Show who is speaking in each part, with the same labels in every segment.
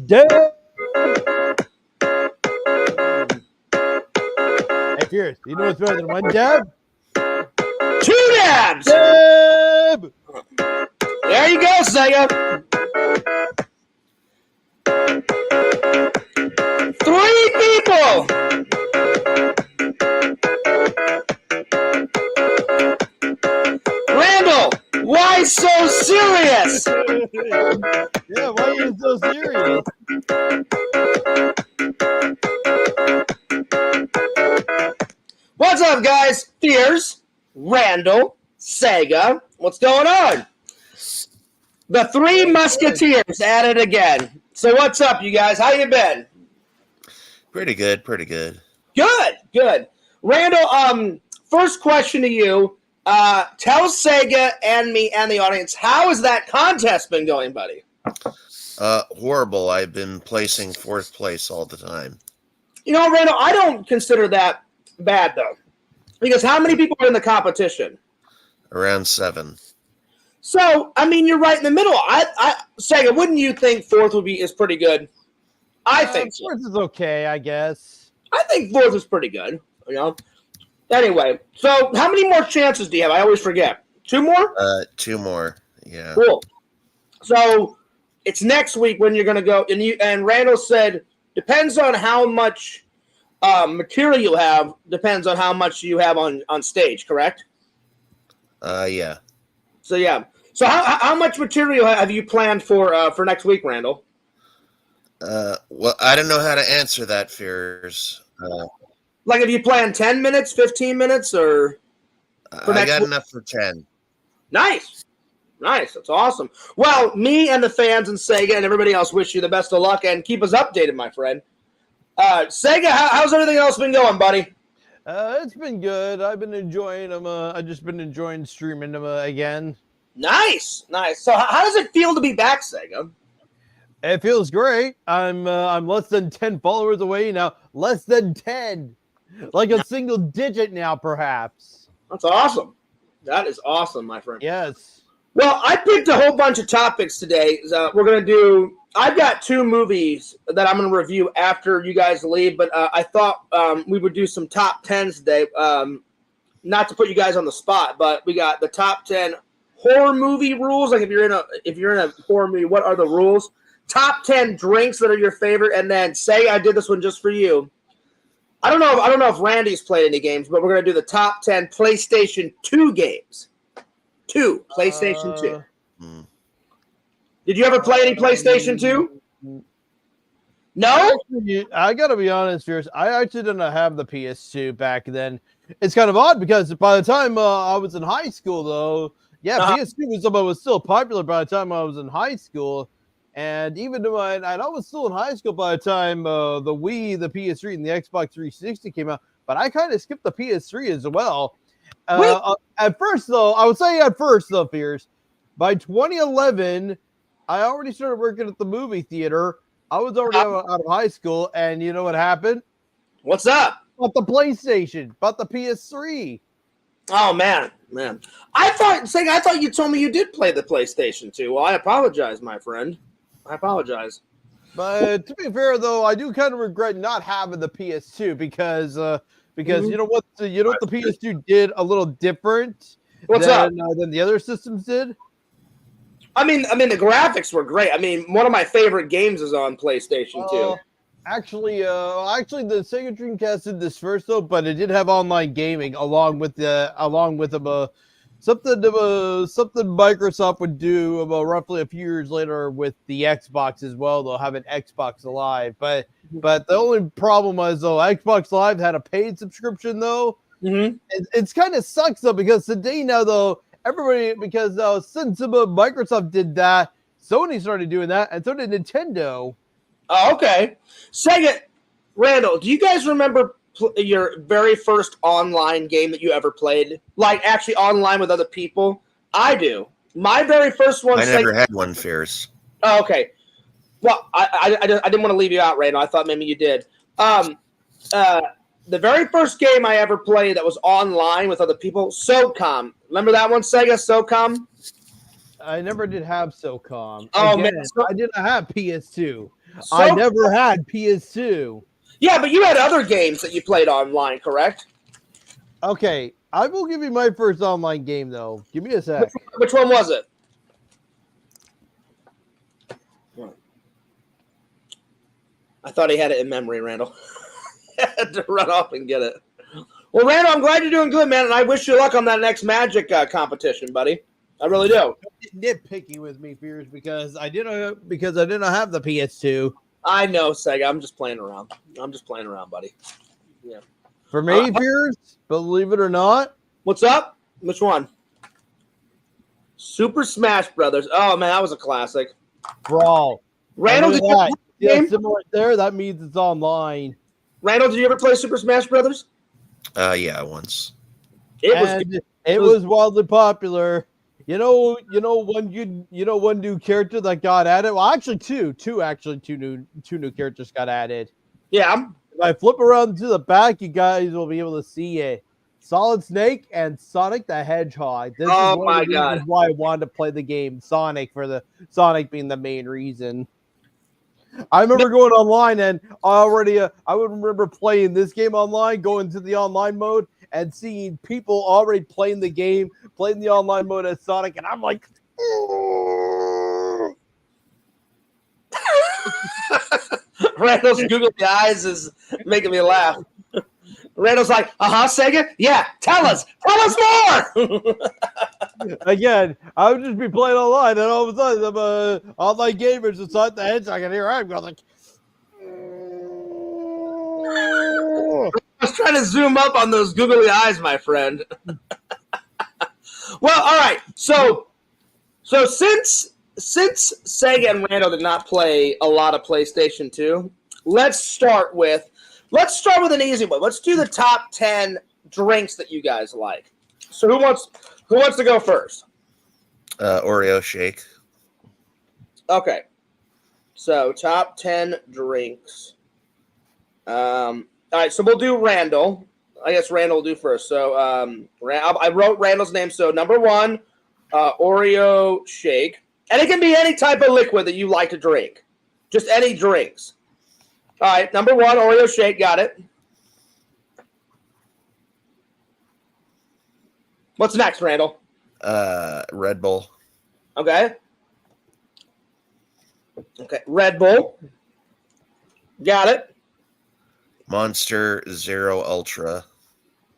Speaker 1: Deb! Hey, Fierce, you know what's better than one dab?
Speaker 2: 2 dabs!
Speaker 1: Deb!
Speaker 2: There you go, Sega. 3 people! Randall, why so serious?
Speaker 1: Yeah, why are you so serious?
Speaker 2: What's up, guys? Fierce, Randall, Sega. What's going on? The 3 Musketeers at it again. So what's up, you guys? How you been?
Speaker 3: Pretty good, pretty good.
Speaker 2: Good. Randall, first question to you. Tell Sega and me and the audience, how has that contest been going, buddy?
Speaker 3: Horrible. I've been placing 4th place all the time.
Speaker 2: You know, Randall, I don't consider that bad, though. Because how many people are in the competition?
Speaker 3: Around 7.
Speaker 2: So, I mean, you're right in the middle. Sega, wouldn't you think 4th is pretty good? I think so.
Speaker 1: 4th is okay, I guess.
Speaker 2: I think 4th is pretty good, you know? Anyway, so how many more chances do you have? I always forget. 2 more?
Speaker 3: 2 more, yeah.
Speaker 2: Cool. So, it's next week when you're going to go, and Randall said, depends on how much material you have, depends on how much you have on stage, correct?
Speaker 3: Yeah.
Speaker 2: So, yeah. So, how much material have you planned for next week, Randall?
Speaker 3: Well, I don't know how to answer that, Fears.
Speaker 2: Like, have you planned 10 minutes, 15 minutes, or?
Speaker 3: I got enough for 10.
Speaker 2: Nice. That's awesome. Well, me and the fans and Sega and everybody else wish you the best of luck and keep us updated, my friend. Sega, how's everything else been going, buddy?
Speaker 1: It's been good. I've been enjoying them. I just been enjoying streaming them again.
Speaker 2: Nice. So, how does it feel to be back, Sega?
Speaker 1: It feels great. I'm less than 10 followers away now. Less than 10, like a single digit now, perhaps.
Speaker 2: That's awesome. That is awesome, my friend.
Speaker 1: Yes.
Speaker 2: Well, I picked a whole bunch of topics today. We're gonna do. I've got 2 movies that I'm gonna review after you guys leave, but I thought we would do some top 10s today. Not to put you guys on the spot, but we got the top 10 horror movie rules. Like if you're in a horror movie, what are the rules? Top 10 drinks that are your favorite, and then say I did this one just for you. I don't know if Randy's played any games, but we're gonna do the top 10 PlayStation 2 games. PlayStation 2. Did you ever play any PlayStation 2? No?
Speaker 1: I gotta be honest, Fierce. I actually didn't have the PS2 back then. It's kind of odd because by the time I was in high school, though, PS2 was still popular by the time I was in high school. And even though I was still in high school by the time the Wii, the PS3, and the Xbox 360 came out, but I kind of skipped the PS3 as well. At first, though, Fierce, by 2011, I already started working at the movie theater. I was already out of high school, and you know what happened?
Speaker 2: What's up?
Speaker 1: Bought the PlayStation, bought the PS3.
Speaker 2: Oh man. I thought you told me you did play the PlayStation 2. Well, I apologize, my friend. I apologize.
Speaker 1: But to be fair, though, I do kind of regret not having the PS2 because you know what the PS2 did a little different than the other systems did.
Speaker 2: I mean the graphics were great. I mean, one of my favorite games is on PlayStation 2.
Speaker 1: Actually, the Sega Dreamcast did this first though, but it did have online gaming along with something Microsoft would do about roughly a few years later with the Xbox as well. They'll have an Xbox Live, but the only problem was though Xbox Live had a paid subscription though.
Speaker 2: Mm-hmm.
Speaker 1: It's kind of sucks though because today now though since Microsoft did that, Sony started doing that, and so did Nintendo.
Speaker 2: Oh, okay. Sega, Randall, do you guys remember your very first online game that you ever played? Like, actually online with other people? I do. My very first one...
Speaker 3: I never had one, Fierce.
Speaker 2: Oh, okay. Well, I didn't want to leave you out, Randall. I thought maybe you did. The very first game I ever played that was online with other people, SOCOM. Remember that one, Sega? SOCOM?
Speaker 1: I never did have SOCOM.
Speaker 2: Oh,
Speaker 1: Again,
Speaker 2: man,
Speaker 1: I didn't have PS2. I never had PS2.
Speaker 2: Yeah, but you had other games that you played online, correct?
Speaker 1: Okay, I will give you my first online game though. Give me a sec.
Speaker 2: Which one was it? I thought he had it in memory, Randall. Had to run off and get it. Well, Randall, I'm glad you're doing good, man, and I wish you luck on that next Magic competition, buddy. I really do.
Speaker 1: Nitpicky with me, Fears, because I didn't have the PS2.
Speaker 2: I know, Sega. I'm just playing around. I'm just playing around, buddy. Yeah.
Speaker 1: For me, Fears, believe it or not.
Speaker 2: What's up? Which one? Super Smash Brothers. Oh man, that was a classic.
Speaker 1: Brawl.
Speaker 2: Randall, did you
Speaker 1: similar there. That means it's online.
Speaker 2: Randall, did you ever play Super Smash Brothers?
Speaker 3: Yeah, once.
Speaker 1: It was wildly popular. You know one new character that got added. Well, actually two new characters got added.
Speaker 2: Yeah.
Speaker 1: If I flip around to the back, you guys will be able to see it. Solid Snake and Sonic the Hedgehog. This is one of the reasons why I wanted to play the game. Sonic being the main reason. I remember going online and I would remember playing this game online, going to the online mode and seeing people already playing the game, playing the online mode as Sonic, and I'm like,
Speaker 2: Randall's googly eyes is making me laugh. Randall's like, Sega? Yeah, tell us more!
Speaker 1: Again, I would just be playing online, and all of a sudden, I'm online gamers inside the Hedgehog, and here I'm going like,
Speaker 2: I was trying to zoom up on those googly eyes, my friend. Well, all right. So since Sega and Randall did not play a lot of PlayStation 2, let's start with an easy one. Let's do the top 10 drinks that you guys like. So who wants to go first?
Speaker 3: Oreo shake.
Speaker 2: Okay. So top 10 drinks. All right, so we'll do Randall. I guess Randall will do first. So I wrote Randall's name. So number 1, Oreo shake. And it can be any type of liquid that you like to drink. Just any drinks. All right, number 1, Oreo shake. Got it. What's next, Randall?
Speaker 3: Red Bull.
Speaker 2: Okay. Red Bull. Got it.
Speaker 3: Monster Zero Ultra.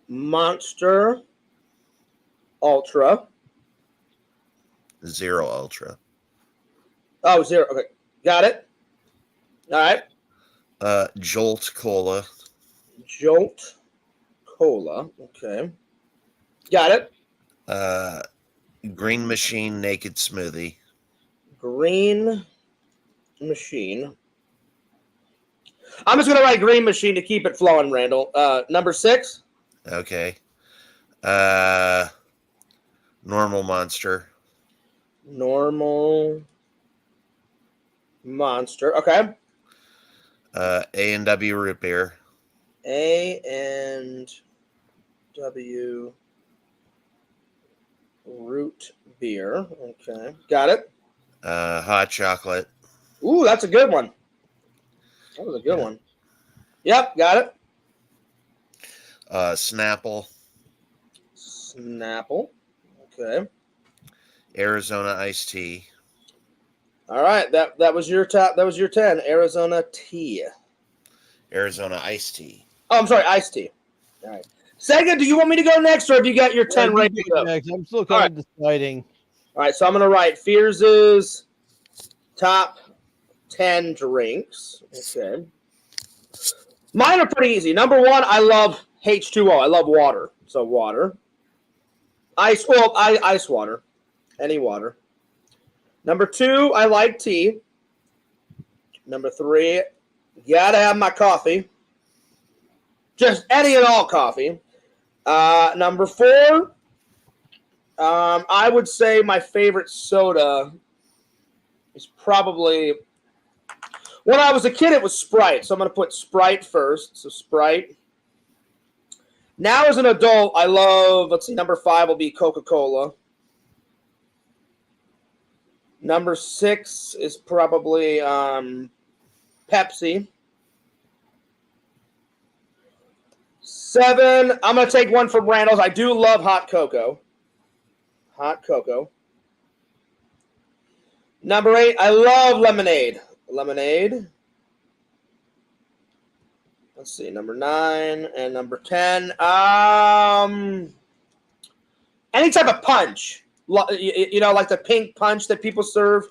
Speaker 2: Monster Ultra.
Speaker 3: Zero Ultra.
Speaker 2: Oh, zero. Okay. Got it. All right.
Speaker 3: Jolt Cola.
Speaker 2: Jolt Cola. Okay. Got it.
Speaker 3: Green Machine Naked Smoothie.
Speaker 2: Green Machine. I'm just going to write Green Machine to keep it flowing, Randall. Number 6.
Speaker 3: Okay. Normal Monster.
Speaker 2: Normal Monster. Okay.
Speaker 3: A&W Root Beer.
Speaker 2: A&W Root Beer. Okay. Got it.
Speaker 3: Hot Chocolate.
Speaker 2: Ooh, that's a good one. That was a good one. Yep, got it.
Speaker 3: Snapple.
Speaker 2: Snapple. Okay.
Speaker 3: Arizona Iced Tea.
Speaker 2: All right, that was your top. That was your 10. Arizona tea.
Speaker 3: Arizona Iced Tea.
Speaker 2: Oh, I'm sorry, iced tea. All right. Sega, do you want me to go next, or have you got your 10 ready to go?
Speaker 1: Next. I'm still kind of deciding.
Speaker 2: All right, so I'm going to write Fears' top 10 drinks. Okay. Mine are pretty easy. Number 1, I love H2O. I love water. So water. Ice water. Any water. Number 2, I like tea. Number 3, gotta have my coffee. Just any and all coffee. Number 4, I would say my favorite soda is probably, when I was a kid, it was Sprite. So I'm going to put Sprite first. So Sprite. Now as an adult, I love, let's see, number 5 will be Coca-Cola. Number 6 is probably Pepsi. 7, I'm going to take one from Randall's. I do love hot cocoa. Hot cocoa. Number 8, I love lemonade. Lemonade. Let's see, number 9 and number 10. Any type of punch. You know, like the pink punch that people serve.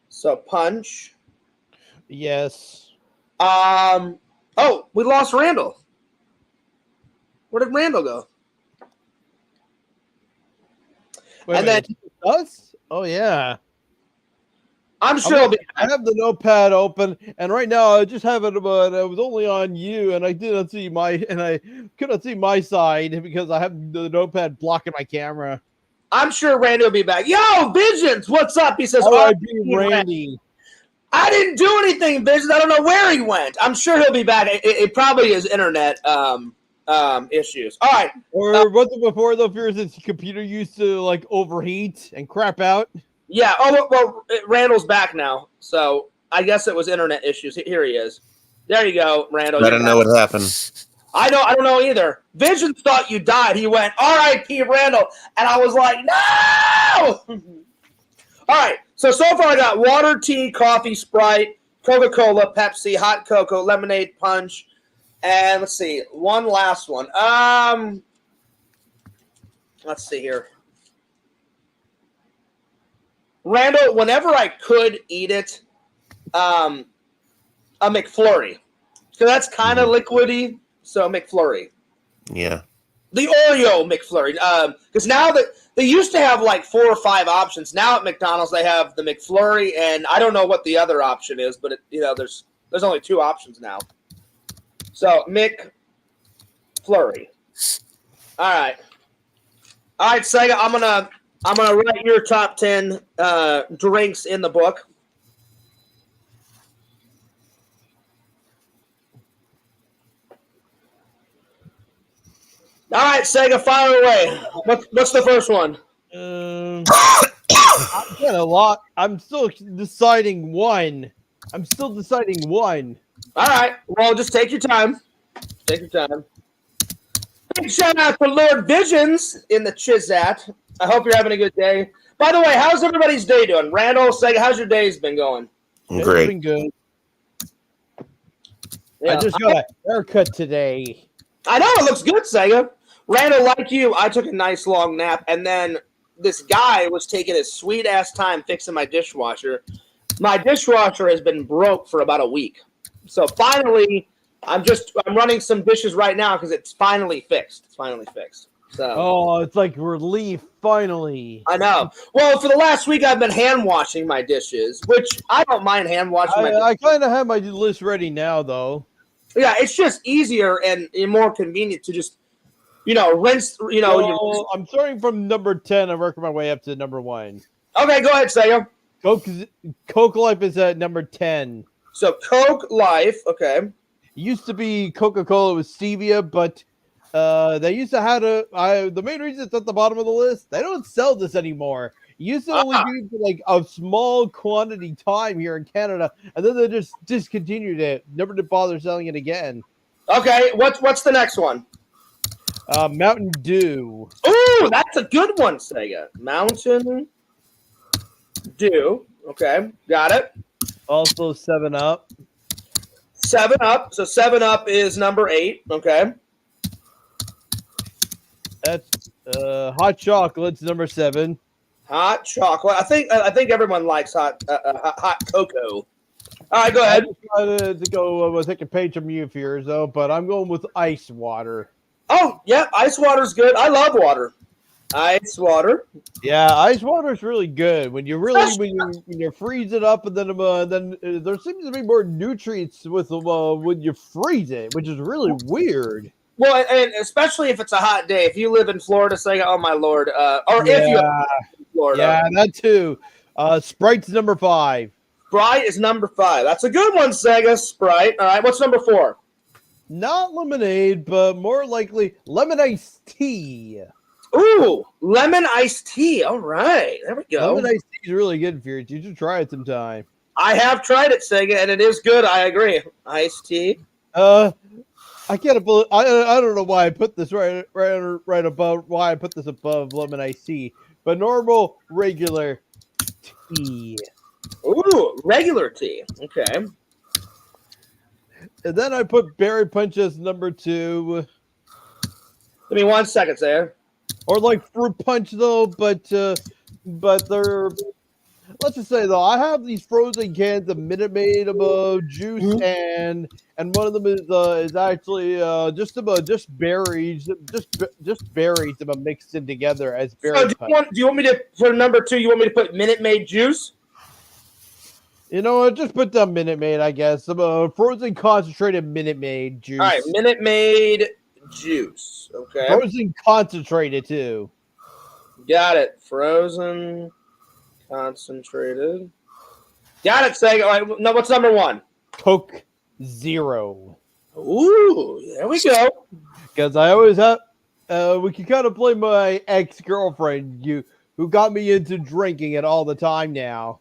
Speaker 2: So punch.
Speaker 1: Yes.
Speaker 2: Oh, we lost Randall. Where did Randall go?
Speaker 1: Wait,
Speaker 2: and then
Speaker 1: us? Oh yeah.
Speaker 2: I'm sure
Speaker 1: I have the notepad open, and right now I just have it, but it was only on you, and I didn't see I couldn't see my side because I have the notepad blocking my camera.
Speaker 2: I'm sure Randy will be back. Yo, Visions, what's up? He says,
Speaker 1: R.I.P. Randy.
Speaker 2: I didn't do anything, Visions. I don't know where he went. I'm sure he'll be back. It probably is internet issues. All right.
Speaker 1: Or was it before though? Fears his computer used to like overheat and crap out.
Speaker 2: Yeah. Oh well, Randall's back now, so I guess it was internet issues. Here he is. There you go, Randall.
Speaker 3: I don't know what happened.
Speaker 2: I don't know either. Visions thought you died. He went, R.I.P. Randall, and I was like, no. All right. So far I got water, tea, coffee, Sprite, Coca-Cola, Pepsi, hot cocoa, lemonade, punch, and let's see, one last one. Let's see here. Randall, whenever I could eat it, a McFlurry. So that's kind of liquidy. So McFlurry.
Speaker 3: Yeah.
Speaker 2: The Oreo McFlurry. Because now that they used to have like 4 or 5 options. Now at McDonald's they have the McFlurry, and I don't know what the other option is, but there's only 2 options now. So McFlurry. All right, Sega. I'm gonna write your top 10 drinks in the book. All right, Sega, fire away. What's the first one?
Speaker 1: I've got a lot. I'm still deciding one. All
Speaker 2: right. Well, just take your time. Big shout out to Lord Visions in the Chizat. I hope you're having a good day. By the way, how's everybody's day doing? Randall, Sega, how's your days been going?
Speaker 3: Great.
Speaker 1: It's been good. Yeah. I just got a haircut today.
Speaker 2: I know, it looks good, Sega. Randall, like you, I took a nice long nap, and then this guy was taking his sweet-ass time fixing my dishwasher. My dishwasher has been broke for about a week. So finally, I'm running some dishes right now because it's finally fixed. So
Speaker 1: it's like relief, finally.
Speaker 2: I know. Well, for the last week, I've been hand washing my dishes, which I don't mind hand washing my dishes. I
Speaker 1: kind of have my list ready now, though.
Speaker 2: Yeah, it's just easier and more convenient to just, rinse.
Speaker 1: I'm starting from number 10 and working my way up to number 1.
Speaker 2: Okay, go ahead, Sayo.
Speaker 1: Coke Life is at number 10.
Speaker 2: So Coke Life, okay.
Speaker 1: It used to be Coca-Cola with stevia, but they used to have the main reason it's at the bottom of the list, they don't sell this anymore. It used to only be for like a small quantity time here in Canada, and then they just discontinued it. Never did bother selling it again.
Speaker 2: Okay, what's the next one?
Speaker 1: Mountain Dew.
Speaker 2: Ooh, that's a good one, Sega. Mountain Dew. Okay, got it.
Speaker 1: Also 7-Up.
Speaker 2: 7-Up. So 7-Up is number 8. Okay.
Speaker 1: That's hot chocolate's number 7.
Speaker 2: Hot chocolate. I think everyone likes hot cocoa. All right, go ahead.
Speaker 1: I decided to go take a page from you, Fears, though, but I'm going with ice water.
Speaker 2: Oh, yeah, ice water's good. I love water. Ice water.
Speaker 1: Yeah, ice water is really good when you freeze it up, and then there seems to be more nutrients with when you freeze it, which is really weird.
Speaker 2: Well, and especially if it's a hot day. If you live in Florida, say, oh my lord, if you live in Florida,
Speaker 1: yeah, that too. Sprite's number 5.
Speaker 2: Sprite is number 5. That's a good one, Sega. Sprite. All right, what's number 4?
Speaker 1: Not lemonade, but more likely lemon iced tea.
Speaker 2: Ooh, lemon iced tea. All right, there we go.
Speaker 1: Lemon iced tea is really good for you. You should try it sometime.
Speaker 2: I have tried it, Sega, and it is good. I agree. Iced tea.
Speaker 1: I can't believe I don't know why I put this right above why I put this above lemon iced tea, but normal regular tea.
Speaker 2: Ooh, regular tea. Okay.
Speaker 1: And then I put berry punch as number 2.
Speaker 2: Give me 1 second there.
Speaker 1: Or like fruit punch though, but they're, let's just say though, I have these frozen cans of Minute Maid juice, and one of them is actually just berries, just berries mixed in together as berry.
Speaker 2: So do you want me to, for number 2? You want me to put Minute Maid juice?
Speaker 1: You know what? Just put down Minute Maid, I guess. Some frozen concentrated Minute Maid juice.
Speaker 2: All right, Minute Maid juice. Okay.
Speaker 1: Frozen concentrated too.
Speaker 2: Got it. Frozen concentrated. Got it, Sega. All right, now what's number 1?
Speaker 1: Coke Zero.
Speaker 2: Ooh, there we go.
Speaker 1: Because I always have, we can kind of blame my ex-girlfriend, who got me into drinking it all the time now.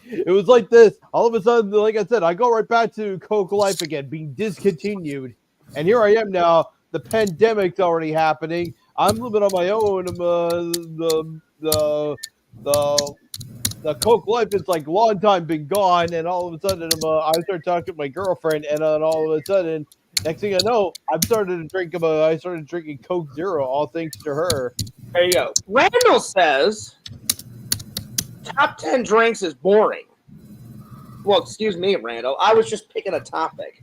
Speaker 1: It was like this. All of a sudden, like I said, I go right back to Coke Life again, being discontinued. And here I am now. The pandemic's already happening. I'm living on my own. The Coke Life is like long time been gone, and all of a sudden I start talking to my girlfriend, and then all of a sudden, next thing I know, I started drinking Coke Zero, all thanks to her.
Speaker 2: There you go. Randall says top 10 drinks is boring. Well, excuse me, Randall. I was just picking a topic.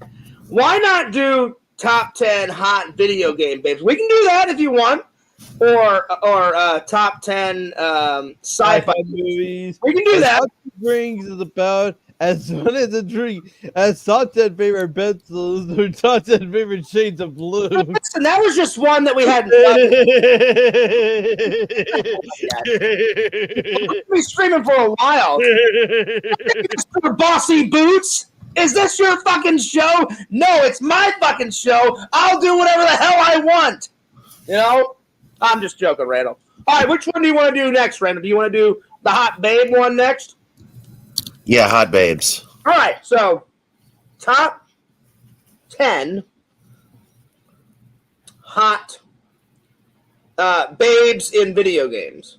Speaker 2: Why not do top 10 hot video game babes? We can do that if you want. Or top 10 sci-fi
Speaker 1: movies.
Speaker 2: We can do that.
Speaker 1: Drinks is about as fun as a drink as top 10 favorite pencils or top 10 favorite shades of blue.
Speaker 2: Listen, that was just one that we had. We've been streaming for a while. Mr. Bossy Boots. Is this your fucking show? No, it's my fucking show. I'll do whatever the hell I want. You know? I'm just joking, Randall. All right, which one do you want to do next, Randall? Do you want to do the hot babe one next?
Speaker 3: Yeah, hot babes.
Speaker 2: All right, so top 10 hot babes in video games.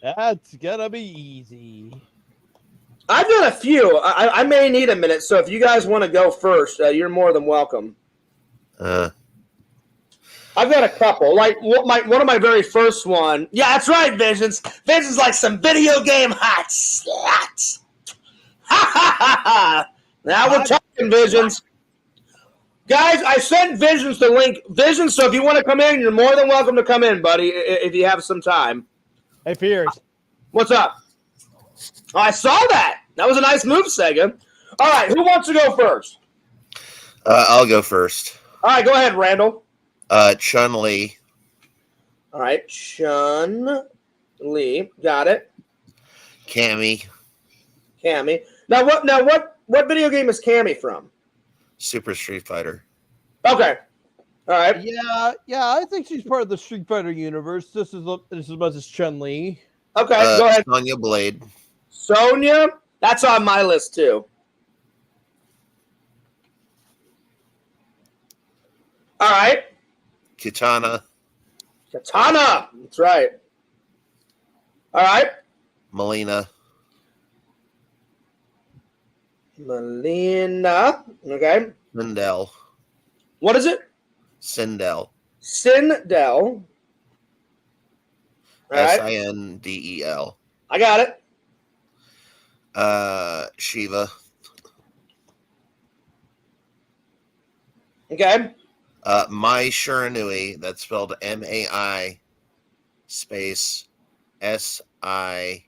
Speaker 1: That's gonna be easy.
Speaker 2: I've got a few. I may need a minute, so if you guys want to go first, you're more than welcome. I've got a couple. Like one of my very first one. Yeah, that's right, Visions. Visions like some video game hot stats. Ha ha ha ha! Now we're talking, Visions. Guys, I sent Visions the link. Visions, so if you want to come in, you're more than welcome to come in, buddy, if you have some time.
Speaker 1: Hey, Pierce.
Speaker 2: What's up? Oh, I saw that. That was a nice move, Sega. All right, who wants to go first?
Speaker 3: I'll go first.
Speaker 2: All right, go ahead, Randall.
Speaker 3: Chun-Li.
Speaker 2: All right, Chun-Li. Got it.
Speaker 3: Cammy.
Speaker 2: Now what video game is Cammy from?
Speaker 3: Super Street Fighter.
Speaker 2: Okay. All right.
Speaker 1: Yeah, I think she's part of the Street Fighter universe. This is as much as Chun-Li.
Speaker 2: Okay, go ahead.
Speaker 3: Sonya Blade.
Speaker 2: Sonya? That's on my list too. All right.
Speaker 3: Kitana.
Speaker 2: That's right. All right.
Speaker 3: Melina.
Speaker 2: Okay.
Speaker 3: Sindel.
Speaker 2: What is it?
Speaker 3: Sindel.
Speaker 2: All right.
Speaker 3: Sindel.
Speaker 2: I got it.
Speaker 3: Shiva.
Speaker 2: Okay.
Speaker 3: Mai Shiranui. That's spelled M-A-I space S-I-R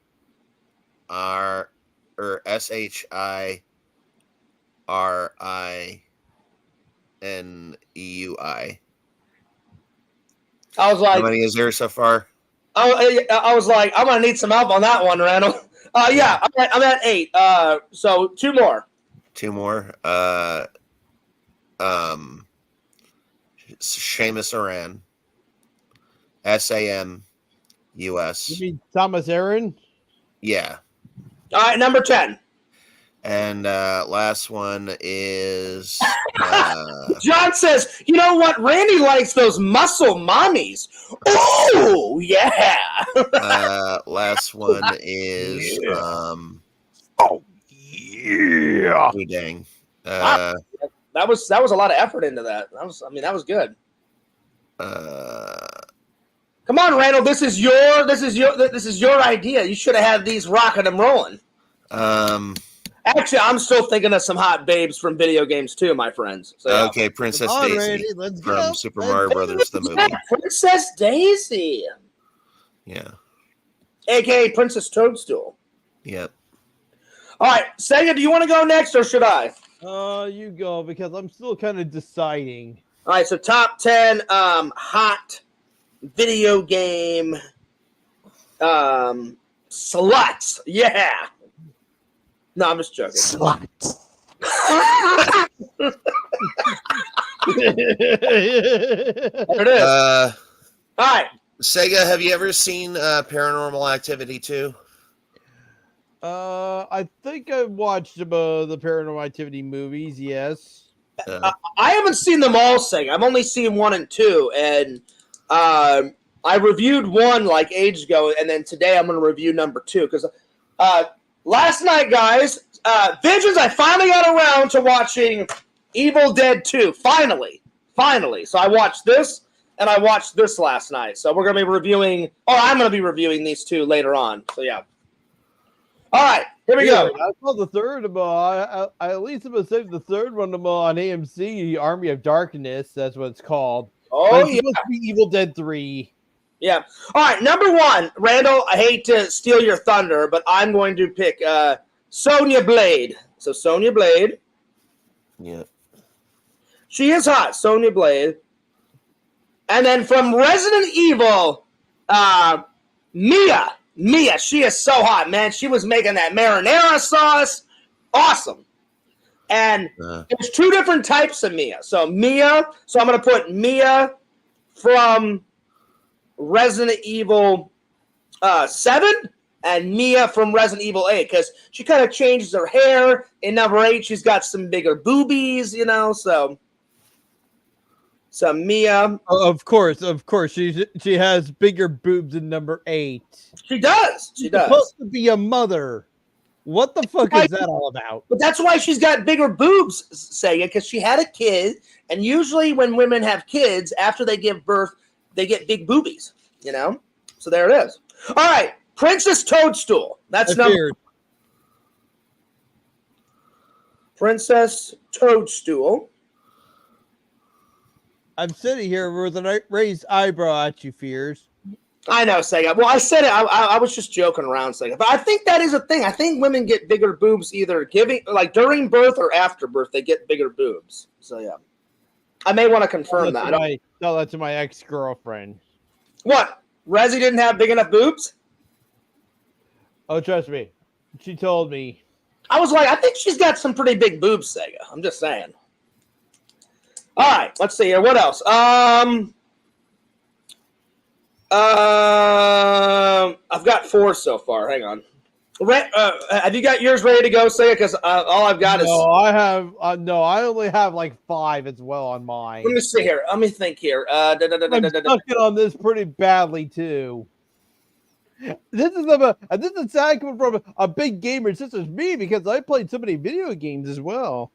Speaker 3: or S-H-I-R-I-N-E-U-I.
Speaker 2: I was like,
Speaker 3: how many is there so far?
Speaker 2: I was like, I'm gonna need some help on that one, Randall. Yeah, I'm at 8. So 2 more.
Speaker 3: Seamus Aran. SAMUS.
Speaker 1: You mean Thomas Aaron?
Speaker 3: Yeah.
Speaker 2: All right, number 10.
Speaker 3: And last one is
Speaker 2: John says, you know what? Randy likes those muscle mommies. Oh, yeah.
Speaker 3: last one is
Speaker 1: Oh yeah.
Speaker 3: oh, dang.
Speaker 2: Wow. That was a lot of effort into that. That was good. Come on, Randall. This is your idea. You should have had these rocking and rolling. Actually, I'm still thinking of some hot babes from video games too, my friends. So, yeah.
Speaker 3: Okay, Princess
Speaker 1: Come on,
Speaker 3: Daisy
Speaker 1: Randy, let's
Speaker 3: from
Speaker 1: go.
Speaker 3: Super
Speaker 1: Let's
Speaker 3: Mario
Speaker 1: go.
Speaker 3: Brothers, the movie.
Speaker 2: Yeah, Princess Daisy,
Speaker 3: Yeah.
Speaker 2: aka Princess Toadstool.
Speaker 3: Yep.
Speaker 2: All right, Sega, do you want to go next or should I?
Speaker 1: You go because I'm still kind of deciding.
Speaker 2: All right, so top 10 hot video game sluts. Yeah. No, I'm just joking.
Speaker 1: Sluts.
Speaker 2: There it is. All right.
Speaker 3: Sega, have you ever seen Paranormal Activity 2?
Speaker 1: I think I've watched the Paranormal Activity movies. Yes.
Speaker 2: I haven't seen them all, Sega. I've only seen 1 and 2, and I reviewed 1 like ages ago, and then today I'm going to review number 2 because last night, guys, Visions, I finally got around to watching Evil Dead 2. Finally. So I watched this, and I watched this last night. So we're going to be reviewing, I'm going to be reviewing these 2 later on. So yeah. All right, here we go.
Speaker 1: I saw the third of I at least I'm gonna save the third one on AMC, Army of Darkness. That's what it's called.
Speaker 2: Oh,
Speaker 1: it's supposed to be Evil Dead 3.
Speaker 2: Yeah. All right, number 1, Randall, I hate to steal your thunder, but I'm going to pick Sonya Blade. So Sonya Blade.
Speaker 3: Yeah.
Speaker 2: She is hot, Sonya Blade. And then from Resident Evil, Mia. Mia, she is so hot, man. She was making that marinara sauce. Awesome. And there's 2 different types of Mia. So I'm going to put Mia from Resident Evil 7 and Mia from Resident Evil 8 because she kind of changes her hair. In number 8, she's got some bigger boobies, So Mia.
Speaker 1: Of course. She has bigger boobs in number 8.
Speaker 2: She does. She's
Speaker 1: supposed to be a mother. What the fuck is that all about?
Speaker 2: But that's why she's got bigger boobs, Sega, because she had a kid, and usually when women have kids, after they give birth, they get big boobies, So there it is. All right, Princess Toadstool. That's number. Princess Toadstool.
Speaker 1: I'm sitting here with a raised eyebrow at you, Fears.
Speaker 2: I know, Sega. Well, I said it. I was just joking around, Sega. But I think that is a thing. I think women get bigger boobs either during birth or after birth. They get bigger boobs. So yeah, I may want to confirm that.
Speaker 1: Tell that to my ex-girlfriend.
Speaker 2: What? Rezzy didn't have big enough boobs?
Speaker 1: Oh, trust me. She told me.
Speaker 2: I was like, I think she's got some pretty big boobs, Sega. I'm just saying. All right, let's see here. What else? I've got 4 so far. Hang on. Have you got yours ready to go, Sega? Because all I've got is.
Speaker 1: No, I have. No, I only have like 5 as well on mine.
Speaker 2: Let me see here. Let me think here.
Speaker 1: I'm stuck on this pretty badly too. This is sad coming from a big gamer such as me because I played so many video games as well.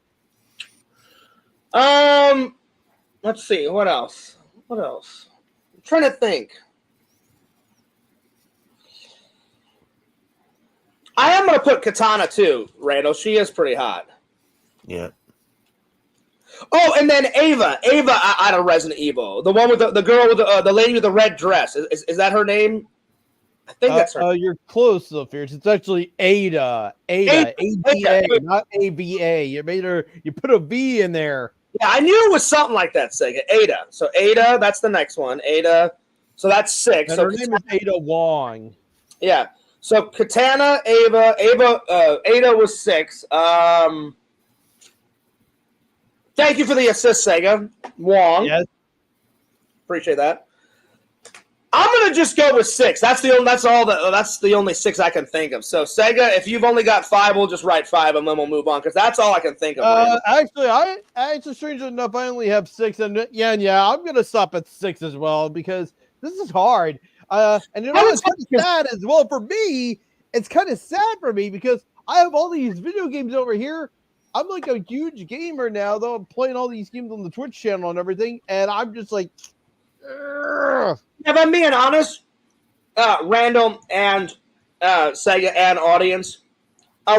Speaker 2: Let's see. What else? I'm trying to think. I am going to put Katana too, Randall. She is pretty hot.
Speaker 3: Yeah.
Speaker 2: Oh, and then Ava out of Resident Evil, the one with the girl with the lady with the red dress. Is that her name? I think that's her.
Speaker 1: You're close, though, Fierce. It's actually Ada, A-D-A, not A-B-A. You put a V in there.
Speaker 2: Yeah, I knew it was something like that, Sega. Ada. So Ada, that's the next one. Ada. So that's 6.
Speaker 1: And
Speaker 2: so
Speaker 1: her name is Ada Wong.
Speaker 2: Yeah. So Katana, Ada was 6. Thank you for the assist, Sega. Wong.
Speaker 1: Yes.
Speaker 2: Appreciate that. I'm gonna just go with 6. That's the only 6 I can think of. So Sega, if you've only got 5, we'll just write 5 and then we'll move on because that's all I can think of.
Speaker 1: Actually, strangely enough, I only have 6, and yeah, I'm gonna stop at 6 as well because this is hard. And you know, it's kind of sad as well for me. It's kind of sad for me because I have all these video games over here. I'm like a huge gamer now, though. I'm playing all these games on the Twitch channel and everything, and I'm just like, ugh.
Speaker 2: If I'm being honest, Randall and Sega and audience,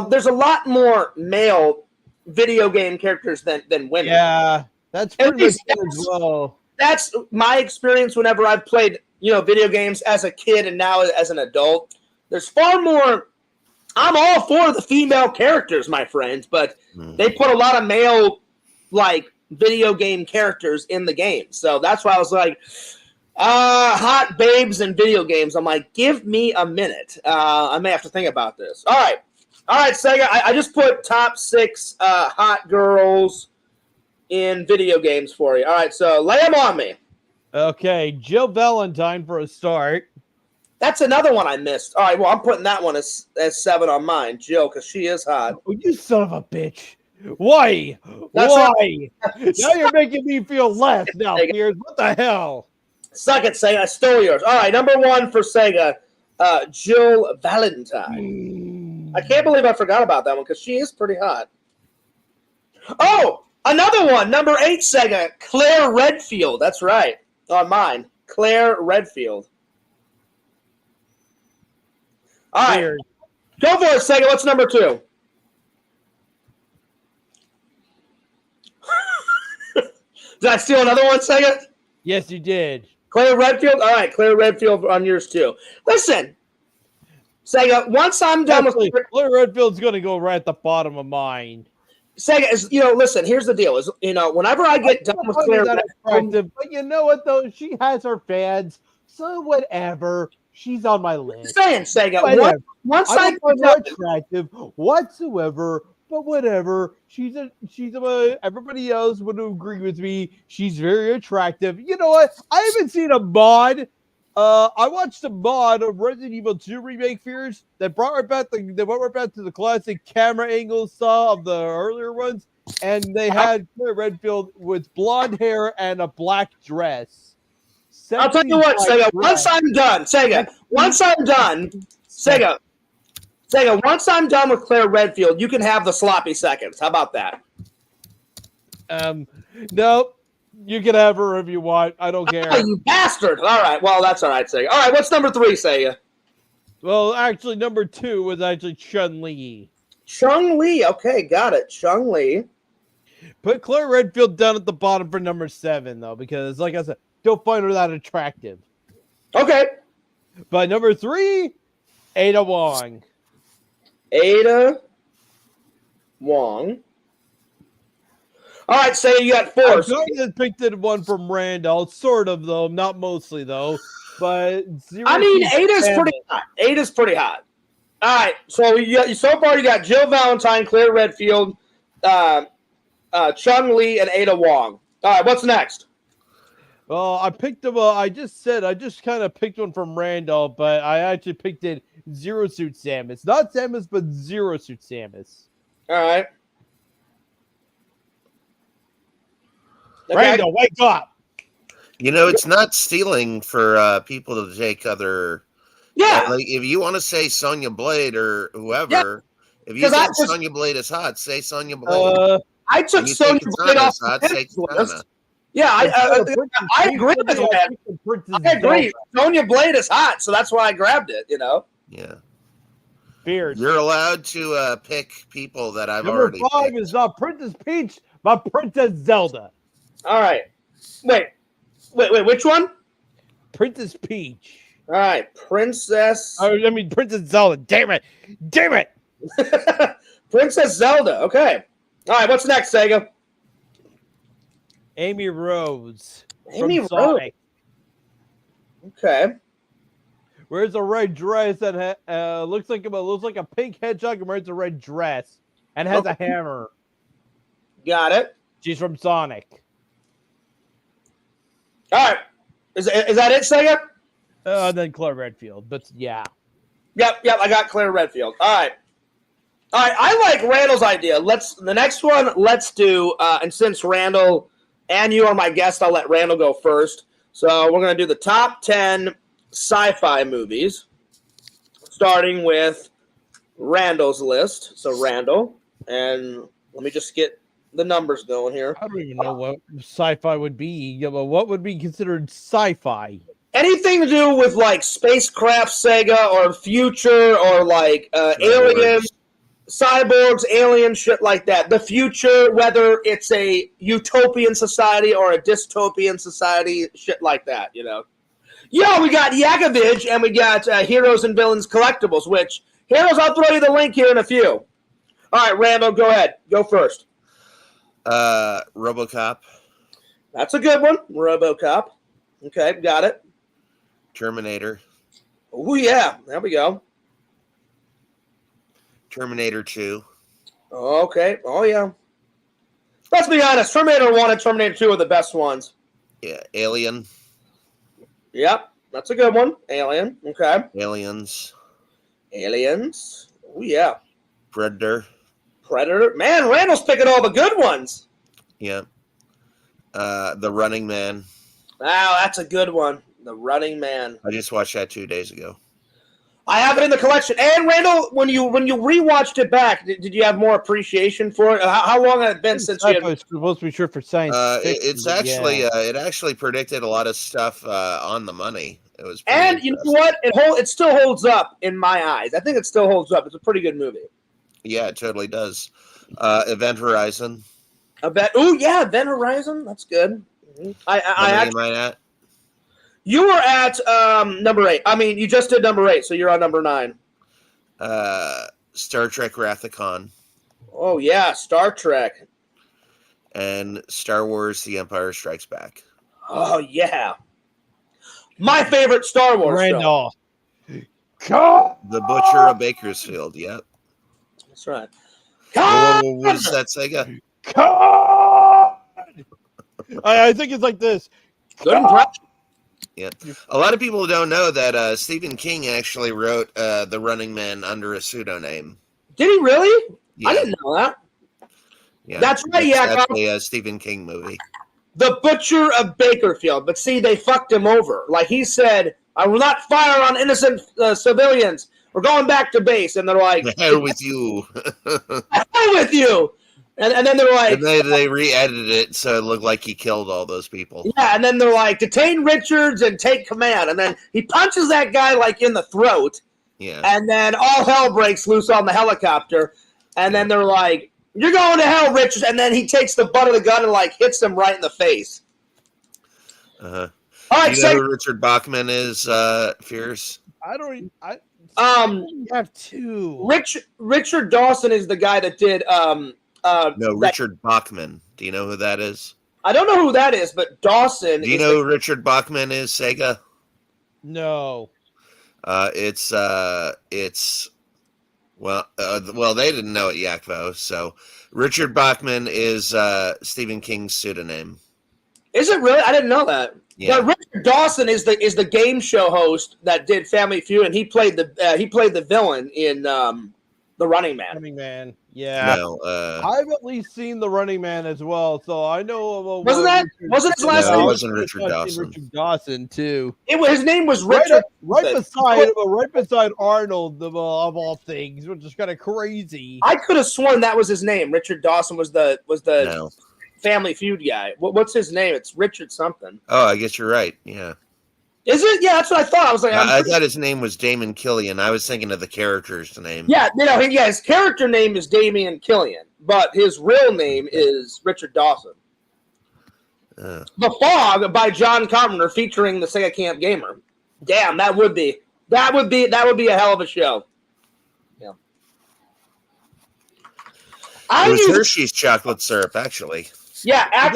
Speaker 2: there's a lot more male video game characters than women.
Speaker 1: Yeah, that's pretty much it as well.
Speaker 2: That's my experience whenever I've played, video games as a kid and now as an adult. There's far more. I'm all for the female characters, my friends, but they put a lot of male, video game characters in the game. So that's why I was like, hot babes in video games. I'm like, give me a minute. I may have to think about this. All right, Sega. I just put top 6 hot girls in video games for you. All right, so lay them on me.
Speaker 1: Okay, Jill Valentine for a start.
Speaker 2: That's another one I missed. All right, well, I'm putting that one as 7 on mine, Jill, because she is hot.
Speaker 1: Oh, you son of a bitch. Why? Why? Now you're making me feel less now, Piers. What the hell?
Speaker 2: Suck it, Sega. I stole yours. All right, number 1 for Sega, Jill Valentine. I can't believe I forgot about that one because she is pretty hot. Oh, another one, number 8, Sega, Claire Redfield. That's right, on mine, Claire Redfield. All right, go for it, Sega. What's number 2? Did I steal another one, Sega?
Speaker 1: Yes, you did.
Speaker 2: Claire Redfield? All right, Claire Redfield on yours, too. Listen, Sega, once I'm done with
Speaker 1: Claire Redfield's going to go right at the bottom of mine.
Speaker 2: Sega, listen, here's the deal. Whenever I get done with Claire Redfield.
Speaker 1: But you know what, though? She has her fans, so whatever. She's on my list.
Speaker 2: Saying, Sega, once I
Speaker 1: find her attractive whatsoever, but whatever. She's everybody else would agree with me. She's very attractive. You know what? I haven't seen a mod. I watched a mod of Resident Evil 2 remake fears that brought right back to the classic camera angle saw of the earlier ones, and they had Claire Redfield with blonde hair and a black dress.
Speaker 2: I'll tell you what, Sega. Once I'm done with Claire Redfield, you can have the sloppy seconds. How about that?
Speaker 1: Nope. You can have her if you want. I don't care.
Speaker 2: Oh, you bastard! All right. Well, that's all right, Sega. All right. What's number 3, Sega?
Speaker 1: Well, actually, number 2 was actually Chun-Li.
Speaker 2: Chun-Li. Okay, got it. Chun-Li.
Speaker 1: Put Claire Redfield down at the bottom for number 7, though, because, like I said, don't find her that attractive.
Speaker 2: Okay.
Speaker 1: But number 3, Ada Wong.
Speaker 2: Ada Wong. All right, so you got 4.
Speaker 1: I kind of picked it one from Randall, sort of, though, not mostly, though. But
Speaker 2: Ada's pretty hot. Ada's pretty hot. All right, so so far you got Jill Valentine, Claire Redfield, Chun-Li, and Ada Wong. All right, what's next?
Speaker 1: Well, I picked them. I just kind of picked one from Randall, but I actually picked it Zero Suit Samus. Not Samus, but Zero Suit Samus.
Speaker 2: All right.
Speaker 1: Okay. Randall, wake up.
Speaker 3: It's not stealing for people to take other.
Speaker 2: Yeah.
Speaker 3: Like, if you want to say Sonya Blade or whoever, if you say Sonya Blade is hot, say Sonya Blade.
Speaker 2: I took Sonya Blade off the list. Yeah, I agree with that. I agree. Sonya Blade is hot, so that's why I grabbed it,
Speaker 3: Yeah.
Speaker 1: Beard.
Speaker 3: You're allowed to pick people that I've
Speaker 1: Number
Speaker 3: already
Speaker 1: 5
Speaker 3: picked.
Speaker 1: is not Princess Peach, but Princess Zelda.
Speaker 2: All right. Wait, which one?
Speaker 1: Princess Peach.
Speaker 2: All right, Princess
Speaker 1: Zelda. Damn it.
Speaker 2: Princess Zelda. Okay. All right, what's next, Sega?
Speaker 1: Amy Rose.
Speaker 2: Amy Rose.
Speaker 1: Sonic.
Speaker 2: Okay.
Speaker 1: Wears a red dress that looks like a pink hedgehog and wears a red dress and has a hammer.
Speaker 2: Got it.
Speaker 1: She's from Sonic.
Speaker 2: All right. Is that it, Sega?
Speaker 1: Then Claire Redfield, but yeah.
Speaker 2: Yep. I got Claire Redfield. All right. I like Randall's idea. The next one. Let's do. And since Randall and you are my guest, I'll let Randall go first. So we're gonna do the top 10 sci-fi movies, starting with Randall's list. So Randall, and let me just get the numbers going here.
Speaker 1: I don't even know what sci-fi would be. Yeah, but what would be considered sci-fi?
Speaker 2: Anything to do with like spacecraft, Sega, or future, or like aliens, cyborgs, alien shit like that. The future, whether it's a utopian society or a dystopian society, shit like that, you know. Yeah, we got Yakovich and we got Heroes and Villains Collectibles, which, Heroes, I'll throw you the link here in a few. All right, Randall, go ahead. Go first.
Speaker 3: RoboCop.
Speaker 2: That's a good one. RoboCop. Okay, got it.
Speaker 3: Terminator.
Speaker 2: Oh, yeah. There we go.
Speaker 3: Terminator 2.
Speaker 2: Okay. Oh, yeah. Let's be honest. Terminator 1 and Terminator 2 are the best ones.
Speaker 3: Yeah. Alien.
Speaker 2: Yep. That's a good one. Alien. Okay.
Speaker 3: Aliens.
Speaker 2: Oh, yeah.
Speaker 3: Predator.
Speaker 2: Man, Randall's picking all the good ones.
Speaker 3: Yeah. The Running Man.
Speaker 2: Wow, that's a good one. The Running Man.
Speaker 3: I just watched that 2 days ago.
Speaker 2: I have it in the collection. And Randall, when you rewatched it back, did you have more appreciation for it? How long had it been since you?
Speaker 1: It's supposed to be sure for science fiction.
Speaker 3: It's actually it actually predicted a lot of stuff on the money. It was,
Speaker 2: and you know what? It still holds up in my eyes. I think it still holds up. It's a pretty good movie.
Speaker 3: Yeah, it totally does. Event Horizon.
Speaker 2: Oh yeah, Event Horizon. That's good. Mm-hmm.
Speaker 3: How many am I at?
Speaker 2: You were at number 8. I mean, you just did number 8, so you're on number 9.
Speaker 3: Star Trek Wrath of Khan.
Speaker 2: Oh, yeah, Star Trek.
Speaker 3: And Star Wars The Empire Strikes Back.
Speaker 2: Oh, yeah. My favorite Star Wars
Speaker 1: Randall.
Speaker 3: The Butcher of Bakersfield, yep.
Speaker 2: That's right.
Speaker 3: What is that, Sega?
Speaker 1: I think it's like this.
Speaker 2: Good impression.
Speaker 3: Yeah, a lot of people don't know that Stephen King actually wrote The Running Man under a pseudonym.
Speaker 2: Did he really?
Speaker 3: Yeah.
Speaker 2: I didn't know that.
Speaker 3: Yeah,
Speaker 2: that's right.
Speaker 3: That's a Stephen King movie.
Speaker 2: The Butcher of Bakerfield. But see, they fucked him over. Like he said, "I will not fire on innocent civilians. We're going back to base." And they're like,
Speaker 3: "The hell with you."
Speaker 2: The hell with you. And then they're like...
Speaker 3: And they re-edited it so it looked like he killed all those people.
Speaker 2: Yeah, and then they're like, detain Richards and take command. And then he punches that guy, like, in the throat.
Speaker 3: Yeah.
Speaker 2: And then all hell breaks loose on the helicopter. And then they're like, you're going to hell, Richards. And then he takes the butt of the gun and, like, hits him right in the face.
Speaker 3: Uh-huh.
Speaker 2: All right,
Speaker 3: you know who Richard Bachman is, Fierce?
Speaker 1: I
Speaker 2: have two. Richard Dawson is the guy that did...
Speaker 3: no, Richard Bachman. Do you know who that is?
Speaker 2: I don't know who that is, but Dawson.
Speaker 3: Do you know who Richard Bachman is, Sega?
Speaker 1: No.
Speaker 3: It's well, they didn't know it, Yakvo. So Richard Bachman is Stephen King's pseudonym.
Speaker 2: Is it really? I didn't know that.
Speaker 3: Yeah.
Speaker 2: But Richard Dawson is the game show host that did Family Feud, and he played the villain in The Running Man.
Speaker 1: Running Man. Yeah,
Speaker 3: no,
Speaker 1: I've at least seen The Running Man as well, so I know.
Speaker 2: Wasn't his last name?
Speaker 3: It wasn't Richard Dawson.
Speaker 1: Richard Dawson too.
Speaker 2: His name was Richard.
Speaker 1: Right beside Arnold of all things, which is kind of crazy.
Speaker 2: I could have sworn that was his name. Richard Dawson was the
Speaker 3: no.
Speaker 2: Family Feud guy. What's his name? It's Richard something.
Speaker 3: Oh, I guess you're right. Yeah.
Speaker 2: Is it? Yeah, that's what I thought. I was like,
Speaker 3: I thought his name was Damon Killian. I was thinking of the character's name.
Speaker 2: Yeah, his character name is Damian Killian, but his real name is Richard Dawson. The Fog by John Carpenter, featuring the Sega Camp Gamer. Damn, that would be a hell of a show. Yeah.
Speaker 3: It was Hershey's chocolate syrup, actually.
Speaker 2: Yeah, I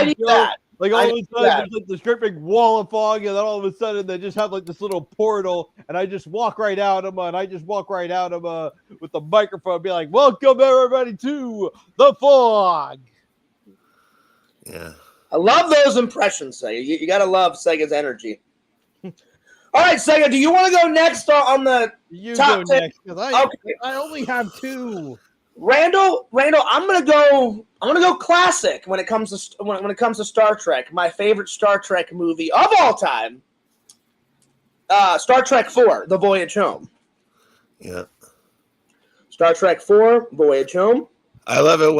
Speaker 2: need that.
Speaker 1: Like all of a sudden, there's like this great big wall of fog, and then all of a sudden they just have like this little portal, and I just walk right out of with the microphone, and be like, "Welcome everybody to the fog."
Speaker 3: Yeah.
Speaker 2: I love those impressions, Sega. You got to love Sega's energy. All right, Sega, do you want to go next on the top 10?
Speaker 1: Next, I only have 2.
Speaker 2: Randall, I'm gonna go classic when it comes to Star Trek. My favorite Star Trek movie of all time, Star Trek 4: The Voyage Home.
Speaker 3: Yeah.
Speaker 2: Star Trek 4: Voyage Home.
Speaker 3: I love it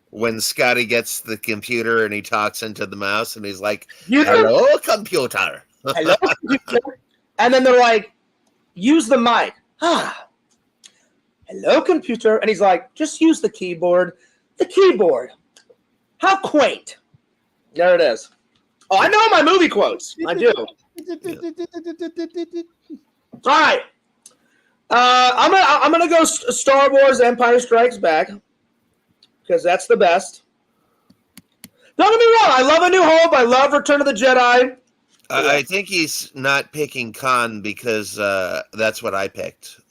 Speaker 3: when Scotty gets the computer and he talks into the mouse and he's like, "Hello, computer."
Speaker 2: Hello, computer. And then they're like, "Use the mic." Hello, computer. And he's like, "Just use the keyboard." The keyboard. How quaint. There it is. Oh, I know my movie quotes. I do. All right. I'm gonna go Star Wars: Empire Strikes Back because that's the best. Don't get me wrong. I love A New Hope. I love Return of the Jedi.
Speaker 3: I think he's not picking Khan because that's what I picked.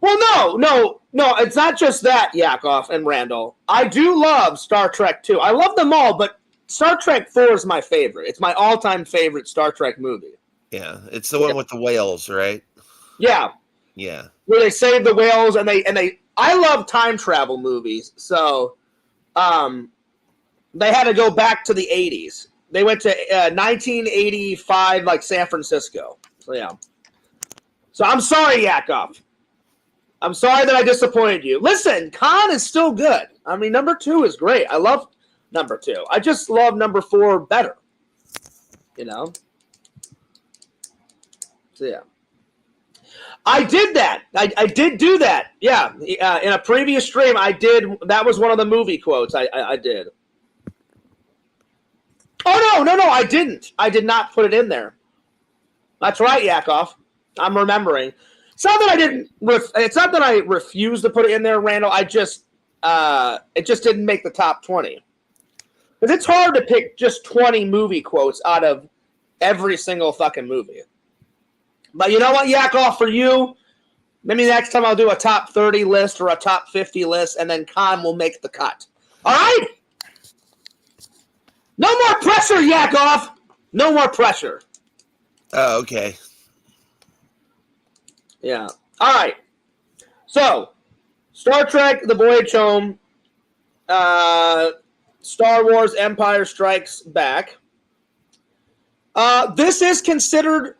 Speaker 2: Well, no. It's not just that, Yakov and Randall. I do love Star Trek 2. I love them all, but Star Trek 4 is my favorite. It's my all-time favorite Star Trek movie.
Speaker 3: Yeah, it's the one with the whales, right?
Speaker 2: Yeah.
Speaker 3: Yeah.
Speaker 2: Where they save the whales and they I love time travel movies, so they had to go back to the 80s. They went to 1985, like San Francisco. So yeah. So I'm sorry, Yakov. I'm sorry that I disappointed you. Listen, Khan is still good. I mean, number 2 is great. I love number 2. I just love number 4 better. You know? So yeah. I did that. I did do that. Yeah. In a previous stream, I did. That was one of the movie quotes I did. Oh, no, I didn't. I did not put it in there. That's right, Yakov. I'm remembering. It's not that I didn't. It's not that I refused to put it in there, Randall. I just, it just didn't make the top 20. Because it's hard to pick just 20 movie quotes out of every single fucking movie. But you know what, Yakov, for you, maybe next time I'll do a top 30 list or a top 50 list, and then Khan will make the cut. All right? No more pressure, Yakov. No more pressure.
Speaker 3: Oh, okay.
Speaker 2: Yeah. All right. So, Star Trek: The Voyage Home, Star Wars: Empire Strikes Back. This is considered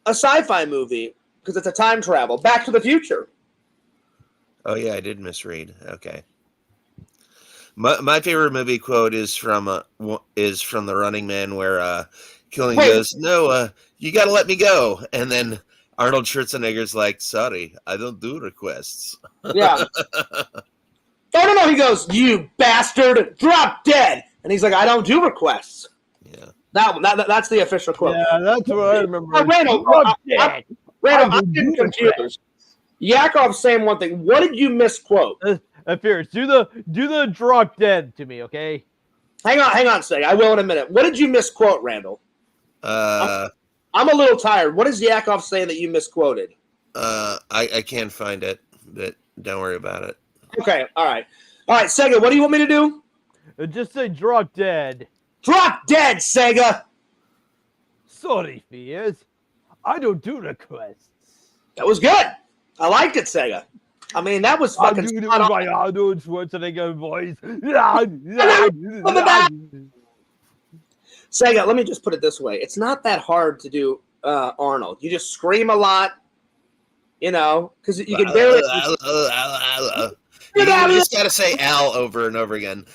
Speaker 2: a sci-fi movie because it's a time travel. Back to the Future.
Speaker 3: Oh yeah, I did misread. Okay. My favorite movie quote is from The Running Man, where Killing goes, "No, you got to let me go," and then Arnold Schwarzenegger's like, "Sorry, I don't do requests."
Speaker 2: Yeah. Oh, no. He goes, "You bastard, drop dead." And he's like, "I don't do requests."
Speaker 3: Yeah.
Speaker 2: That's the official quote.
Speaker 1: Yeah, that's what I remember.
Speaker 2: Randall, I'm getting confused. Yakov's saying one thing. What did you misquote?
Speaker 1: Fierce, do the drop dead to me, okay?
Speaker 2: Hang on a second. I will in a minute. What did you misquote, Randall? I'm a little tired. What is Yakov saying that you misquoted?
Speaker 3: I can't find it, but don't worry about it.
Speaker 2: Okay, all right. Sega, what do you want me to do?
Speaker 1: Just say drop dead.
Speaker 2: Drop dead, Sega!
Speaker 1: Sorry, Fierce. I don't do requests.
Speaker 2: That was good. I liked it, Sega. I mean, that was fucking
Speaker 1: I'm doing it
Speaker 2: spot
Speaker 1: with
Speaker 2: on.
Speaker 1: my Arnold Schwarzenegger voice.
Speaker 2: Sega, let me just put it this way. It's not that hard to do Arnold. You just scream a lot, you know, because you can barely...
Speaker 3: You just got to say Al over and over again.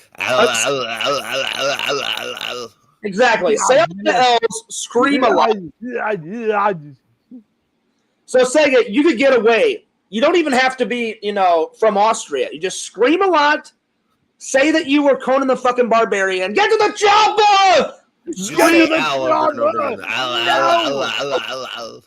Speaker 2: Exactly. Say all the L's, scream a lot. So, Sega, you could get away. You don't even have to be, you know, from Austria. You just scream a lot. Say that you were Conan the fucking Barbarian. Get to the chopper! Scream the chopper!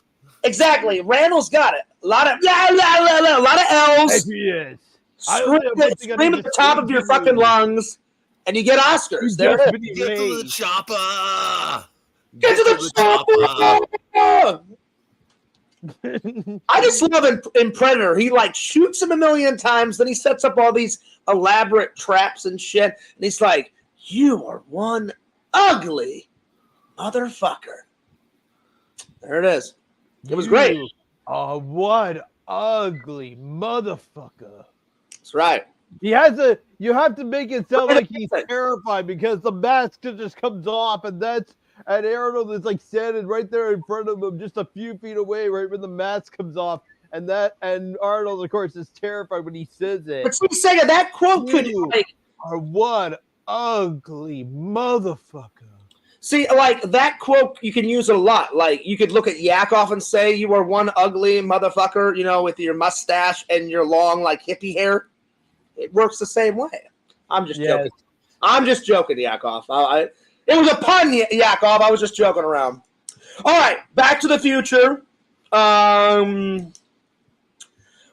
Speaker 2: Exactly. Randall's got it. A lot of L's.
Speaker 1: Yes.
Speaker 2: Scream at the top of your fucking lungs, and you get Oscars. There it is.
Speaker 3: Get to the chopper!
Speaker 2: Get to the chopper! I just love in Predator. He like shoots him a million times, then he sets up all these elaborate traps and shit, and he's like, You are one ugly motherfucker. There it is. It was great.
Speaker 1: Oh, what ugly motherfucker.
Speaker 2: That's right.
Speaker 1: You have to make it sound like he's terrified because the mask just comes off and Arnold is like standing right there in front of him, just a few feet away, right when the mask comes off. And Arnold, of course, is terrified when he says it.
Speaker 2: But she's saying that quote could
Speaker 1: are one ugly motherfucker.
Speaker 2: See, like that quote, you can use it a lot. Like you could look at Yakov and say, "You are one ugly motherfucker," you know, with your mustache and your long, like hippie hair. It works the same way. I'm just joking. I'm just joking, Yakov. It was a pun, Yakov. I was just joking around. All right, Back to the Future. Randall,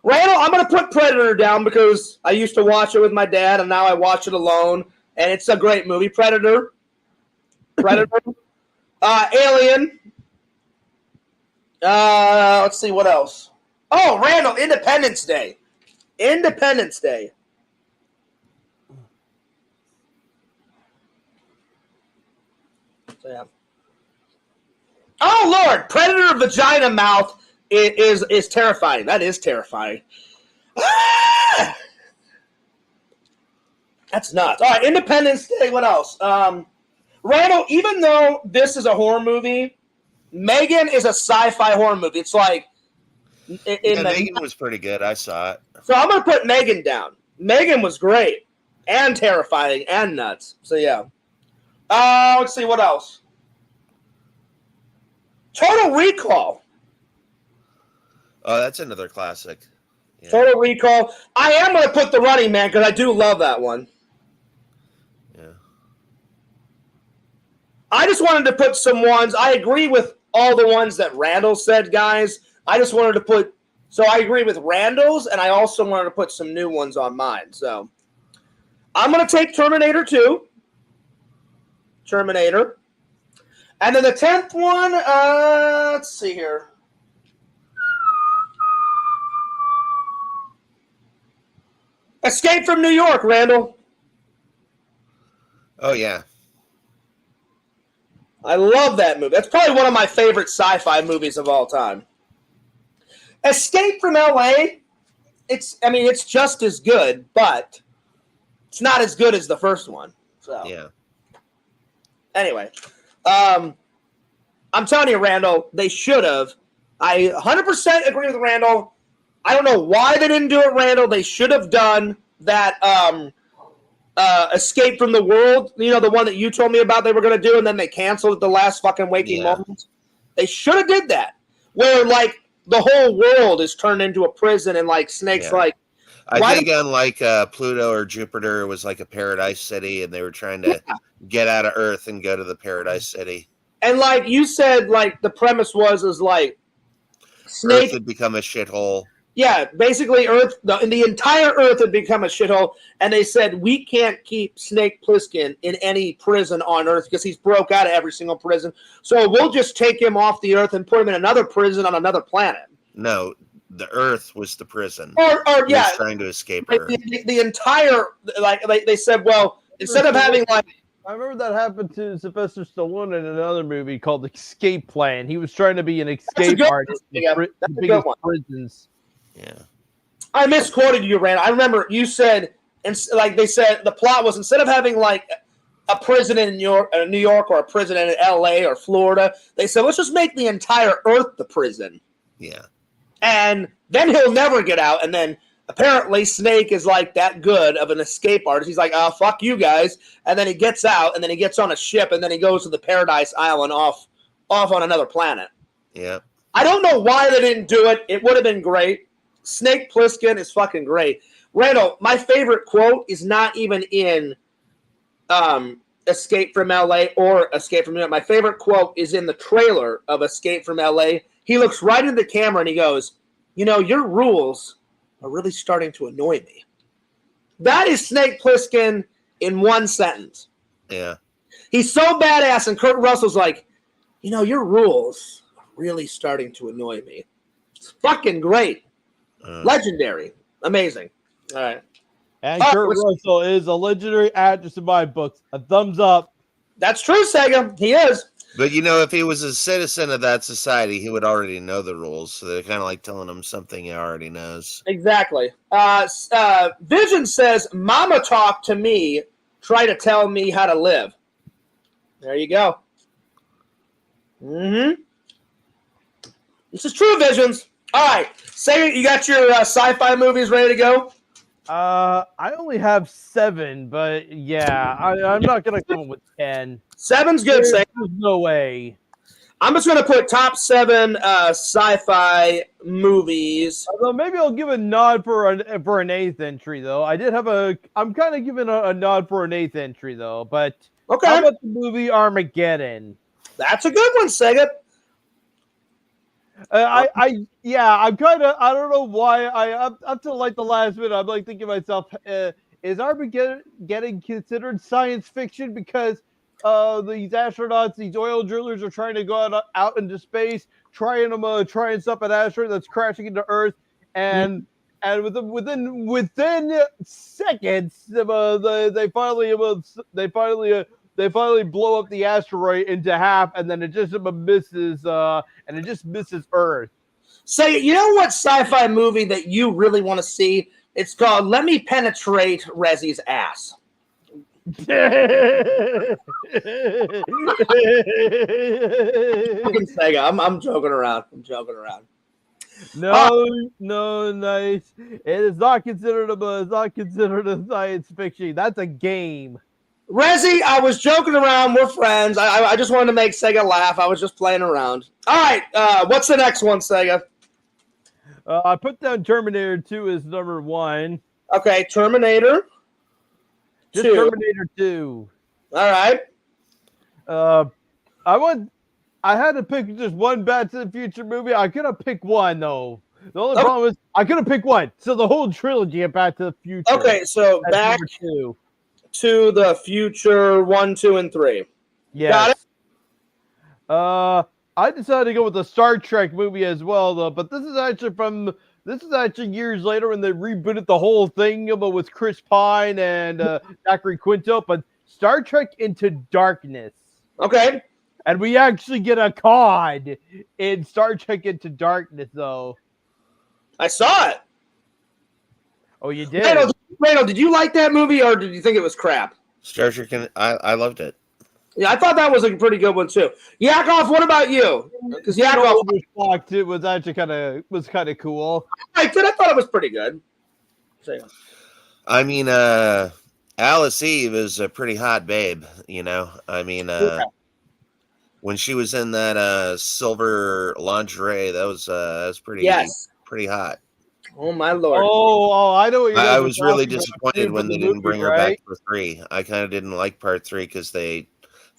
Speaker 2: I'm going to put Predator down because I used to watch it with my dad, and now I watch it alone, and it's a great movie. Predator. Alien. Let's see, what else? Oh, Randall, Independence Day. Independence Day. So, yeah. Oh, Lord, Predator Vagina Mouth is terrifying. That is terrifying. Ah! That's nuts. All right, Independence Day. What else? Randall, even though this is a horror movie, Megan is a sci-fi horror movie. It's like...
Speaker 3: Megan was pretty good. I saw it.
Speaker 2: So I'm going to put Megan down. Megan was great and terrifying and nuts. So, yeah. Let's see, what else? Total Recall.
Speaker 3: Oh, that's another classic.
Speaker 2: Yeah. Total Recall. I am going to put The Running Man because I do love that one.
Speaker 3: Yeah.
Speaker 2: I just wanted to put some ones. I agree with all the ones that Randall said, guys. I just wanted to put... So I agree with Randall's, and I also wanted to put some new ones on mine. So I'm going to take Terminator 2. Terminator. And then the 10th one, let's see here. Escape from New York, Randall.
Speaker 3: Oh, yeah.
Speaker 2: I love that movie. That's probably one of my favorite sci-fi movies of all time. Escape from LA, it's just as good, but it's not as good as the first one. So
Speaker 3: yeah.
Speaker 2: Anyway, I'm telling you, Randall, they should have. I 100% agree with Randall. I don't know why they didn't do it, Randall. They should have done that Escape from the World, you know, the one that you told me about they were going to do, and then they canceled at the last fucking waking moment. They should have did that, where, like, the whole world is turned into a prison and, like, Snake's like...
Speaker 3: I think unlike Pluto or Jupiter, it was like a paradise city, and they were trying to get out of Earth and go to the paradise city.
Speaker 2: And like you said, like the premise is like
Speaker 3: Snake had become a shithole.
Speaker 2: Yeah, basically Earth, the entire Earth had become a shithole, and they said, we can't keep Snake Plissken in any prison on Earth because he's broke out of every single prison, so we'll just take him off the Earth and put him in another prison on another planet.
Speaker 3: No, the Earth was the prison.
Speaker 2: Or
Speaker 3: he was trying to escape Earth.
Speaker 2: The entire, like, they said, well, instead of having, like...
Speaker 1: I remember that happened to Sylvester Stallone in another movie called Escape Plan. He was trying to be an escape artist in the biggest prisons.
Speaker 3: Yeah.
Speaker 2: I misquoted you, Rand. I remember you said, and like they said, the plot was instead of having like a prison in New York or a prison in L.A. or Florida, they said, let's just make the entire Earth the prison.
Speaker 3: Yeah.
Speaker 2: And then he'll never get out. And then apparently Snake is like that good of an escape artist. He's like, oh, fuck you guys. And then he gets out, and then he gets on a ship, and then he goes to the Paradise Island off on another planet.
Speaker 3: Yeah. I
Speaker 2: don't know why they didn't do it. It would have been great. Snake Plissken is fucking great. Randall, my favorite quote is not even in Escape from LA or Escape from New York. My favorite quote is in the trailer of Escape from LA. He looks right into the camera and he goes, you know, your rules are really starting to annoy me. That is Snake Plissken in one sentence.
Speaker 3: Yeah.
Speaker 2: He's so badass, and Kurt Russell's like, you know, your rules are really starting to annoy me. It's fucking great. Legendary. Amazing. All right.
Speaker 1: And Kurt Russell is a legendary actress in my books. A thumbs up.
Speaker 2: That's true, Sega. He is.
Speaker 3: But if he was a citizen of that society, he would already know the rules. So they're kind of like telling him something he already knows.
Speaker 2: Exactly. Vision says, "Mama talk to me. Try to tell me how to live." There you go. Mm-hmm. This is true, Visions. All right. Say you got your sci-fi movies ready to go?
Speaker 1: I only have 7, but yeah, I'm not gonna come up with 10.
Speaker 2: 7's good, Say.
Speaker 1: There's no way.
Speaker 2: I'm just gonna put top 7 sci-fi movies.
Speaker 1: Although maybe I'll give a nod for an 8th entry though. I'm kind of giving a nod for an 8th entry though. But
Speaker 2: okay,
Speaker 1: how about the movie Armageddon?
Speaker 2: That's a good one, Sega.
Speaker 1: I'm kind of, I don't know why up to like the last minute, I'm like thinking to myself, is Armageddon getting considered science fiction because these astronauts, these oil drillers are trying to go out into space, trying stop an asteroid that's crashing into Earth, and within seconds, they finally blow up the asteroid into half, and then it just misses Earth.
Speaker 2: So you know what sci-fi movie that you really want to see? It's called "Let Me Penetrate Rezzy's Ass." Sega, I'm joking around.
Speaker 1: No, nice. It is not considered a science fiction. That's a game.
Speaker 2: Rezzy, I was joking around. We're friends. I just wanted to make Sega laugh. I was just playing around. All right, what's the next one, Sega?
Speaker 1: I put down Terminator 2 as number 1.
Speaker 2: Okay, Terminator 2.
Speaker 1: Terminator 2.
Speaker 2: All right.
Speaker 1: I had to pick just one Back to the Future movie. I could have picked one though. The only problem is I could have picked one. So the whole trilogy of Back to the Future.
Speaker 2: Okay, so Back to the Future 1, 2, and 3.
Speaker 1: Yes. Got it. I decided to go with the Star Trek movie as well, though. But this is actually years later when they rebooted the whole thing, but with Chris Pine and Zachary Quinto. But Star Trek Into Darkness.
Speaker 2: Okay.
Speaker 1: And we actually get a COD in Star Trek Into Darkness, though.
Speaker 2: I saw it.
Speaker 1: Oh, you did?
Speaker 2: Randall, did you like that movie, or did you think it was crap?
Speaker 3: Star Trek, I loved it.
Speaker 2: Yeah, I thought that was a pretty good one too. Yakov, what about you? Because Yakov
Speaker 1: was actually kind of cool.
Speaker 2: I thought it was pretty good.
Speaker 3: I mean, Alice Eve is a pretty hot babe. I mean, when she was in that silver lingerie, that was pretty hot.
Speaker 2: Oh my lord!
Speaker 1: Oh, I know what you're.
Speaker 3: I was really disappointed when they didn't bring her back for 3. I kind of didn't like part 3 because they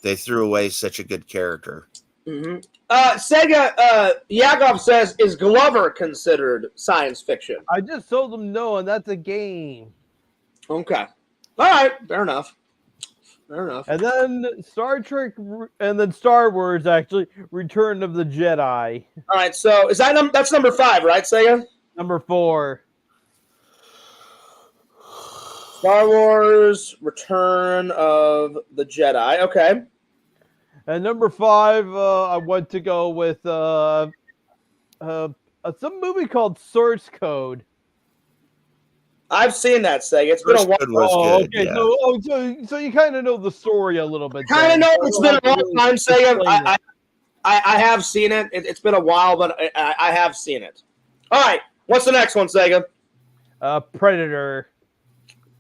Speaker 3: threw away such a good character.
Speaker 2: Mm-hmm. Sega, Yakov says, is Glover considered science fiction?
Speaker 1: I just told him no, and that's a game.
Speaker 2: Okay. All right. Fair enough.
Speaker 1: And then Star Trek, and then Star Wars, actually, Return of the Jedi.
Speaker 2: All right. So is that's number 5, right, Sega?
Speaker 1: Number 4.
Speaker 2: Star Wars, Return of the Jedi. Okay.
Speaker 1: And number 5, I want to go with some movie called Source Code.
Speaker 2: I've seen that, Sega. It's been a while.
Speaker 1: Okay. Yeah. So you kind of know the story a little bit.
Speaker 2: Kind of know it's been a long time, Sega. I have seen it. It's been a while, but I have seen it. All right. What's the next one, Sega?
Speaker 1: Predator.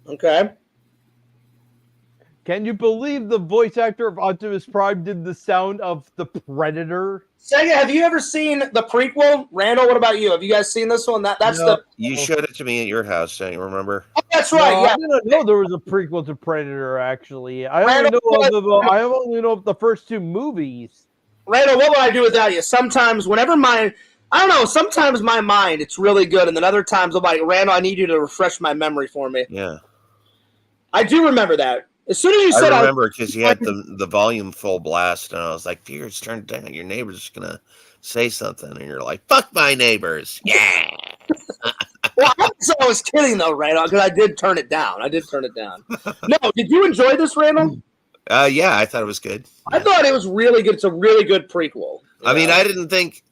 Speaker 2: Okay.
Speaker 1: Can you believe the voice actor of Optimus Prime did the sound of the Predator?
Speaker 2: Sega, have you ever seen the prequel? Randall, what about you? Have you guys seen this one?
Speaker 3: You showed it to me at your house, don't you remember?
Speaker 2: Oh, that's right.
Speaker 1: No,
Speaker 2: yeah.
Speaker 1: I didn't know there was a prequel to Predator, actually. I only know of the first 2 movies.
Speaker 2: Randall, what would I do without you? Sometimes sometimes my mind, it's really good, and then other times I'm like, Randall, I need you to refresh my memory for me.
Speaker 3: Yeah.
Speaker 2: I do remember that. As soon as you said
Speaker 3: I remember because you had the volume full blast, and I was like, Pierce, turn it down. Your neighbor's going to say something. And you're like, fuck my neighbors. Yeah.
Speaker 2: Well, I haven't So I was kidding though, Randall, because I did turn it down. No, did you enjoy this, Randall?
Speaker 3: Yeah, I thought it was good.
Speaker 2: I thought it was really good. It's a really good prequel.
Speaker 3: I mean, I didn't think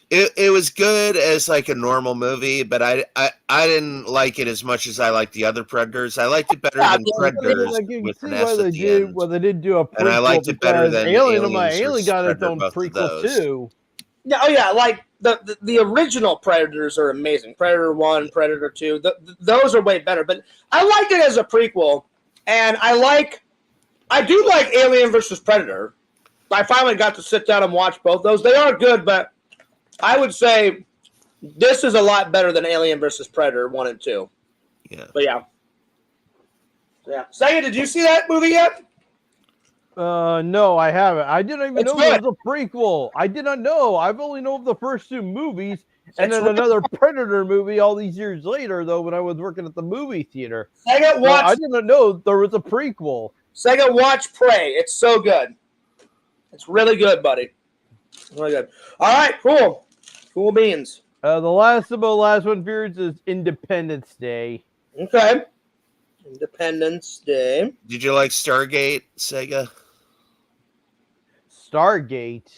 Speaker 3: it was good as like a normal movie, but I didn't like it as much as I liked the other Predators. I liked it better than Predators with an S at the end.
Speaker 1: Well, they did do a prequel,
Speaker 3: and I liked it better than
Speaker 1: Alien
Speaker 3: versus
Speaker 1: got its
Speaker 3: Predator,
Speaker 1: own
Speaker 3: both of
Speaker 1: prequel
Speaker 3: those.
Speaker 1: too.
Speaker 2: Yeah, oh yeah, like the original Predators are amazing. Predator 1, Predator 2, those are way better. But I liked it as a prequel, and I do like Alien versus Predator. I finally got to sit down and watch both those. They are good, but I would say this is a lot better than Alien versus Predator 1 and 2.
Speaker 3: Yeah.
Speaker 2: But yeah. Sega, did you see that movie yet?
Speaker 1: No, I haven't. I didn't even know
Speaker 2: good.
Speaker 1: there was a prequel. I did not know. I've only known of the first two movies, and
Speaker 2: It's
Speaker 1: then another Predator movie all these years later, though, when I was working at the movie theater.
Speaker 2: Sega, watch.
Speaker 1: I didn't know there was a prequel.
Speaker 2: Sega, watch Prey. It's so good. It's really good, buddy. Really good. All right, cool. Cool beans.
Speaker 1: The last one, Fears, is Independence Day.
Speaker 2: Okay. Independence Day.
Speaker 3: Did you like Stargate, Sega?
Speaker 1: Stargate.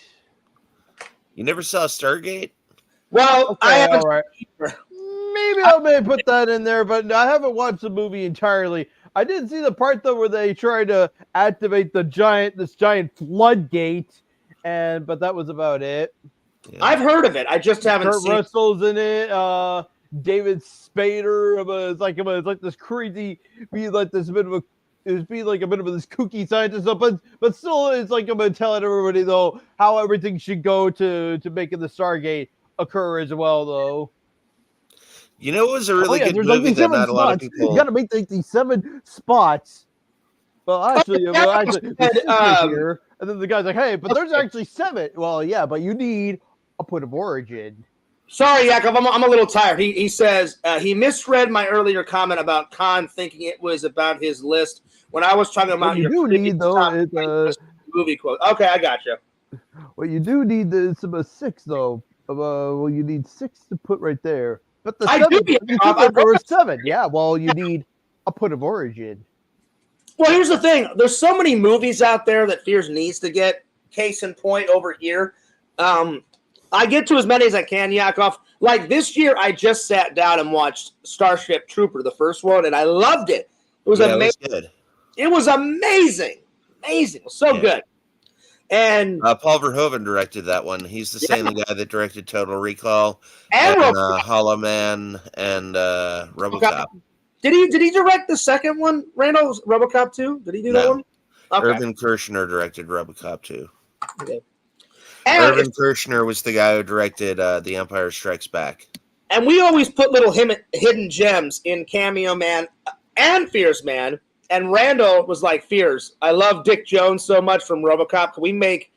Speaker 3: You never saw Stargate?
Speaker 2: Well,
Speaker 1: Okay,
Speaker 2: I haven't.
Speaker 1: all right. Maybe I may put that in there, but I haven't watched the movie entirely. I did see the part though where they try to activate this giant floodgate, but that was about it.
Speaker 2: Yeah. I've heard of it. I just haven't seen it. Kurt
Speaker 1: Russell's in it. David Spader. It's like this crazy, be like this bit of a. It'd be like a bit of this kooky scientist, but still, it's like I'm gonna tell everybody though how everything should go to making the Stargate occur as well, though.
Speaker 3: You know, it was a really good movie that not a lot of people.
Speaker 1: You got to make these 7 spots. Well, actually, here, and then the guy's like, "Hey, but there's actually 7." Well, yeah, but you need a point of origin.
Speaker 2: Sorry, Yakov, I'm a little tired. He says he misread my earlier comment about Khan thinking it was about his list when I was talking about
Speaker 1: your
Speaker 2: movie quote. Okay, I got you.
Speaker 1: What you do need is about 6 though. Well, you need 6 to put right there. But the 7, there were 7. Yeah, well, you need a point of origin.
Speaker 2: Well, here's the thing. There's so many movies out there that Fears needs to get. Case in point over here. I get to as many as I can, Yakov. Like this year, I just sat down and watched Starship Trooper, the first one, and I loved it. It was amazing. It was amazing. Amazing. It was so good. And
Speaker 3: Paul Verhoeven directed that one. He's the same guy that directed Total Recall and Hollow Man and RoboCop.
Speaker 2: Did he direct the second one, Randall? RoboCop 2? Did he do that one?
Speaker 3: Okay. Irvin Kershner directed RoboCop 2.
Speaker 2: Okay.
Speaker 3: Irvin Kershner was the guy who directed The Empire Strikes Back.
Speaker 2: And we always put little hidden gems in Cameo Man and Fears Man. And Randall was like, Fears, I love Dick Jones so much from RoboCop. Can we make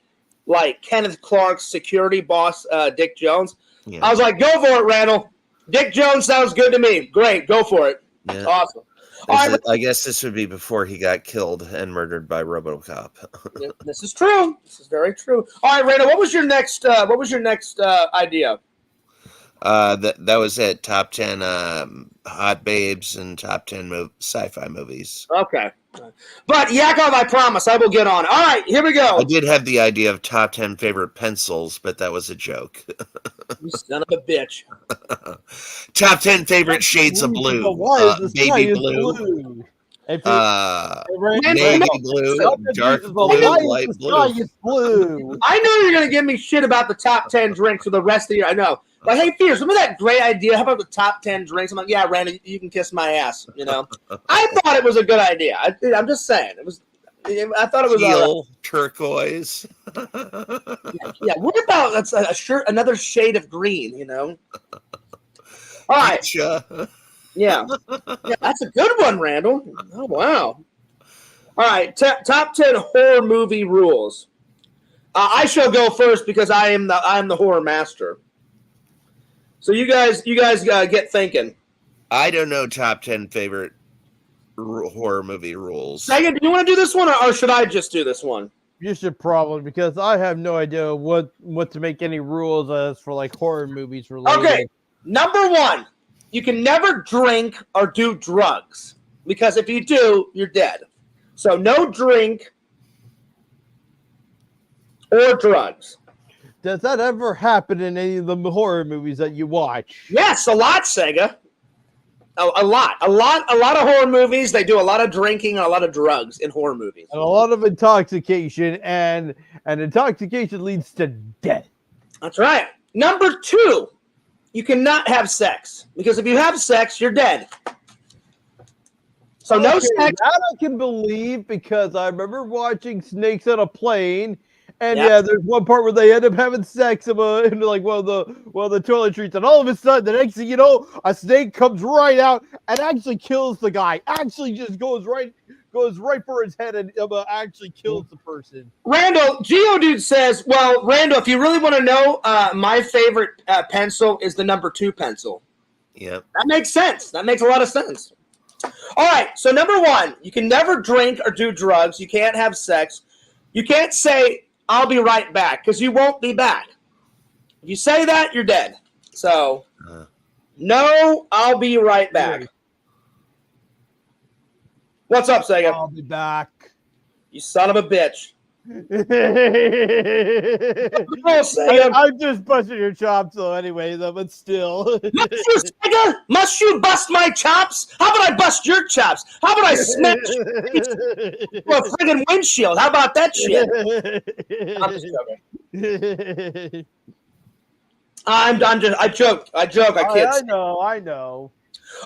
Speaker 2: like Kenneth Clark's security boss, Dick Jones? Yeah. I was like, go for it, Randall. Dick Jones sounds good to me. Great, go for it. Yeah. Awesome.
Speaker 3: I guess this would be before he got killed and murdered by RoboCop.
Speaker 2: Yeah, this is true. This is very true. All right, Randall, what was your next idea?
Speaker 3: That was it. Top 10 hot babes and top 10 sci-fi movies.
Speaker 2: Okay. But Yakov, I promise I will get on. All right, here we go.
Speaker 3: I did have the idea of top 10 favorite pencils, but that was a joke.
Speaker 2: You son of a bitch.
Speaker 3: Top 10 favorite shades of blue. Baby blue. Navy blue, dark blue, light blue.
Speaker 2: I know you're going to give me shit about the top 10 drinks for the rest of the year. I know. But hey, Fears, remember that great idea? How about the top 10 drinks? I'm like, yeah, Randy, you can kiss my ass. You know, I thought it was a good idea. I'm just saying, it was. I thought it was
Speaker 3: teal, turquoise.
Speaker 2: Yeah. What about that's a shirt, another shade of green? You know. All right. Yeah, that's a good one, Randall. Oh wow. All right, top 10 horror movie rules. I shall go first because I am the horror master. So you guys get thinking.
Speaker 3: I don't know top 10 favorite horror movie rules.
Speaker 2: Megan, do you want to do this one, or should I just do this one?
Speaker 1: You should probably, because I have no idea what to make any rules as for like horror movies related.
Speaker 2: Okay, number 1, you can never drink or do drugs, because if you do, you're dead. So no drink or drugs.
Speaker 1: Does that ever happen in any of the horror movies that you watch?
Speaker 2: Yes, a lot, Sega. A lot of horror movies. They do a lot of drinking and a lot of drugs in horror movies.
Speaker 1: And a lot of intoxication, and intoxication leads to death.
Speaker 2: That's right. Number 2, you cannot have sex, because if you have sex, you're dead. So
Speaker 1: okay,
Speaker 2: no sex.
Speaker 1: That I can believe, because I remember watching Snakes on a Plane, and yeah, there's one part where they end up having sex in like one of the toiletries, and all of a sudden, the next thing you know, a snake comes right out and actually kills the guy. Actually, just goes right for his head and actually kills the person.
Speaker 2: Randall, Geodude says, well, Randall, if you really want to know, my favorite pencil is the number 2 pencil.
Speaker 3: Yep.
Speaker 2: That makes sense. That makes a lot of sense. All right, so number 1, you can never drink or do drugs. You can't have sex. You can't say, I'll be right back, because you won't be back. If you say that, you're dead. So, no, I'll be right back. What's up, Sega?
Speaker 1: I'll be back.
Speaker 2: You son of a bitch.
Speaker 1: I'm just busting your chops, though, anyway, though, but still.
Speaker 2: Must you bust my chops? How about I bust your chops? How about I smash a friggin' windshield? How about that shit? I'm just joking. I joke. I kid.
Speaker 1: I know.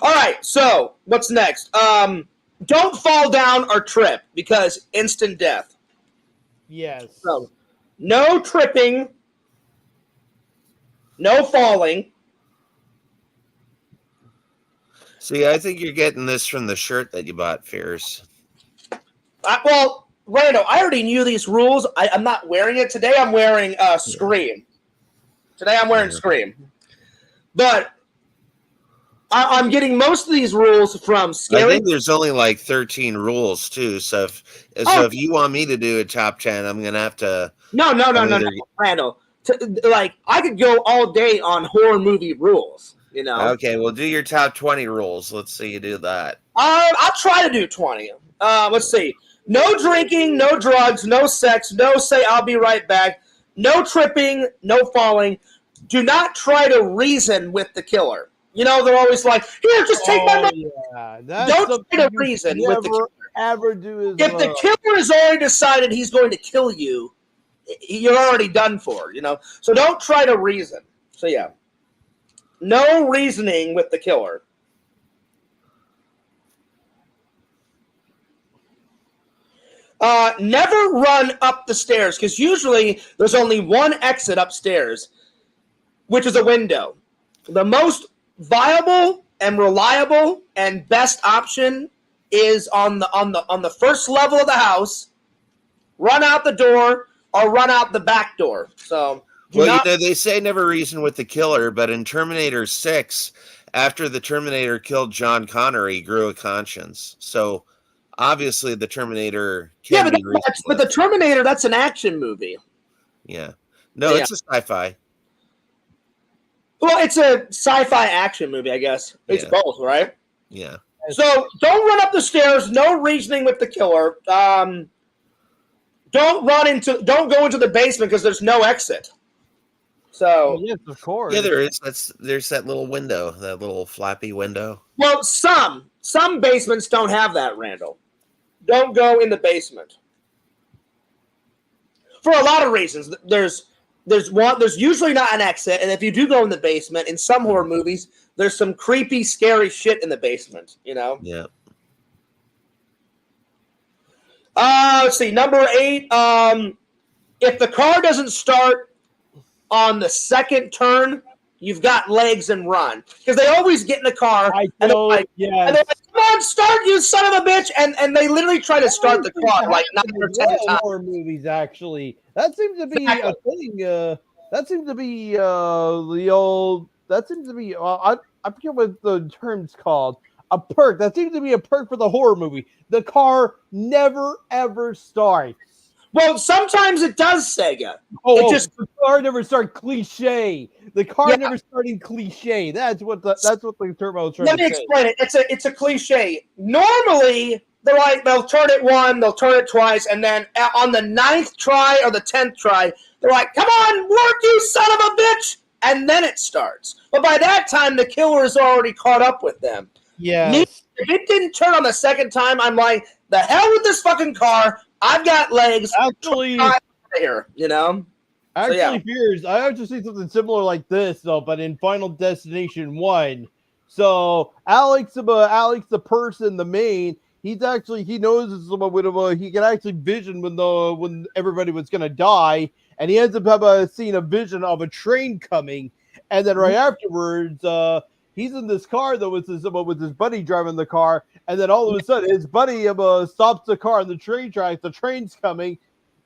Speaker 2: All right, so what's next? Don't fall down or trip, because instant death.
Speaker 1: Yes.
Speaker 2: So, no tripping, no falling.
Speaker 3: See, I think you're getting this from the shirt that you bought, Fierce.
Speaker 2: Well, Rando, I already knew these rules. I'm not wearing it today. I'm wearing Scream. Today I'm wearing Scream. But I'm getting most of these rules from Scary.
Speaker 3: I think there's only like 13 rules too. So if you want me to do a top 10, I'm gonna have to.
Speaker 2: No, Randall. Like, I could go all day on horror movie rules. You know.
Speaker 3: Okay, well, do your top 20 rules. Let's see you do that.
Speaker 2: I'll try to do 20. Let's see. No drinking, no drugs, no sex, no say I'll be right back, no tripping, no falling. Do not try to reason with the killer. You know, they're always like, here, just take my money.
Speaker 1: Yeah,
Speaker 2: don't try to reason with the killer.
Speaker 1: Ever do
Speaker 2: if the killer has already decided he's going to kill you, you're already done for, you know? So don't try to reason. So, yeah. No reasoning with the killer. Never run up the stairs, because usually there's only one exit upstairs, which is a window. The most viable and reliable and best option is on the first level of the house. Run out the door or run out the back door. So,
Speaker 3: you know, they say never reason with the killer, but in Terminator 6, after the Terminator killed John Connor, he grew a conscience. So obviously the Terminator can be reasoned
Speaker 2: but the Terminator, that's an action movie.
Speaker 3: Yeah. No, it's a sci-fi.
Speaker 2: Well, it's a sci-fi action movie, I guess. It's both, right?
Speaker 3: Yeah.
Speaker 2: So don't run up the stairs. No reasoning with the killer. Don't go into the basement, because there's no exit. So
Speaker 1: yes, of course.
Speaker 3: Yeah, there is. There's that little window, that little flappy window.
Speaker 2: Well, some basements don't have that, Randall. Don't go in the basement. For a lot of reasons. There's usually not an exit, and if you do go in the basement, in some horror movies, there's some creepy, scary shit in the basement, you know?
Speaker 3: Yeah.
Speaker 2: Let's see, number 8, if the car doesn't start on the second turn, you've got legs and run. Because they always get in the car, and they're like, come on, start, you son of a bitch, and they literally try to start the car like 9 or 10 times.
Speaker 1: Horror movies, actually. That seems to be a thing. That seems to be the old. That seems to be. I forget what the term's called. A perk. That seems to be a perk for the horror movie. The car never ever starts.
Speaker 2: Well, sometimes it does, Sega.
Speaker 1: The car never starts. Cliche. The car
Speaker 2: Yeah.
Speaker 1: never starting cliche. That's what the term I was trying
Speaker 2: Let
Speaker 1: to
Speaker 2: me
Speaker 1: say.
Speaker 2: explain it. It's a cliche. Normally, they'll turn it one, they'll turn it twice, and then on the 9th try or the 10th try, they're like, "Come on, work, you son of a bitch!" And then it starts. But by that time, the killer is already caught up with them.
Speaker 1: Yes.
Speaker 2: If it didn't turn on the second time, I'm like, "The hell with this fucking car! I've got legs.
Speaker 1: Actually,
Speaker 2: Out of here," you know.
Speaker 1: Actually,
Speaker 2: yeah.
Speaker 1: Fears, I actually see something similar like this though, but in Final Destination 1. So Alex, the person, the main, he knows he can actually vision when everybody was gonna die, and he ends up seeing a vision of a train coming, and then right afterwards, he's in this car though with his buddy driving the car, and then all of a sudden his buddy stops the car on the train tracks. The train's coming.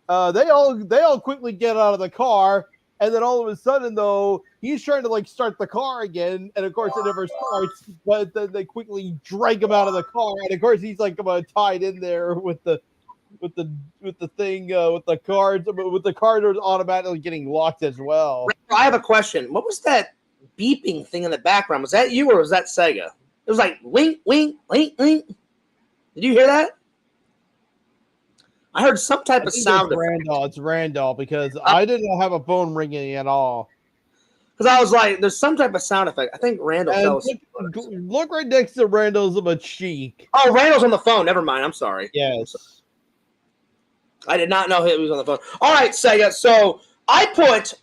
Speaker 1: They all quickly get out of the car, and then all of a sudden, though, he's trying to start the car again, and of course it never starts. But then they quickly drag him out of the car, and of course he's tied in there with the thing with the cards, but with the car doors automatically getting locked as well.
Speaker 2: I have a question. What was that beeping thing in the background? Was that you or was that Sega? It was like wink, wink, wink, wink. Did you hear that? I heard some type of sound.
Speaker 1: It's Randall because I didn't have a phone ringing at all.
Speaker 2: Because I was like, there's some type of sound effect. I think Randall fell asleep.
Speaker 1: Look right next to Randall's cheek.
Speaker 2: Oh, Randall's on the phone. Never mind. I'm sorry.
Speaker 1: Yes.
Speaker 2: I did not know he was on the phone. All right, Sega. So I put,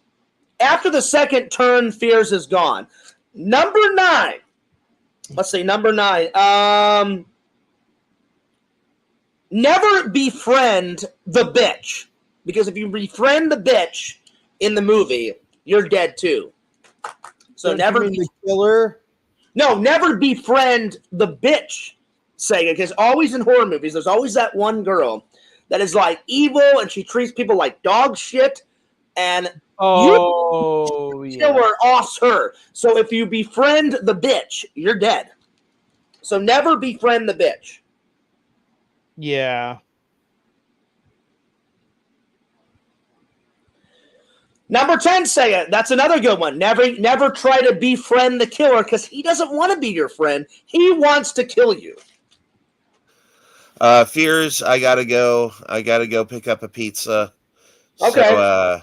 Speaker 2: after the second turn, Fears is gone. Number 9. Let's see, number 9. Never befriend the bitch. Because if you befriend the bitch in the movie, you're dead too. So never be
Speaker 1: the killer.
Speaker 2: No, never befriend the bitch, Sega. Because always in horror movies, there's always that one girl that is like evil and she treats people like dog shit. And killer offs her. So if you befriend the bitch, you're dead. So never befriend the bitch.
Speaker 1: Yeah.
Speaker 2: Number 10, Sega. That's another good one. Never try to befriend the killer because he doesn't want to be your friend. He wants to kill you.
Speaker 3: Fears, I gotta go pick up a pizza.
Speaker 2: Okay.
Speaker 3: So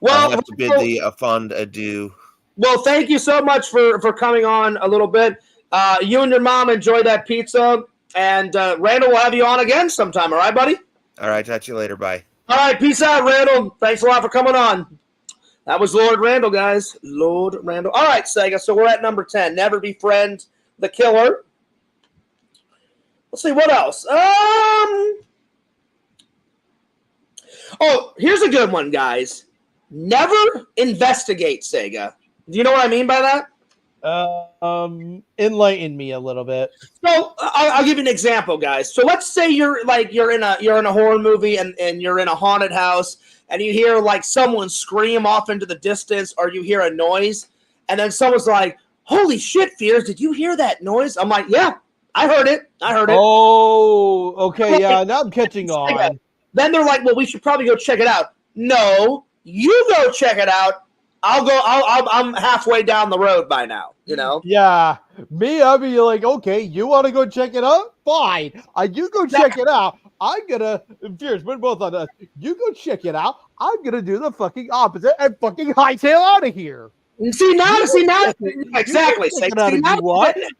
Speaker 2: Well,
Speaker 3: I have to bid thee a fond adieu.
Speaker 2: Well, thank you so much for coming on a little bit. You and your mom enjoy that pizza. And Randall will have you on again sometime. All right, buddy?
Speaker 3: All right. Talk to you later. Bye.
Speaker 2: All right. Peace out, Randall. Thanks a lot for coming on. That was Lord Randall, guys. Lord Randall. All right, Sega. So we're at number 10. Never befriend the killer. Let's see. What else? Oh, here's a good one, guys. Never investigate, Sega. Do you know what I mean by that?
Speaker 1: Enlighten me a little bit.
Speaker 2: So I'll give you an example, guys. So let's say you're in a horror movie and you're in a haunted house and you hear like someone scream off into the distance or you hear a noise and then someone's like, "Holy shit, Fears, did you hear that noise?" I'm like, "Yeah, I heard it.
Speaker 1: Oh, okay, yeah, now I'm catching on.
Speaker 2: Then they're like, "Well, we should probably go check it out." No, you go check it out. I'm halfway down the road by now, you know?
Speaker 1: Yeah. Me, I'll be like, okay, you want to go check it out? Fine. You go check it out. I'm going to, Fierce, we're both on us. You go check it out. I'm going to do the fucking opposite and fucking hightail out of here.
Speaker 2: See now, exactly.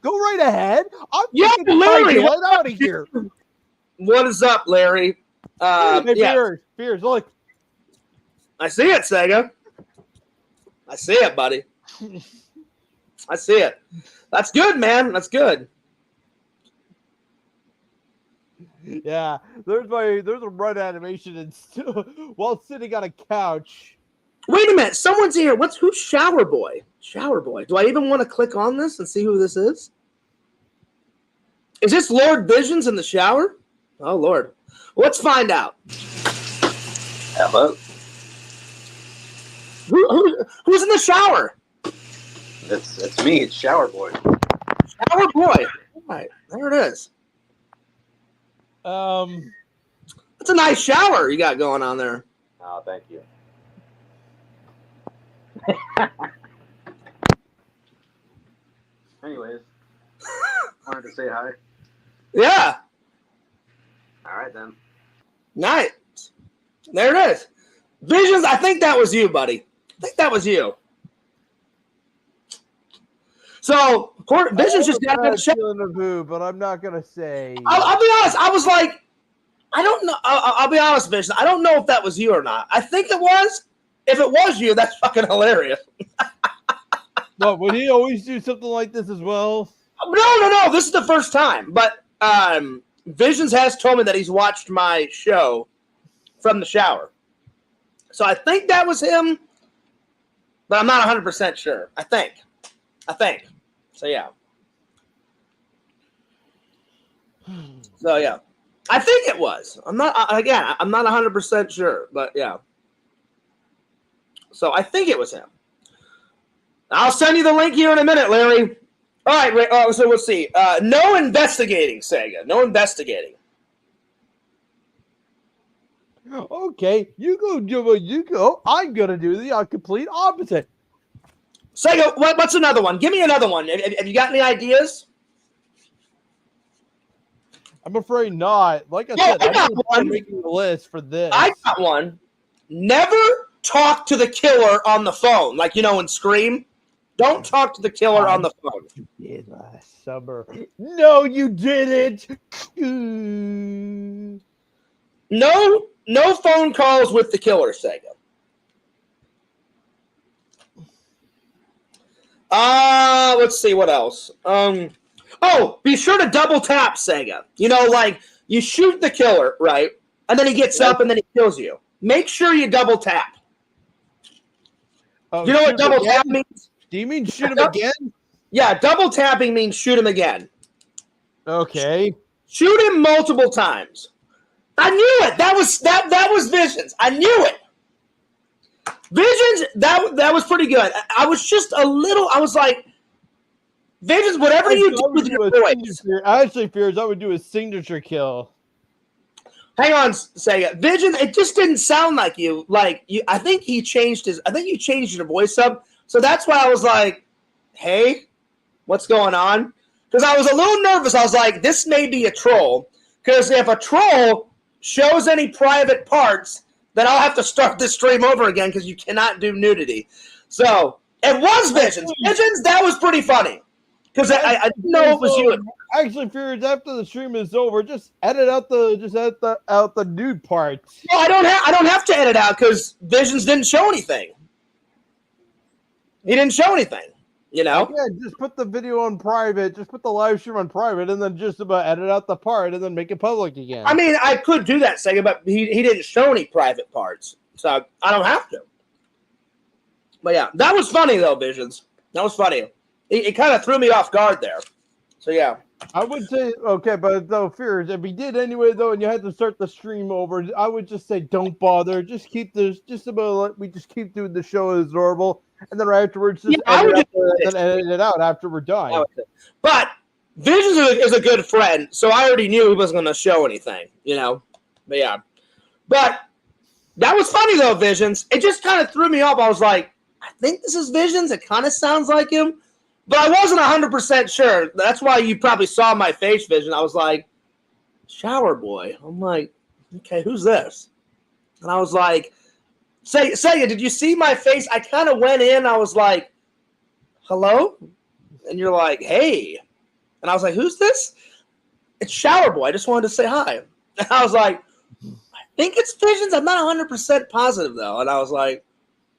Speaker 1: Go right ahead. I'm
Speaker 2: Larry,
Speaker 1: out of here.
Speaker 2: What is up, Larry?
Speaker 1: Fierce, look.
Speaker 2: I see it, Sega. I see it, buddy. I see it. That's good, man. That's good.
Speaker 1: Yeah, there's a run animation and while sitting on a couch.
Speaker 2: Wait a minute, someone's here. Who's Shower Boy? Shower Boy. Do I even want to click on this and see who this is? Is this Lord Visions in the shower? Oh Lord. Let's find out.
Speaker 4: Hello.
Speaker 2: Who's in the shower?
Speaker 4: It's me. It's Shower Boy.
Speaker 2: Shower Boy. All right, there it is. That's a nice shower you got going on there.
Speaker 4: Oh, thank you. to say hi?
Speaker 2: Yeah.
Speaker 4: All right, then.
Speaker 2: Nice. There it is. Visions, I think that was you, buddy. I think that was you. So, Visions just got a check.
Speaker 1: Of who, but I'm not gonna say.
Speaker 2: I'll be honest. I was like, I don't know. I'll be honest, Visions. I don't know if that was you or not. I think it was. If it was you, that's fucking hilarious.
Speaker 1: What, would he always do something like this as well?
Speaker 2: No. This is the first time. But Visions has told me that he's watched my show from the shower. So I think that was him, but I'm not 100% sure. I think. So, yeah. So, yeah. I think it was. I'm not 100% sure, but yeah. So I think it was him. I'll send you the link here in a minute, Larry. All right, so let's see. No investigating, Sega. No investigating.
Speaker 1: Okay, you go do what you go. I'm gonna do the complete opposite.
Speaker 2: Sega, what's another one? Give me another one. Have you got any ideas?
Speaker 1: I'm afraid not. Like I said,
Speaker 2: I got one.
Speaker 1: Making a list for this.
Speaker 2: I got one. Never talk to the killer on the phone. Like, in Scream. Don't talk to the killer on the phone.
Speaker 1: You did last summer. No, you didn't.
Speaker 2: No phone calls with the killer, Sega. Let's see what else. Be sure to double tap, Sega. Like you shoot the killer, right? And then he gets up and then he kills you. Make sure you double tap.
Speaker 1: Oh,
Speaker 2: you know what double tap means?
Speaker 1: Do you mean shoot him again?
Speaker 2: Yeah, double tapping means shoot him again.
Speaker 1: Okay.
Speaker 2: Shoot him multiple times. I knew it. That was Visions. I knew it. Visions, that was pretty good. I was just a little, I was like, Visions, whatever you do with your voice.
Speaker 1: I actually fears I would do a signature kill.
Speaker 2: Hang on, Sega. Vision, it just didn't sound like you. I think you changed your voice up. So that's why I was like, hey, what's going on? Because I was a little nervous. I was like, this may be a troll. Because if a troll shows any private parts, then I'll have to start this stream over again because you cannot do nudity. So it was Visions. Visions, that was pretty funny. Because I didn't know it was you.
Speaker 1: Actually, fears after the stream is over, just edit out the nude parts.
Speaker 2: No, I don't have to edit out because Visions didn't show anything. He didn't show anything. Yeah,
Speaker 1: just put the video on private. Just put the live stream on private, and then just about edit out the part, and then make it public again.
Speaker 2: I mean, I could do that, Sega, but he didn't show any private parts, so I don't have to. But yeah, that was funny though, Visions. That was funny. It kind of threw me off guard there. So yeah,
Speaker 1: I would say okay, but though fears, if he did anyway though, and you had to start the stream over, I would just say don't bother. Just keep this. Just about we just keep doing the show as normal. And then right afterwards, just edit it out after we're done.
Speaker 2: But Visions is a good friend, so I already knew he wasn't going to show anything, But yeah. But that was funny, though, Visions. It just kind of threw me off. I was like, I think this is Visions. It kind of sounds like him. But I wasn't 100% sure. That's why you probably saw my face, Vision. I was like, Shower Boy. I'm like, okay, who's this? And I was like, Sega, did you see my face? I kind of went in. I was like, hello? And you're like, hey. And I was like, who's this? It's Shower Boy. I just wanted to say hi. And I was like, I think it's Visions. I'm not 100% positive, though. And I was like,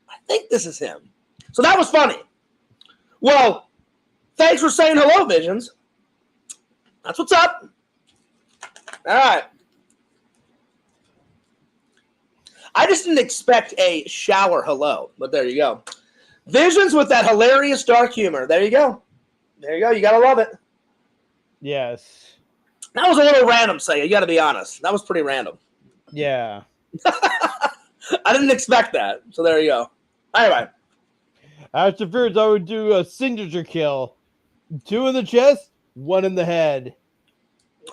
Speaker 2: I think this is him. So that was funny. Well, thanks for saying hello, Visions. That's what's up. All right. I just didn't expect a shower hello, but there you go. Visions with that hilarious dark humor. There you go. There you go. You got to love it.
Speaker 1: Yes.
Speaker 2: That was a little random, Sega. You got to be honest. That was pretty random.
Speaker 1: Yeah.
Speaker 2: I didn't expect that. So there you go. Anyway.
Speaker 1: After fears, I would do a signature kill. 2 in the chest, 1 in the head.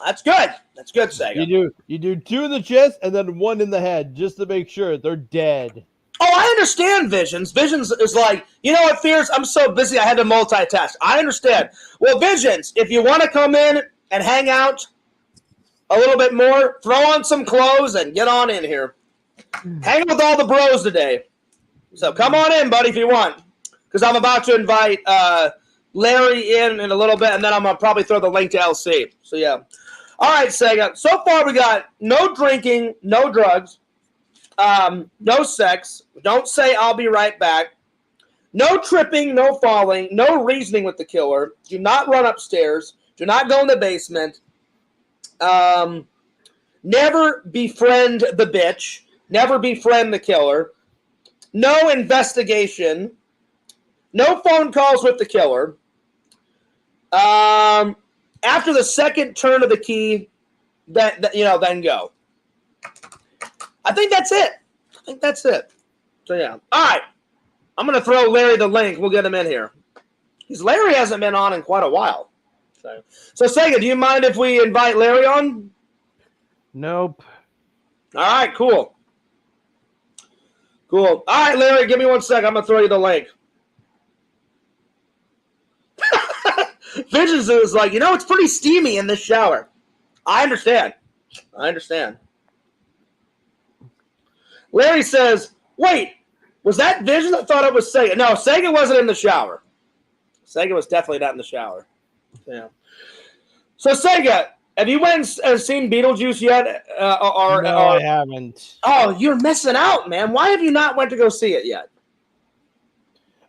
Speaker 2: That's good. That's good, Sega.
Speaker 1: You do 2 in the chest and then 1 in the head just to make sure they're dead.
Speaker 2: Oh, I understand Visions. Visions is like, you know what, Fears? I'm so busy I had to multitask. I understand. Well, Visions, if you want to come in and hang out a little bit more, throw on some clothes and get on in here. Hang with all the bros today. So come on in, buddy, if you want. Because I'm about to invite Larry in a little bit, and then I'm going to probably throw the link to LC. So, yeah. All right, Sega. So far, we got no drinking, no drugs, no sex. Don't say I'll be right back. No tripping, no falling, no reasoning with the killer. Do not run upstairs. Do not go in the basement. Never befriend the bitch. Never befriend the killer. No investigation. No phone calls with the killer. After the second turn of the key, then go. I think that's it. So, yeah. All right. I'm going to throw Larry the link. We'll get him in here. Because Larry hasn't been on in quite a while. So Sega, do you mind if we invite Larry on?
Speaker 1: Nope.
Speaker 2: All right, cool. All right, Larry, give me 1 sec. I'm going to throw you the link. Visions is like, it's pretty steamy in this shower. I understand. Larry says, wait, was that Visions? I thought it was Sega. No, Sega wasn't in the shower. Sega was definitely not in the shower. Yeah. So, Sega, have you went and seen Beetlejuice yet?
Speaker 1: No, I haven't.
Speaker 2: Oh, you're missing out, man. Why have you not went to go see it yet?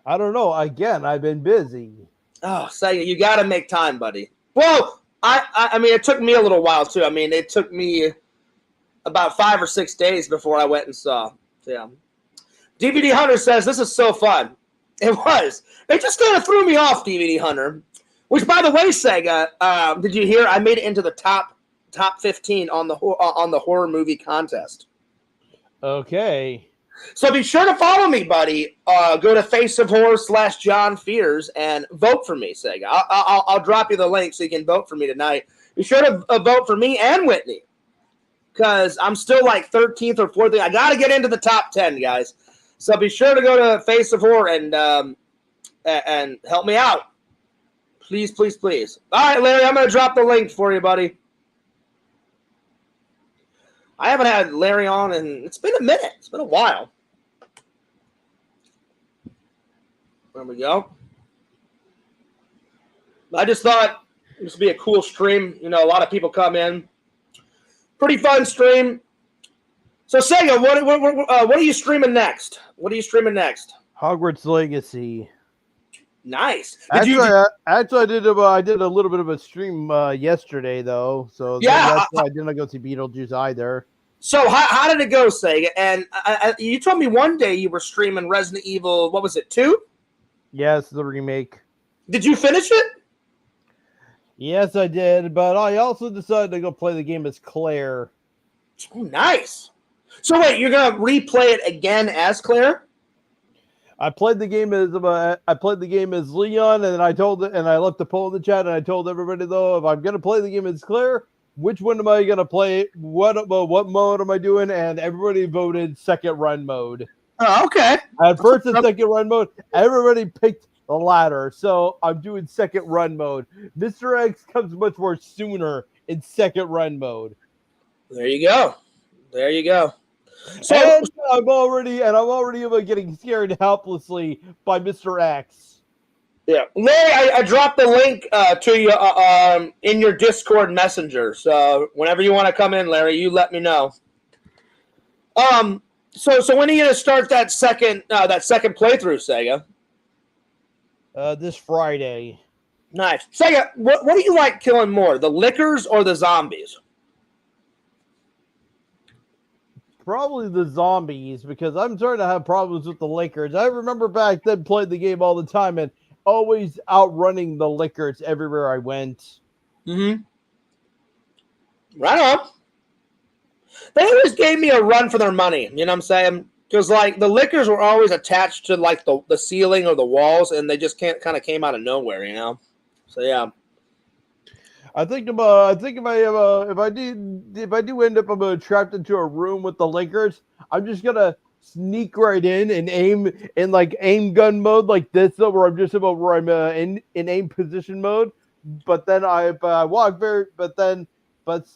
Speaker 1: I don't know. Again, I've been busy.
Speaker 2: Oh, Sega, you got to make time, buddy. Well, I mean, it took me a little while, too. I mean, it took me about 5 or 6 days before I went and saw. So, yeah. DVD Hunter says, this is so fun. It was. It just kind of threw me off, DVD Hunter. Which, by the way, Sega, did you hear? I made it into the top 15 on the horror movie contest.
Speaker 1: Okay.
Speaker 2: So be sure to follow me, buddy. Go to Face of Horror / John Fears and vote for me, Sega. I'll drop you the link so you can vote for me tonight. Be sure to vote for me and Whitney, because I'm still like 13th or 14th. I got to get into the top 10, guys. So be sure to go to Face of Horror and help me out. Please, please, please. All right, Larry, I'm going to drop the link for you, buddy. I haven't had Larry on, and it's been a minute. It's been a while. There we go. I just thought this would be a cool stream. A lot of people come in. Pretty fun stream. So, Sega, what are you streaming next?
Speaker 1: Hogwarts Legacy.
Speaker 2: Nice.
Speaker 1: I did a little bit of a stream yesterday though, so
Speaker 2: yeah,
Speaker 1: that's why I didn't go see Beetlejuice either.
Speaker 2: So how did it go, Sega? And you told me one day you were streaming Resident Evil. What was it, 2?
Speaker 1: Yes, the remake.
Speaker 2: Did you finish it?
Speaker 1: Yes, I did, but I also decided to go play the game as Claire.
Speaker 2: Oh, nice. So wait, you're gonna replay it again as Claire?
Speaker 1: I played the game as Leon, and I left the poll in the chat, and I told everybody though, if I'm gonna play the game as Claire, which one am I gonna play? What mode am I doing? And everybody voted second run mode.
Speaker 2: Oh, okay.
Speaker 1: At first and second run mode, everybody picked the latter, so I'm doing second run mode. Mr. X comes much more sooner in second run mode.
Speaker 2: There you go. So
Speaker 1: and I'm already getting scared helplessly by Mr. X.
Speaker 2: Yeah, Larry, I dropped the link to you in your Discord messenger. So whenever you want to come in, Larry, you let me know. So when are you gonna start that second playthrough, Sega?
Speaker 1: This Friday.
Speaker 2: Nice, Sega. What do you like killing more, the lickers or the zombies?
Speaker 1: Probably the zombies, because I'm starting to have problems with the lickers. I remember back then playing the game all the time and always outrunning the lickers everywhere I went.
Speaker 2: Mm-hmm. Right on. They always gave me a run for their money. You know what I'm saying? Because like the lickers were always attached to like the ceiling or the walls, and they just kind of came out of nowhere. So yeah.
Speaker 1: I think if I do end up trapped into a room with the lickers, I'm just gonna sneak right in and aim in like aim gun mode like this, though, where I'm just about where I'm in aim position mode. But then I walk very, but as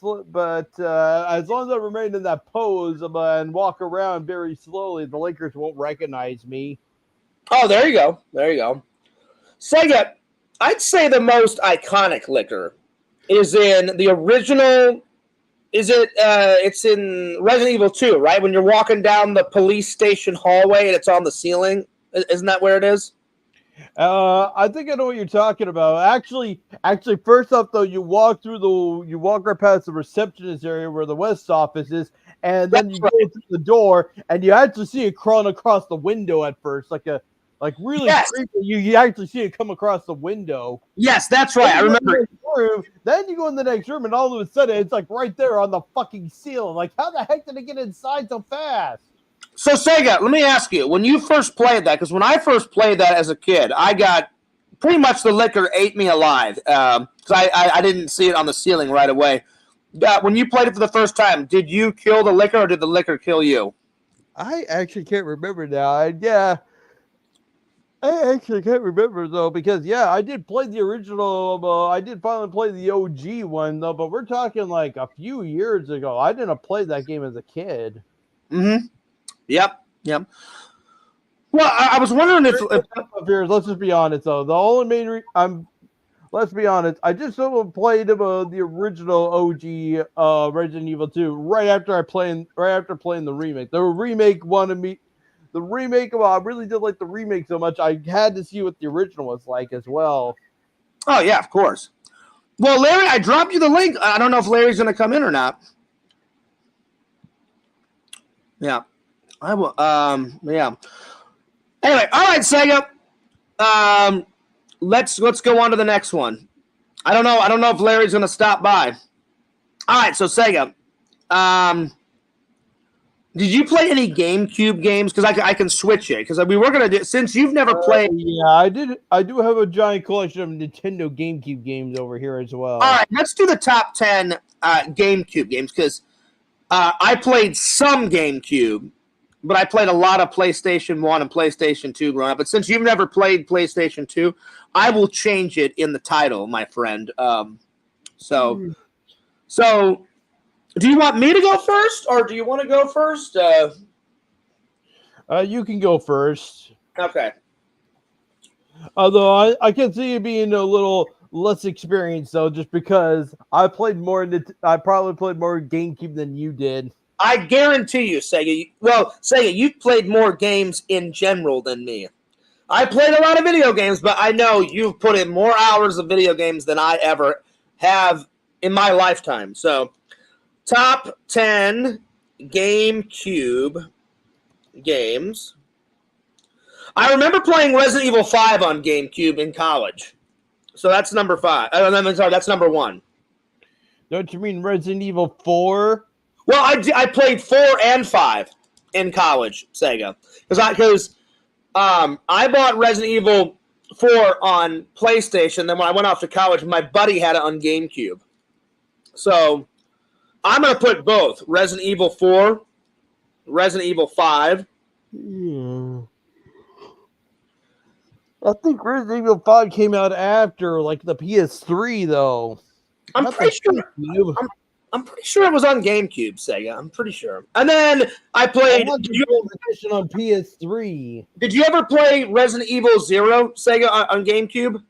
Speaker 1: long as I remain in that pose and walk around very slowly, the Lakers won't recognize me.
Speaker 2: Oh, there you go. There you go. Sega, I'd say the most iconic liquor is in the original. It's in Resident Evil 2, right? When you're walking down the police station hallway and it's on the ceiling. Isn't that where it is?
Speaker 1: I think I know what you're talking about. Actually, first off, though, you walk right past the receptionist area where the West office is, and then you go through the door, and you actually see it crawling across the window at first, really creepy. You actually see it come across the window.
Speaker 2: Yes, that's right. I remember.
Speaker 1: Then you go in the next room, and all of a sudden, it's like right there on the fucking ceiling. Like, how the heck did it get inside so fast?
Speaker 2: So, Sega, let me ask you, when you first played that, because when I first played that as a kid, I got pretty much the liquor ate me alive because I didn't see it on the ceiling right away. When you played it for the first time, did you kill the liquor or did the liquor kill you?
Speaker 1: I actually can't remember now. I actually can't remember, though, because, I did play the original. I did finally play the OG one, though, but we're talking like a few years ago. I didn't play that game as a kid.
Speaker 2: Mm-hmm. Yep. Well, I was wondering if
Speaker 1: let's just be honest, though. The only main let's be honest. I just played the original OG Resident Evil 2 right after playing the remake. The remake wanted me. The remake, I really did like the remake so much. I had to see what the original was like as well.
Speaker 2: Oh yeah, of course. Well, Larry, I dropped you the link. I don't know if Larry's going to come in or not. Yeah. I will. Yeah. Anyway, all right, Sega. Let's go on to the next one. I don't know if Larry's gonna stop by. All right, so Sega. Did you play any GameCube games? Because I can switch it. Because we were gonna do since you've never played.
Speaker 1: Yeah, I did. I do have a giant collection of Nintendo GameCube games over here as well.
Speaker 2: All right, let's do the top 10 GameCube games because I played some GameCube. But I played a lot of PlayStation 1 and PlayStation 2 growing up. But since you've never played PlayStation 2, I will change it in the title, my friend. So do you want me to go first, or do you want to go first?
Speaker 1: You can go first.
Speaker 2: Okay.
Speaker 1: Although I can see you being a little less experienced, though, just because I probably played more GameCube than you did.
Speaker 2: I guarantee you, Sega. Sega, you've played more games in general than me. I played a lot of video games, but I know you've put in more hours of video games than I ever have in my lifetime. So, top 10 GameCube games. I remember playing Resident Evil 5 on GameCube in college. So that's number 5. I'm sorry, that's number 1.
Speaker 1: Don't you mean Resident Evil 4?
Speaker 2: Well, I played 4 and 5 in college, Sega, because I bought Resident Evil 4 on PlayStation. Then when I went off to college, my buddy had it on GameCube. So I'm gonna put both Resident Evil 4, Resident Evil 5.
Speaker 1: Yeah. I think Resident Evil 5 came out after like the PS3, though.
Speaker 2: I'm pretty sure it was on GameCube, Sega. I'm pretty sure. And then I played
Speaker 1: on PS3.
Speaker 2: Did you ever play Resident Evil 0, Sega, on GameCube?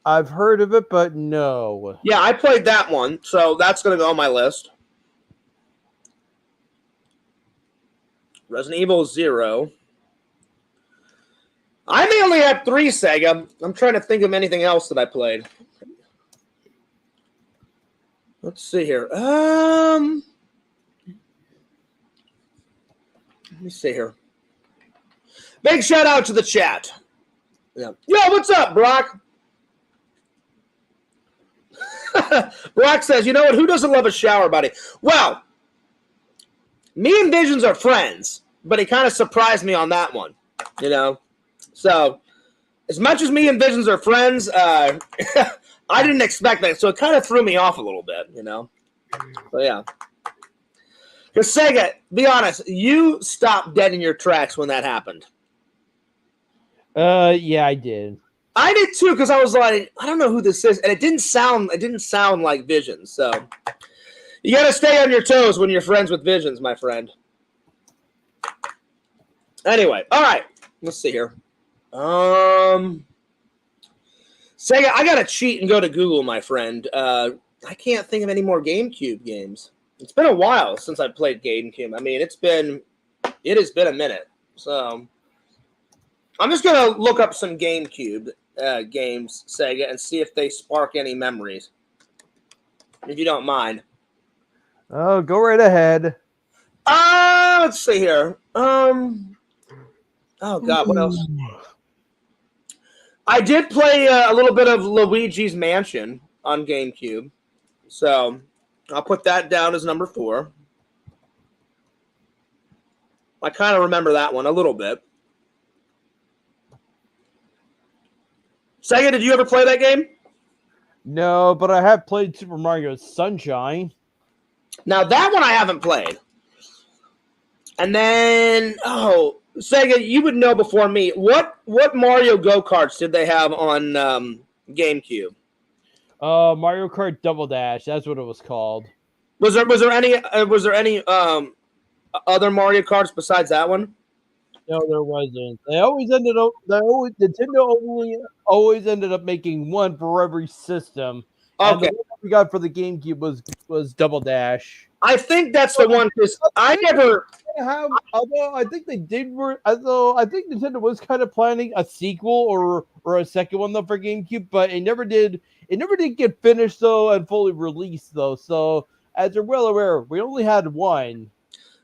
Speaker 1: I've heard of it, but no.
Speaker 2: Yeah, I played that one, so that's going to go on my list. Resident Evil 0. I may only have 3, Sega. I'm trying to think of anything else that I played. Let's see here. Let me see here. Big shout out to the chat. Yeah. Yo, what's up, Brock? Brock says, you know what? Who doesn't love a shower buddy? Well, me and Visions are friends, but he kind of surprised me on that one, you know? So, as much as me and Visions are friends, I didn't expect that, so it kind of threw me off a little bit, you know? So, yeah. Because Sega, be honest, you stopped dead in your tracks when that happened.
Speaker 1: Yeah, I did.
Speaker 2: I did too, because I was like, I don't know who this is, and it didn't sound like Visions. So you got to stay on your toes when you're friends with Visions, my friend. Anyway, all right, let's see here. Sega, I gotta cheat and go to Google, my friend. I can't think of any more GameCube games. It's been a while since I played GameCube. I mean, it has been a minute. So I'm just gonna look up some GameCube games, Sega, and see if they spark any memories. If you don't mind.
Speaker 1: Oh, go right ahead.
Speaker 2: Let's see here. Oh God, what else? I did play a little bit of Luigi's Mansion on GameCube, so I'll put that down as number 4. I kind of remember that one a little bit. Sega, did you ever play that game?
Speaker 1: No, but I have played Super Mario Sunshine.
Speaker 2: Now that one I haven't played. And then, Sega, you would know before me. What Mario Go-Karts did they have on GameCube?
Speaker 1: Mario Kart Double Dash. That's what it was called.
Speaker 2: Was there any other Mario Karts besides that one?
Speaker 1: No, there wasn't. Nintendo always ended up making one for every system.
Speaker 2: Okay.
Speaker 1: And the one that we got for the GameCube was Double Dash.
Speaker 2: I think that's the one because I never
Speaker 1: have. Although I think Nintendo was kind of planning a sequel or a second one though for GameCube, but it never did. It never did get finished though and fully released though. So as you're well aware, we only had one.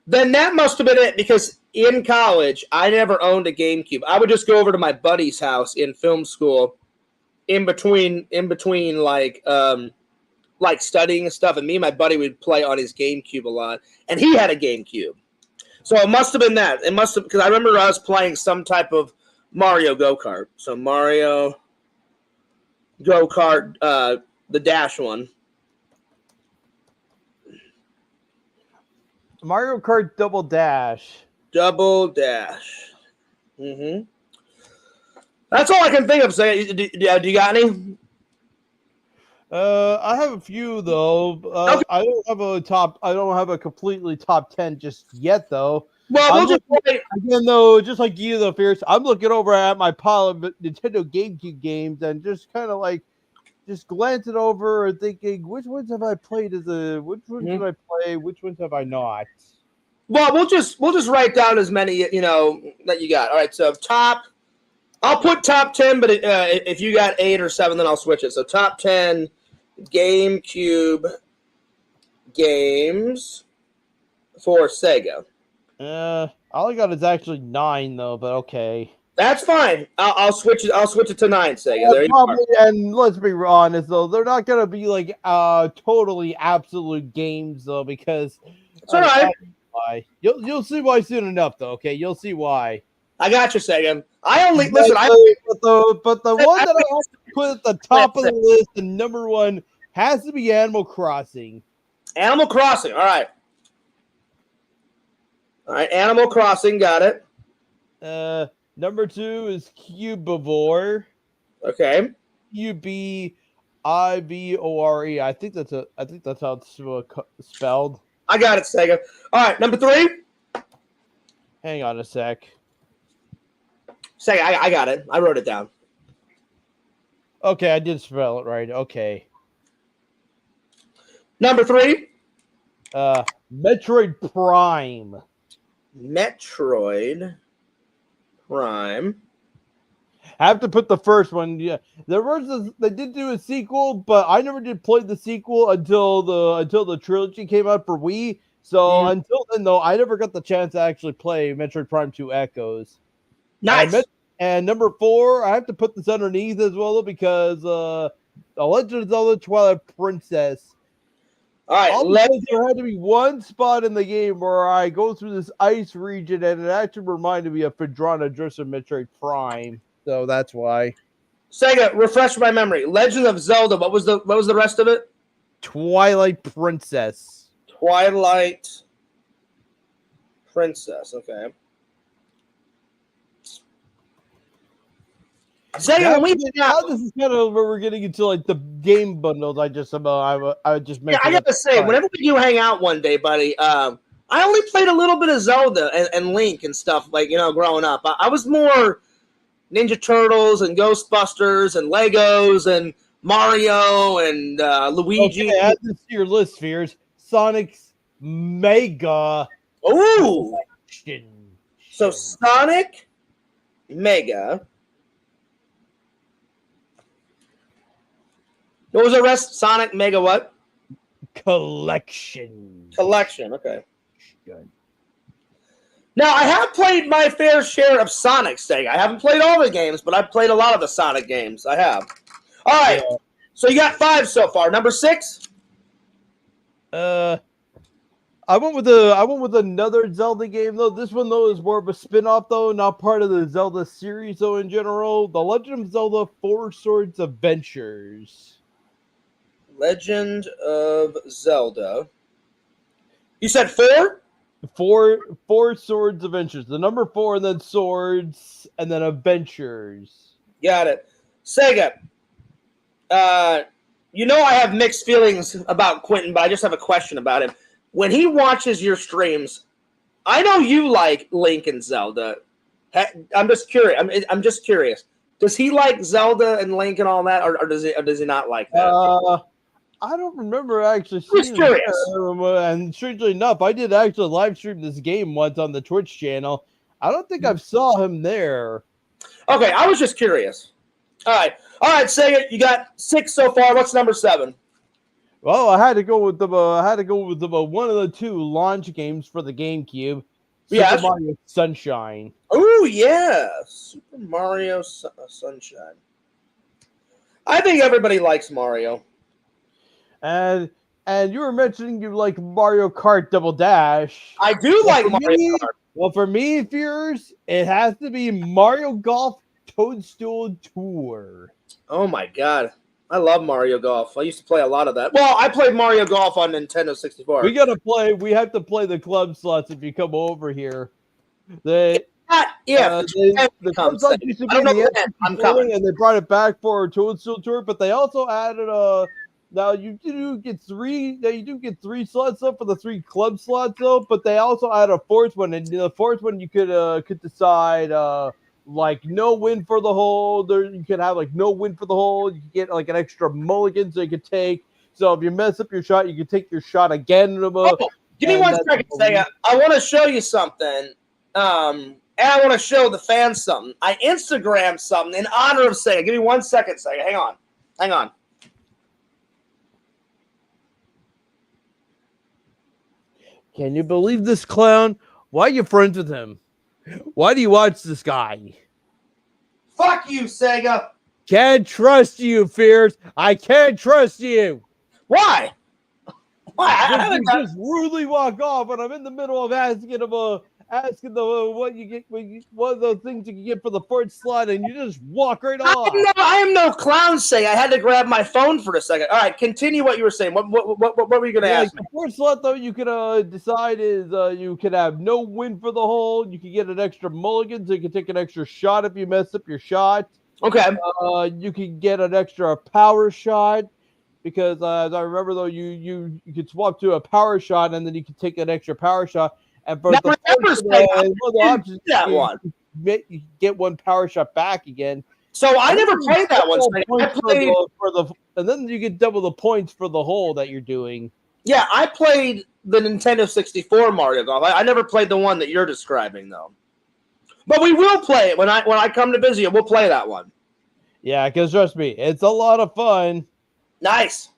Speaker 2: Then that must have been it because in college I never owned a GameCube. I would just go over to my buddy's house in film school, in between like studying and stuff, and me and my buddy would play on his GameCube a lot, and he had a GameCube. So it must have been that. It must have, because I remember us playing some type of Mario Go-Kart. So Mario Go-Kart, the Dash one.
Speaker 1: Mario Kart Double Dash.
Speaker 2: Double Dash. Mm-hmm. That's all I can think of. Say, do you got any?
Speaker 1: I have a few though.
Speaker 2: Okay.
Speaker 1: I don't have a completely top 10 just yet though.
Speaker 2: Well, we'll just play.
Speaker 1: Again though, just like you though, Fierce. I'm looking over at my pile of Nintendo GameCube games and just kind of like just glancing over and thinking, which ones have I played which ones did I play? Which ones have I not?
Speaker 2: Well, we'll just write down as many that you got. All right, so I'll put top 10, but if you got 8 or 7, then I'll switch it. So top 10 GameCube games for Sega.
Speaker 1: All I got is actually 9 though, but okay.
Speaker 2: That's fine. I'll switch it. I'll switch it to 9, Sega.
Speaker 1: Yeah,
Speaker 2: there you
Speaker 1: probably,
Speaker 2: are.
Speaker 1: and let's be honest though, they're not gonna be like totally absolute games though, because
Speaker 2: it's all right.
Speaker 1: Why. You'll see why soon enough though. Okay, you'll see why.
Speaker 2: I got you, Sega. But the
Speaker 1: one that I have to put at the top of the list, the number 1, has to be Animal Crossing.
Speaker 2: Animal Crossing. All right. Animal Crossing. Got it.
Speaker 1: Number 2 is Cubivore.
Speaker 2: Okay.
Speaker 1: Cubivore. I think that's how it's spelled.
Speaker 2: I got it, Sega. All right, number 3.
Speaker 1: Hang on a sec.
Speaker 2: Sega, I got it. I wrote it down.
Speaker 1: Okay, I did spell it right. Okay.
Speaker 2: Number 3.
Speaker 1: Metroid Prime.
Speaker 2: Metroid Prime.
Speaker 1: I have to put the first one. Yeah, they did do a sequel, but I never did play the sequel until the trilogy came out for Wii. So until then, though, I never got the chance to actually play Metroid Prime 2 Echoes.
Speaker 2: Nice.
Speaker 1: And number 4, I have to put this underneath as well because The Legend of Zelda: Twilight Princess.
Speaker 2: All right,
Speaker 1: there had to be one spot in the game where I go through this ice region, and it actually reminded me of Phadrana Dress of Metroid Prime. So that's why.
Speaker 2: Sega, refresh my memory. Legend of Zelda. What was the rest of it?
Speaker 1: Twilight Princess.
Speaker 2: Twilight Princess. Okay.
Speaker 1: Now,
Speaker 2: Sega,
Speaker 1: now this is kind of where we're getting into like the game bundles. I just mentioned.
Speaker 2: I gotta say, whenever we do hang out one day, buddy, I only played a little bit of Zelda and Link and stuff, like, growing up. I was more Ninja Turtles and Ghostbusters and Legos and Mario and Luigi.
Speaker 1: Okay, add this to your list, Fears. Sonic's Mega
Speaker 2: Ooh!
Speaker 1: Collection.
Speaker 2: So Sonic Mega. What was the rest? Sonic Mega what?
Speaker 1: Collection.
Speaker 2: Okay.
Speaker 1: Good.
Speaker 2: Now, I have played my fair share of Sonic, Sega. I haven't played all the games, but I've played a lot of the Sonic games. I have. All right. Yeah. So you got 5 so far. Number 6?
Speaker 1: I went with another Zelda game though. This one though is more of a spin-off though, not part of the Zelda series though in general. The Legend of Zelda 4 Swords Adventures.
Speaker 2: Legend of Zelda. You said 4?
Speaker 1: Four Swords Adventures. The number 4 and then Swords and then Adventures.
Speaker 2: Got it. Sega. I have mixed feelings about Quentin, but I just have a question about him. When he watches your streams, I know you like Link and Zelda. I'm just curious. I'm just curious. Does he like Zelda and Link and all that, or does he not like that?
Speaker 1: I don't remember actually seeing it. And strangely enough, I did actually live stream this game once on the Twitch channel. I don't think I saw him there.
Speaker 2: Okay, I was just curious. All right, Sega, you got 6 so far. What's number 7?
Speaker 1: Well, I had to go with the one of the 2 launch games for the GameCube. Super Mario Sunshine.
Speaker 2: Oh yeah, Super Mario Sunshine. I think everybody likes Mario.
Speaker 1: And you were mentioning you like Mario Kart Double Dash.
Speaker 2: I do like Mario Kart.
Speaker 1: Well, for me, Fears, it has to be Mario Golf Toadstool Tour.
Speaker 2: Oh my god. I love Mario Golf. I used to play a lot of that. Well, I played Mario Golf on Nintendo 64.
Speaker 1: We have to play the club slots if you come over here. The club slots used to be I'm coming, and they brought it back for Toadstool Tour, but they also added now you do get 3 slots up for the 3 club slots though, but they also added a 4th one, and the 4th one you could decide like no win for the hole. There you could have like no win for the hole. You could get like an extra mulligan so you could take. So if you mess up your shot, you can take your shot again.
Speaker 2: Give me 1 second, Sega. I want to show you something. And I want to show the fans something. I Instagrammed something in honor of Sega. Give me 1 second, Sega. Hang on.
Speaker 1: Can you believe this clown? Why are you friends with him? Why do you watch this guy?
Speaker 2: Fuck you, Sega.
Speaker 1: Can't trust you, Fears. I can't trust you.
Speaker 2: Why?
Speaker 1: You just rudely walk off, and I'm in the middle of asking what of those things you can get for the 4th slot, and you just walk right off.
Speaker 2: I am no clown, Sega. I had to grab my phone for a second. All right, continue what you were saying. What were you going to ask?
Speaker 1: The 4th slot, though, you could decide is you could have no win for the hole. You could get an extra mulligan, so you can take an extra shot if you mess up your shot.
Speaker 2: Okay.
Speaker 1: You can get an extra power shot. Because as I remember, though, you could swap to a power shot, and then you could take an extra power shot. And for the options, you get 1 power shot back again.
Speaker 2: So I never played that one.
Speaker 1: And then you get double the points for the hole that you're doing.
Speaker 2: Yeah, I played the Nintendo 64 Mario Golf. I never played the one that you're describing, though. But we will play it when I come to visit you. We'll play that one.
Speaker 1: Yeah, because trust me, it's a lot of fun.
Speaker 2: Nice.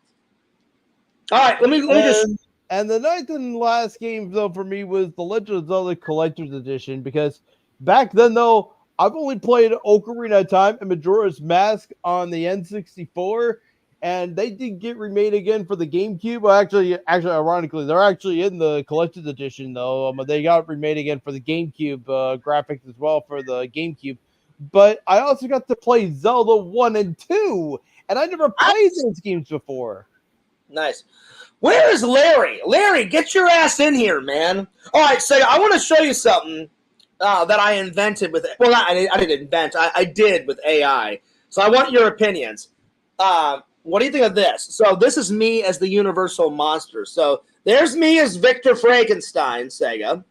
Speaker 2: All right, let me just.
Speaker 1: And the 9th and last game though for me was the Legend of Zelda Collector's Edition, because back then though I've only played Ocarina of Time and Majora's Mask on the N64, and they did get remade again for the GameCube. Well, actually, ironically, they're actually in the Collector's Edition though. They got remade again for the GameCube graphics as well for the GameCube. But I also got to play Zelda 1 and 2. And I never played those games before.
Speaker 2: Nice. Where is Larry? Larry, get your ass in here, man. All right, Sega, I want to show you something that I invented with. Well, I didn't invent. I did with AI. So I want your opinions. What do you think of this? So this is me as the universal monster. So there's me as Victor Frankenstein, Sega.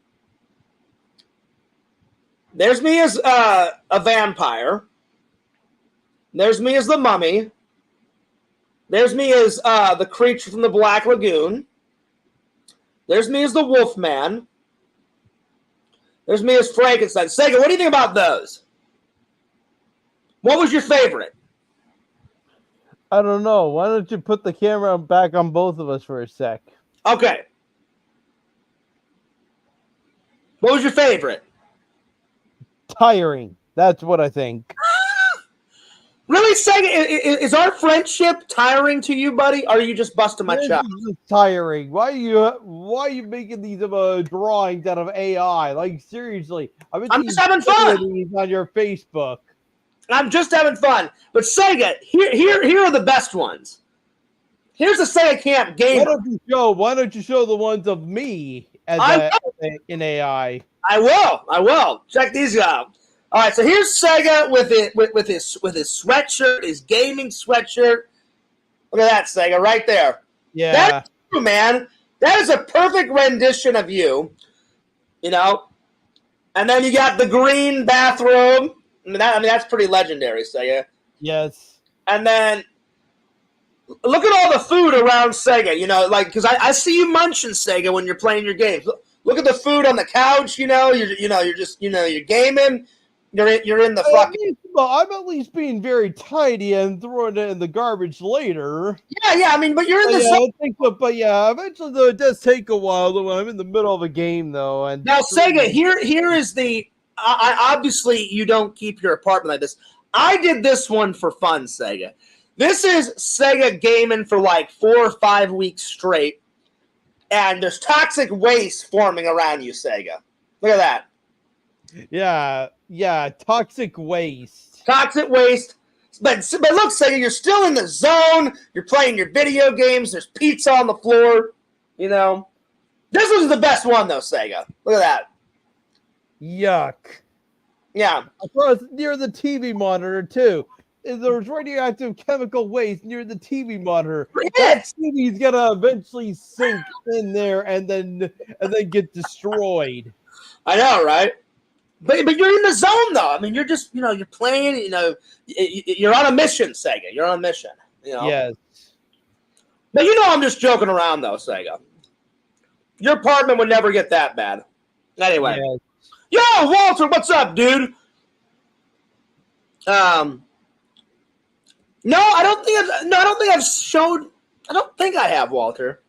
Speaker 2: There's me as a vampire. There's me as the mummy. There's me as the creature from the Black Lagoon. There's me as the Wolfman. There's me as Frankenstein. Sega, what do you think about those? What was your favorite?
Speaker 1: I don't know. Why don't you put the camera back on both of us for a sec?
Speaker 2: Okay. What was your favorite?
Speaker 1: Tiring. That's what I think.
Speaker 2: Really, Sega, is our friendship tiring to you, buddy? Or are you just busting my chops?
Speaker 1: This is tiring. Why are you making these drawings out of AI? Like, seriously.
Speaker 2: I'm just having fun.
Speaker 1: These on your Facebook.
Speaker 2: I'm just having fun. But Sega, here are the best ones. Here's the Sega Camp Gamer.
Speaker 1: Why don't you show the ones of me as in AI?
Speaker 2: I will. Check these out. All right, so here's Sega with his sweatshirt, his gaming sweatshirt. Look at that, Sega, right there.
Speaker 1: Yeah.
Speaker 2: That's you, man. That is a perfect rendition of you. You know? And then you got the green bathrobe. I mean, that's pretty legendary, Sega.
Speaker 1: Yes.
Speaker 2: And then look at all the food around Sega, you know, like, because I see you munching, Sega, when you're playing your games. Look at the food on the couch, you're gaming. You're in the fucking.
Speaker 1: I'm at least being very tidy and throwing it in the garbage later.
Speaker 2: Yeah. I mean, but you're in the zone.
Speaker 1: I think so, but yeah, eventually though, it does take a while though, when I'm in the middle of a game though. And
Speaker 2: now, Sega, here is the. I obviously you don't keep your apartment like this. I did this one for fun, Sega. This is Sega gaming for like 4 or 5 weeks straight, and there's toxic waste forming around you, Sega. Look at that.
Speaker 1: Yeah, toxic waste.
Speaker 2: Toxic waste. But look, Sega, you're still in the zone. You're playing your video games. There's pizza on the floor. You know. This was the best one, though, Sega. Look at that.
Speaker 1: Yuck.
Speaker 2: Yeah.
Speaker 1: Across near the TV monitor, too. There's radioactive chemical waste near the TV monitor. That TV's gonna eventually sink in there and then get destroyed.
Speaker 2: I know, right? But you're in the zone, though. I mean, you're just, you're playing, you're on a mission, Sega. You're on a mission,
Speaker 1: Yes.
Speaker 2: But I'm just joking around, though, Sega. Your apartment would never get that bad. Anyway. Yes. Yo, Walter, what's up, dude? No, I don't think I have, Walter.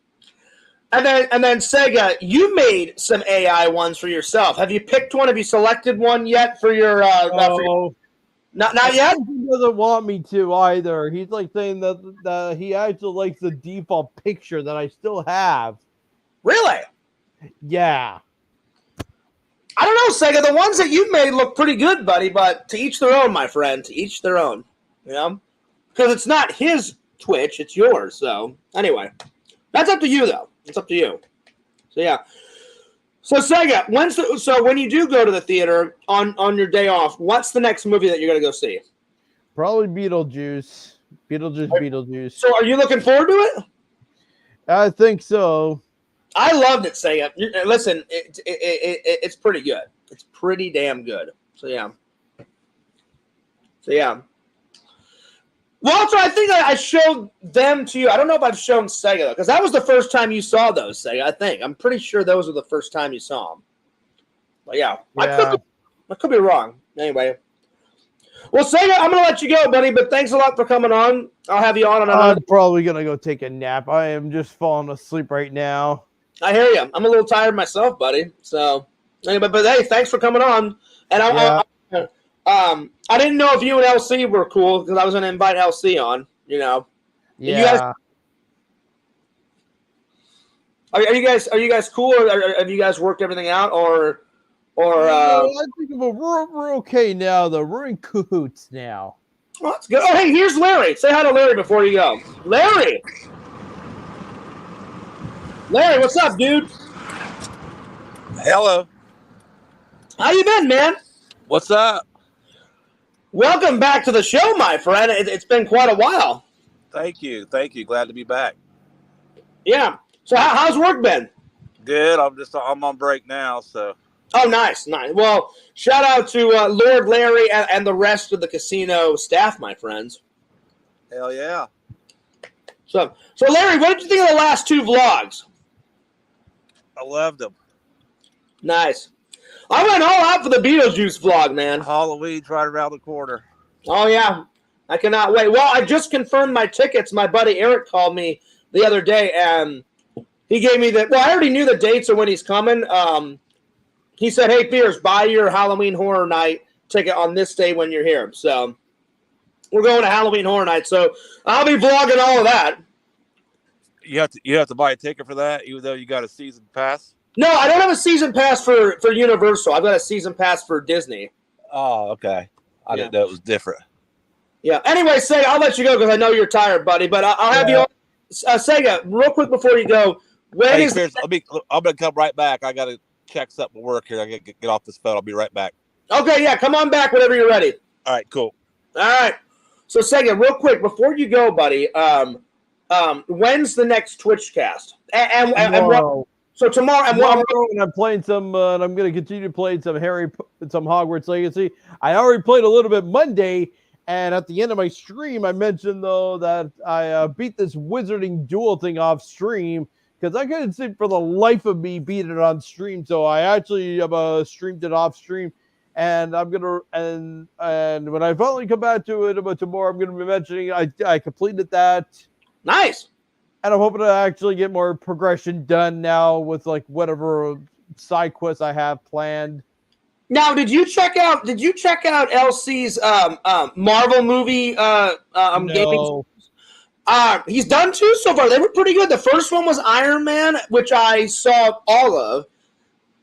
Speaker 2: And then Sega, you made some AI ones for yourself. Have you picked one? Have you selected one yet for your? Not yet.
Speaker 1: He doesn't want me to either. He's like saying that he actually likes the default picture that I still have.
Speaker 2: Really?
Speaker 1: Yeah.
Speaker 2: I don't know, Sega. The ones that you made look pretty good, buddy. But to each their own, my friend. To each their own. Because it's not his Twitch, it's yours. So anyway, that's up to you, though. It's up to you. So yeah. So Sega, when you do go to the theater on your day off, what's the next movie that you're gonna go see?
Speaker 1: Probably Beetlejuice. Beetlejuice.
Speaker 2: So are you looking forward to it?
Speaker 1: I think so.
Speaker 2: I loved it, Sega. Listen, it's pretty good. It's pretty damn good. So yeah. Walter, I think I showed them to you. I don't know if I've shown Sega, though, because that was the first time you saw those, Sega, I think. I'm pretty sure those were the first time you saw them. But yeah. I could be wrong. Anyway. Well, Sega, I'm going to let you go, buddy, but thanks a lot for coming on. I'll have you on.
Speaker 1: I'm probably going to go take a nap. I am just falling asleep right now.
Speaker 2: I hear you. I'm a little tired myself, buddy. So, anyway, but hey, thanks for coming on. And I didn't know if you and LC were cool because I was going to invite LC on,
Speaker 1: Yeah.
Speaker 2: Are you guys cool, or have you guys worked everything out, or?
Speaker 1: I think we're okay now, though. We're in cahoots now.
Speaker 2: Well, that's good. Oh, hey, here's Larry. Say hi to Larry before you go. Larry. Larry, what's up, dude?
Speaker 5: Hello.
Speaker 2: How you been, man?
Speaker 5: What's up?
Speaker 2: Welcome back to the show, my friend. It's been quite a while.
Speaker 5: Thank you. Thank you. Glad to be back.
Speaker 2: Yeah. So how's work been?
Speaker 5: Good. I'm on break now, so.
Speaker 2: Oh, nice. Well, shout out to Lord Larry and the rest of the casino staff, my friends.
Speaker 5: Hell yeah.
Speaker 2: So Larry, what did you think of the last two vlogs?
Speaker 5: I loved them.
Speaker 2: Nice. I went all out for the Beetlejuice vlog, man.
Speaker 5: Halloween's right around the corner.
Speaker 2: Oh, yeah. I cannot wait. Well, I just confirmed my tickets. My buddy Eric called me the other day, and he gave me I already knew the dates of when he's coming. He said, hey, Piers, buy your Halloween Horror Night ticket on this day when you're here. So we're going to Halloween Horror Night. So I'll be vlogging all of that.
Speaker 5: You have to buy a ticket for that, even though you got a season pass?
Speaker 2: No, I don't have a season pass for Universal. I've got a season pass for Disney.
Speaker 5: Oh, okay. I didn't know it was different.
Speaker 2: Yeah. Anyway, Sega, I'll let you go because I know you're tired, buddy. But I'll have you on. Sega, real quick before you go.
Speaker 5: Piers, I'm going to come right back. I got to check something at work here. I got to get off this phone. I'll be right back.
Speaker 2: Okay, yeah. Come on back whenever you're ready.
Speaker 5: All right, cool.
Speaker 2: All right. So, Sega, real quick, before you go, buddy, when's the next Twitch cast? And
Speaker 1: Tomorrow.
Speaker 2: So tomorrow,
Speaker 1: and I'm playing some, and I'm going to continue playing some Hogwarts Legacy. I already played a little bit Monday, and at the end of my stream, I mentioned though that I beat this wizarding duel thing off stream because I couldn't see for the life of me beat it on stream. So I actually streamed it off stream, and I'm gonna and when I finally come back to it about tomorrow, I'm going to be mentioning I completed that.
Speaker 2: Nice.
Speaker 1: And I'm hoping to actually get more progression done now with like whatever side quests I have planned.
Speaker 2: Now, did you check out LC's Marvel movie gaming? He's done two so far. They were pretty good. The first one was Iron Man, which I saw all of.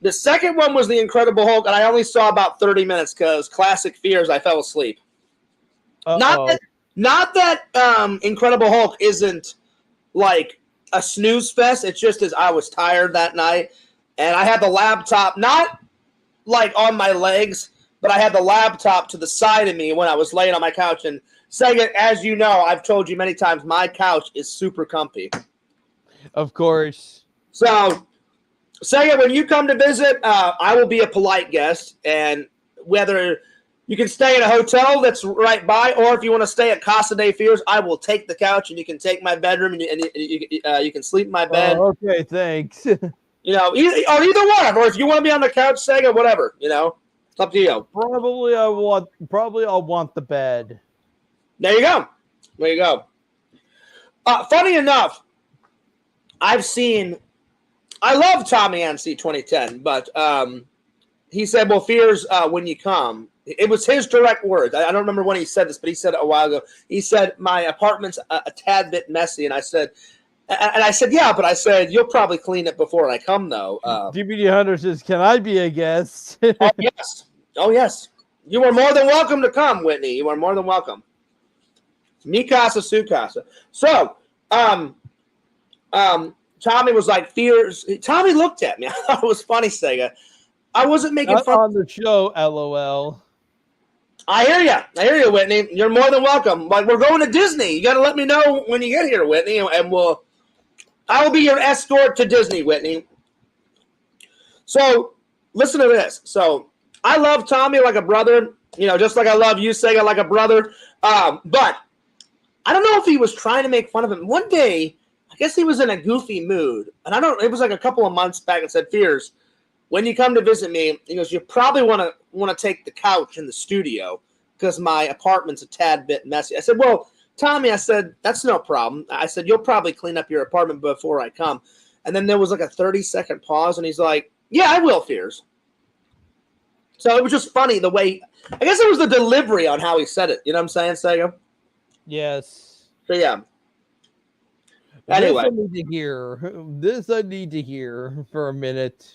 Speaker 2: The second one was The Incredible Hulk, and I only saw about 30 minutes because classic fears, I fell asleep. Not that Incredible Hulk isn't like a snooze fest. It's just as I was tired that night, and I had the laptop not like on my legs, but I had the laptop to the side of me when I was laying on my couch. And Sega, as you know, I've told you many times, my couch is super comfy.
Speaker 1: Of course.
Speaker 2: So, Sega, when you come to visit, I will be a polite guest, and whether you can stay in a hotel that's right by, or if you want to stay at Casa de Fears, I will take the couch, and you can take my bedroom, and you can sleep in my bed.
Speaker 1: Okay, thanks.
Speaker 2: You know, either one, or if you want to be on the couch, Sega, whatever. You know, it's up to you.
Speaker 1: Probably I'll want the bed.
Speaker 2: There you go. There you go. Funny enough, I love Tommy NC 2010, but he said, well, Fears, when you come. It was his direct words. I don't remember when he said this, but he said it a while ago. He said, my apartment's a tad bit messy. And I said, yeah, but I said, you'll probably clean it before I come, though.
Speaker 1: DVD Hunter says, can I be a guest?
Speaker 2: Oh, yes. Oh, yes. You are more than welcome to come, Whitney. You are more than welcome. Mi casa, su casa. So, Tommy was like, Fears. Tommy looked at me. I thought it was funny, Sega. I wasn't making fun
Speaker 1: on the show, LOL.
Speaker 2: I hear you, Whitney. You're more than welcome. Like, we're going to Disney. You got to let me know when you get here, Whitney, and I will be your escort to Disney, Whitney. So, listen to this. So, I love Tommy like a brother, just like I love you, Sega, like a brother. But I don't know if he was trying to make fun of him. One day, I guess he was in a goofy mood, and it was like a couple of months back, and said, Fears, when you come to visit me, he goes, you probably want to take the couch in the studio because my apartment's a tad bit messy. I said, well, Tommy, I said, that's no problem. I said, you'll probably clean up your apartment before I come. And then there was like a 30-second pause, and he's like, yeah, I will, Fears. So it was just funny the way, I guess it was the delivery on how he said it. You know what I'm saying, Sega?
Speaker 1: Yes.
Speaker 2: So, yeah. Anyway.
Speaker 1: This I need to hear for a minute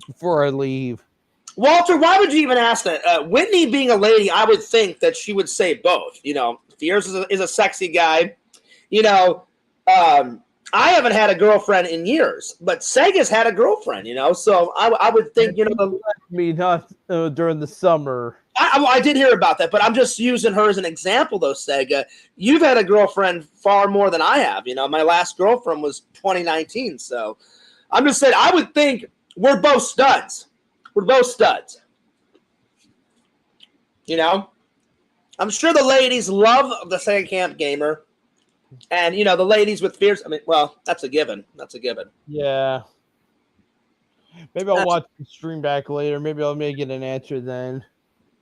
Speaker 1: before I leave.
Speaker 2: Walter, why would you even ask that? Whitney being a lady, I would think that she would say both. Fears is a sexy guy. I I haven't had a girlfriend in years, but Sega's had a girlfriend, So I would think,
Speaker 1: me not during the summer.
Speaker 2: I did hear about that, but I'm just using her as an example, though, Sega. You've had a girlfriend far more than I have. My last girlfriend was 2019, so I'm just saying I would think we're both studs. We're both studs. I'm sure the ladies love the Sega Camp Gamer. And, the ladies with fears, that's a given. That's a given.
Speaker 1: Yeah. Maybe I'll watch the stream back later. Maybe I'll get an answer then.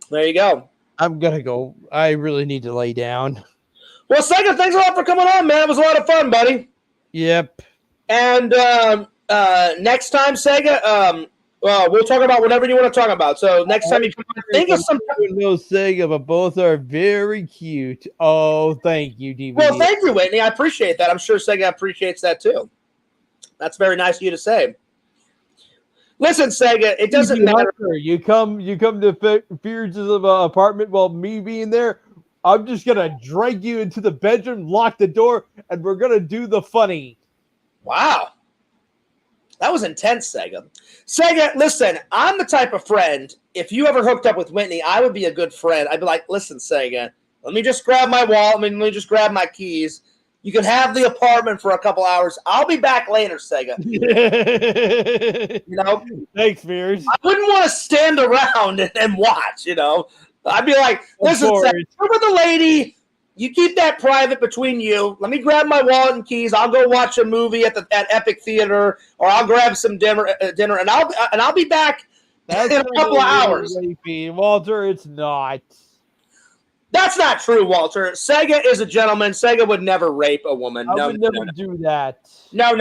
Speaker 2: There you go.
Speaker 1: I'm going to go. I really need to lay down.
Speaker 2: Well, Sega, thanks a lot for coming on, man. It was a lot of fun, buddy.
Speaker 1: Yep.
Speaker 2: And next time, Sega, we'll talk about whatever you want to talk about. So next time you come on, think of some.
Speaker 1: No Sega, but both are very cute. Oh, thank you, DVD.
Speaker 2: Well, thank you, Whitney. I appreciate that. I'm sure Sega appreciates that too. That's very nice of you to say. Listen, Sega, it doesn't matter.
Speaker 1: You come to Fears' apartment while me being there. I'm just gonna drag you into the bedroom, lock the door, and we're gonna do the funny.
Speaker 2: Wow. That was intense, Sega. Sega, listen, I'm the type of friend, if you ever hooked up with Whitney, I would be a good friend. I'd be like, listen, Sega, let me just grab my wallet. Let me just grab my keys. You can have the apartment for a couple hours. I'll be back later, Sega.
Speaker 1: Thanks, Fears.
Speaker 2: I wouldn't want to stand around and watch, I'd be like, listen, Sega, you're with the lady. You keep that private between you. Let me grab my wallet and keys. I'll go watch a movie at Epic Theater, or I'll grab some dinner, and I'll be back in a couple of hours.
Speaker 1: Walter, it's not.
Speaker 2: That's not true, Walter. Sega is a gentleman. Sega would never rape a woman.
Speaker 1: I would never do that.
Speaker 2: No.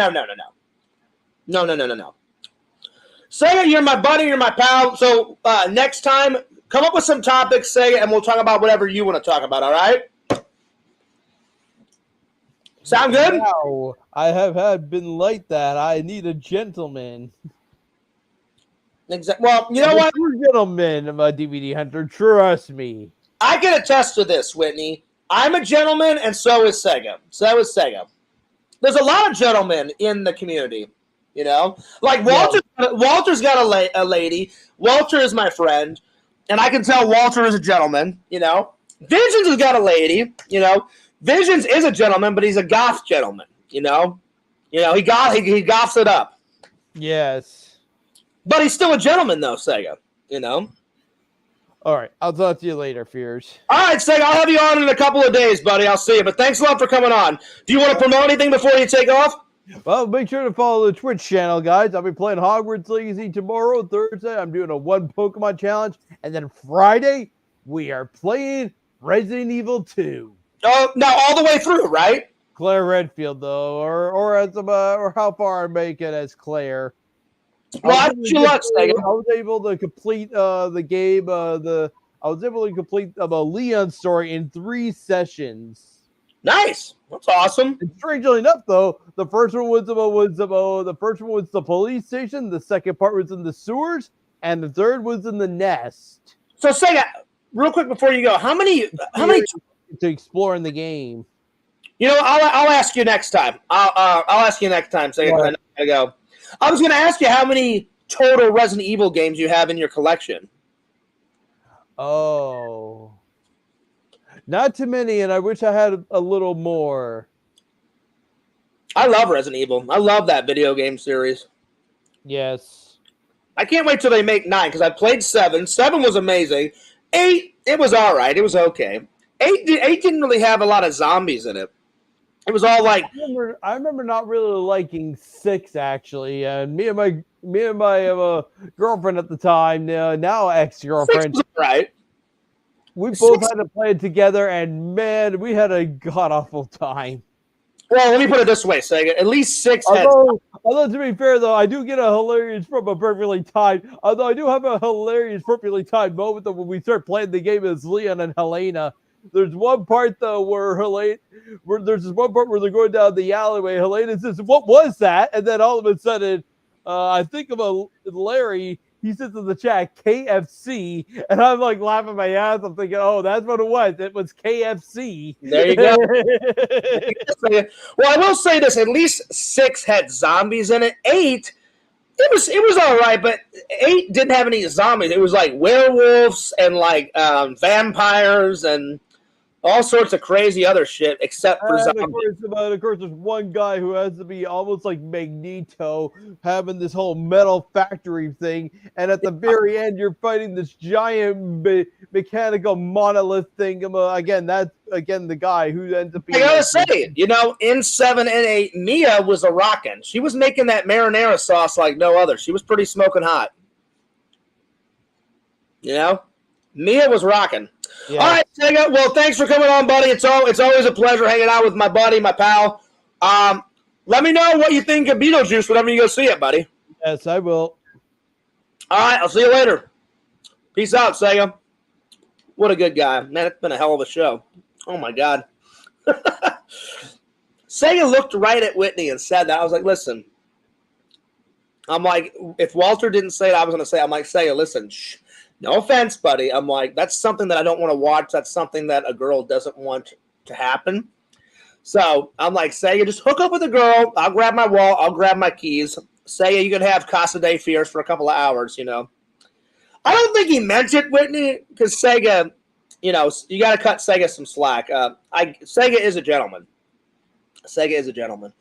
Speaker 2: Sega, you're my buddy. You're my pal. So next time, come up with some topics, Sega, and we'll talk about whatever you want to talk about. All right? Sound good?
Speaker 1: Wow, I have been like that. I need a gentleman.
Speaker 2: Exactly. Well, you know what?
Speaker 1: Gentleman, I'm a DVD hunter. Trust me.
Speaker 2: I can attest to this, Whitney. I'm a gentleman, and so is Sega. There's a lot of gentlemen in the community, Like Walter's got a lady. Walter is my friend, and I can tell Walter is a gentleman, Visions has got a lady, Visions is a gentleman, but he's a goth gentleman, he goths it up.
Speaker 1: Yes.
Speaker 2: But he's still a gentleman, though, Sega,
Speaker 1: All right. I'll talk to you later, Fears.
Speaker 2: All right, Sega, I'll have you on in a couple of days, buddy. I'll see you. But thanks a lot for coming on. Do you want to promote anything before you take off?
Speaker 1: Well, make sure to follow the Twitch channel, guys. I'll be playing Hogwarts Legacy tomorrow. Thursday, I'm doing a one Pokemon challenge. And then Friday, we are playing Resident Evil 2.
Speaker 2: Oh, now all the way through, right?
Speaker 1: Claire Redfield, though, or how far I make it as Claire.
Speaker 2: Well, I wish you luck, Sega.
Speaker 1: I was able to complete the game. I was able to complete the Leon story in 3 sessions.
Speaker 2: Nice, that's awesome.
Speaker 1: And strangely enough, though, the first one was the police station. The second part was in the sewers, and the third was in the nest.
Speaker 2: So, Sega, real quick before you go, how many
Speaker 1: to explore in the game?
Speaker 2: I'll ask you next time. I'll ask you next time, Sega. Right. I go. I was going to ask you how many total Resident Evil games you have in your collection.
Speaker 1: Oh, not too many, and I wish I had a little more.
Speaker 2: I love Resident Evil. I love that video game series.
Speaker 1: Yes.
Speaker 2: I can't wait till they make 9, because I played 7. 7 was amazing. 8, it was all right. It was okay. 8 didn't really have a lot of zombies in it. It was all like
Speaker 1: I remember not really liking 6 actually, and me and my girlfriend at the time, now ex-girlfriend,
Speaker 2: 6 was right?
Speaker 1: We both had to play it together, and man, we had a god awful time.
Speaker 2: Well, let me put it this way, Sega. At least 6 heads.
Speaker 1: Although to be fair, though, I do get a hilarious from a perfectly timed. Although I do have a hilarious perfectly timed moment though when we start playing the game as Leon and Helena. There's one part though where there's this one part where they're going down the alleyway. Helena says, "What was that?" And then all of a sudden, I think of Larry. he says in the chat KFC, and I'm like laughing my ass. I'm thinking, oh, that's what it was. It was KFC.
Speaker 2: There you go. Well, I will say this: at least 6 had zombies in it. 8, it was all right, but 8 didn't have any zombies. It was like werewolves and like vampires and all sorts of crazy other shit, except for zombies.
Speaker 1: Of course, there's one guy who has to be almost like Magneto, having this whole metal factory thing, and at the very end, you're fighting this giant mechanical monolith thing. Again, that's the guy who ends up being.
Speaker 2: I gotta say, in 7 and 8, Mia was a rockin'. She was making that marinara sauce like no other. She was pretty smoking hot. Mia was rocking. Yeah. All right, Sega. Well, thanks for coming on, buddy. It's always a pleasure hanging out with my buddy, my pal. Let me know what you think of Beetlejuice whenever you go see it, buddy.
Speaker 1: Yes, I will.
Speaker 2: All right, I'll see you later. Peace out, Sega. What a good guy. Man, it's been a hell of a show. Oh, my God. Sega looked right at Whitney and said that. I was like, listen. I'm like, if Walter didn't say it, I was going to say, I'm like, Sega, listen, shh. No offense, buddy. I'm like, that's something that I don't want to watch. That's something that a girl doesn't want to happen. So I'm like, Sega, just hook up with a girl. I'll grab my wall. I'll grab my keys. Sega, you can have Casa de Fears for a couple of hours, I don't think he meant it, Whitney, because Sega, you got to cut Sega some slack. Sega is a gentleman. Sega is a gentleman.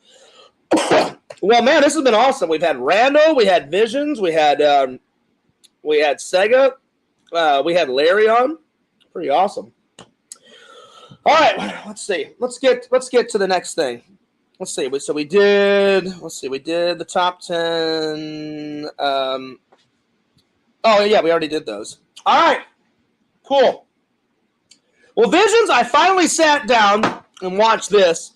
Speaker 2: Well, man, this has been awesome. We've had Randall. We had Visions. We had Sega. We had Larry on. Pretty awesome. All right, let's see. Let's get to the next thing. Let's see. So we did the top 10. Oh yeah, we already did those. All right, cool. Well, Visions, I finally sat down and watched this.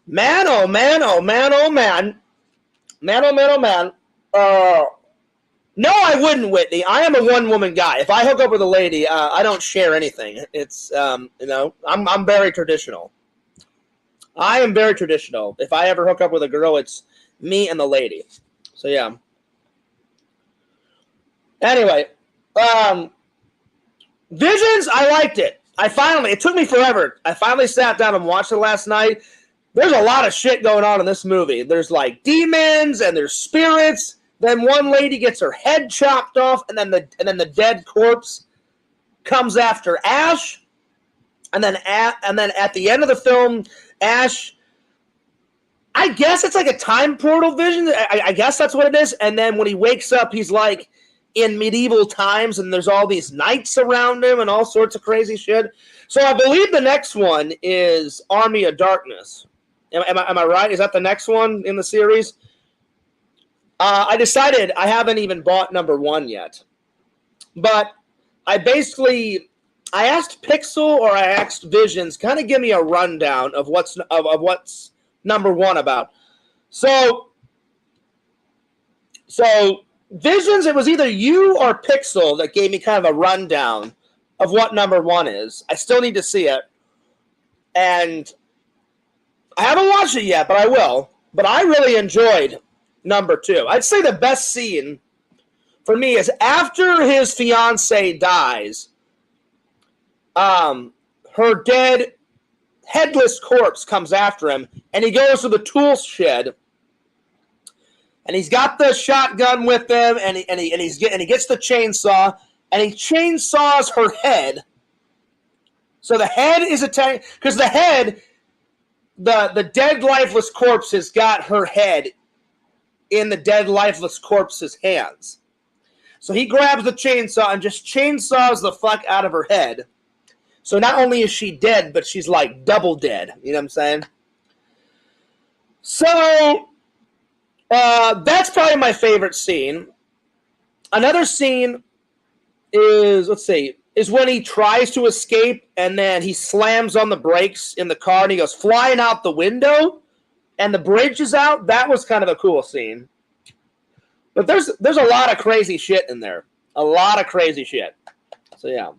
Speaker 2: Man, oh man, oh man, oh man, man, oh man, oh man. No, I wouldn't, Whitney. I am a one-woman guy. If I hook up with a lady, I don't share anything. It's, I'm very traditional. I am very traditional. If I ever hook up with a girl, it's me and the lady. So, yeah. Anyway, Visions, I liked it. It took me forever. I finally sat down and watched it last night. There's a lot of shit going on in this movie. There's, like, demons and there's spirits. Then one lady gets her head chopped off, and then the dead corpse comes after Ash, and then at the end of the film, Ash, I guess it's like a time portal vision. I guess that's what it is. And then when he wakes up, he's like in medieval times, and there's all these knights around him and all sorts of crazy shit. So I believe the next one is Army of Darkness. Am I right? Is that the next one in the series? I decided I haven't even bought number 1 yet, but I asked Pixel or I asked Visions, kind of give me a rundown of what's number 1 about. So Visions, it was either you or Pixel that gave me kind of a rundown of what number 1 is. I still need to see it, and I haven't watched it yet, but I will. But I really enjoyed number 2. I'd say the best scene for me is after his fiance dies, her dead, headless corpse comes after him, and he goes to the tool shed, and he's got the shotgun with him, and he gets the chainsaw, and he chainsaws her head. So the head is attacked because the head, the dead lifeless corpse has got her head in the dead lifeless corpse's hands. So he grabs the chainsaw and just chainsaws the fuck out of her head. So not only is she dead, but she's like double dead. You know what I'm saying? So that's probably my favorite scene. Another scene is, is when he tries to escape and then he slams on the brakes in the car and he goes flying out the window and the bridge is out. That was kind of a cool scene. But there's a lot of crazy shit in there. A lot of crazy shit. So, yeah.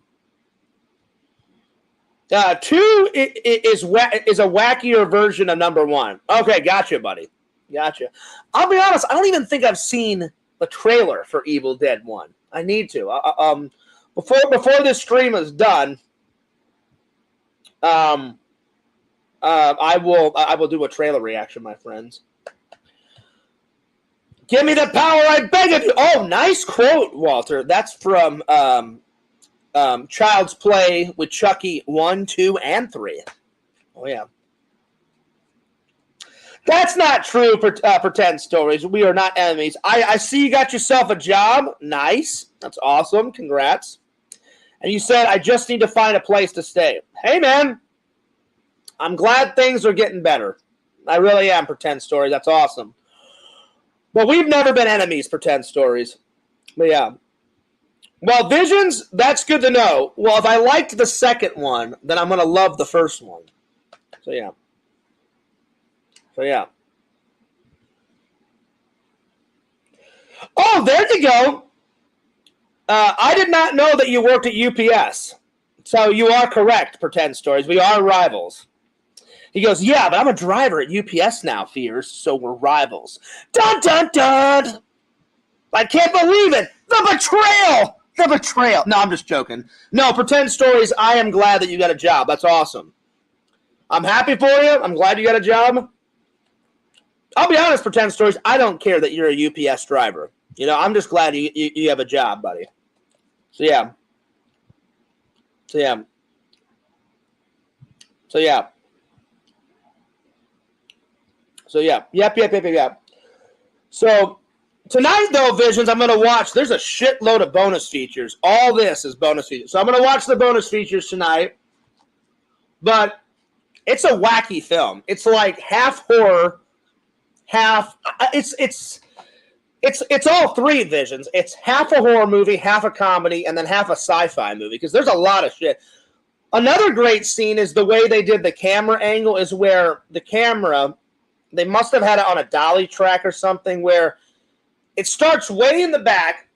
Speaker 2: 2 is a wackier version of number 1. Okay, gotcha, buddy. Gotcha. I'll be honest, I don't even think I've seen the trailer for Evil Dead 1. I need to. Before this stream is done, I will do a trailer reaction, my friends. Give me the power, I beg of you. Oh, nice quote, Walter. That's from Child's Play with Chucky 1, 2, and 3. Oh, yeah. That's not true, Pretend Stories. We are not enemies. I see you got yourself a job. Nice. That's awesome. Congrats. And you said, I just need to find a place to stay. Hey, man. I'm glad things are getting better. I really am, Pretend Stories. That's awesome. But we've never been enemies, Pretend Stories. But, yeah. Well, Visions, that's good to know. Well, if I liked the second one, then I'm going to love the first one. So, yeah. Oh, there you go. I did not know that you worked at UPS. So you are correct, Pretend Stories. We are rivals. He goes, yeah, but I'm a driver at UPS now, Fears, so we're rivals. Dun, dun, dun. I can't believe it. The betrayal. The betrayal. No, I'm just joking. No, Pretend Stories, I am glad that you got a job. That's awesome. I'm happy for you. I'm glad you got a job. I'll be honest, Pretend Stories, I don't care that you're a UPS driver. You know, I'm just glad you have a job, buddy. So, yeah. Yep. So, tonight, though, Visions, I'm going to watch. There's a shitload of bonus features. All this is bonus features. So, I'm going to watch the bonus features tonight. But it's a wacky film. It's like half horror, half. It's all three Visions. It's half a horror movie, half a comedy, and then half a sci-fi movie, because there's a lot of shit. Another great scene is the way they did the camera angle is where the camera, they must have had it on a dolly track or something, where it starts way in the back,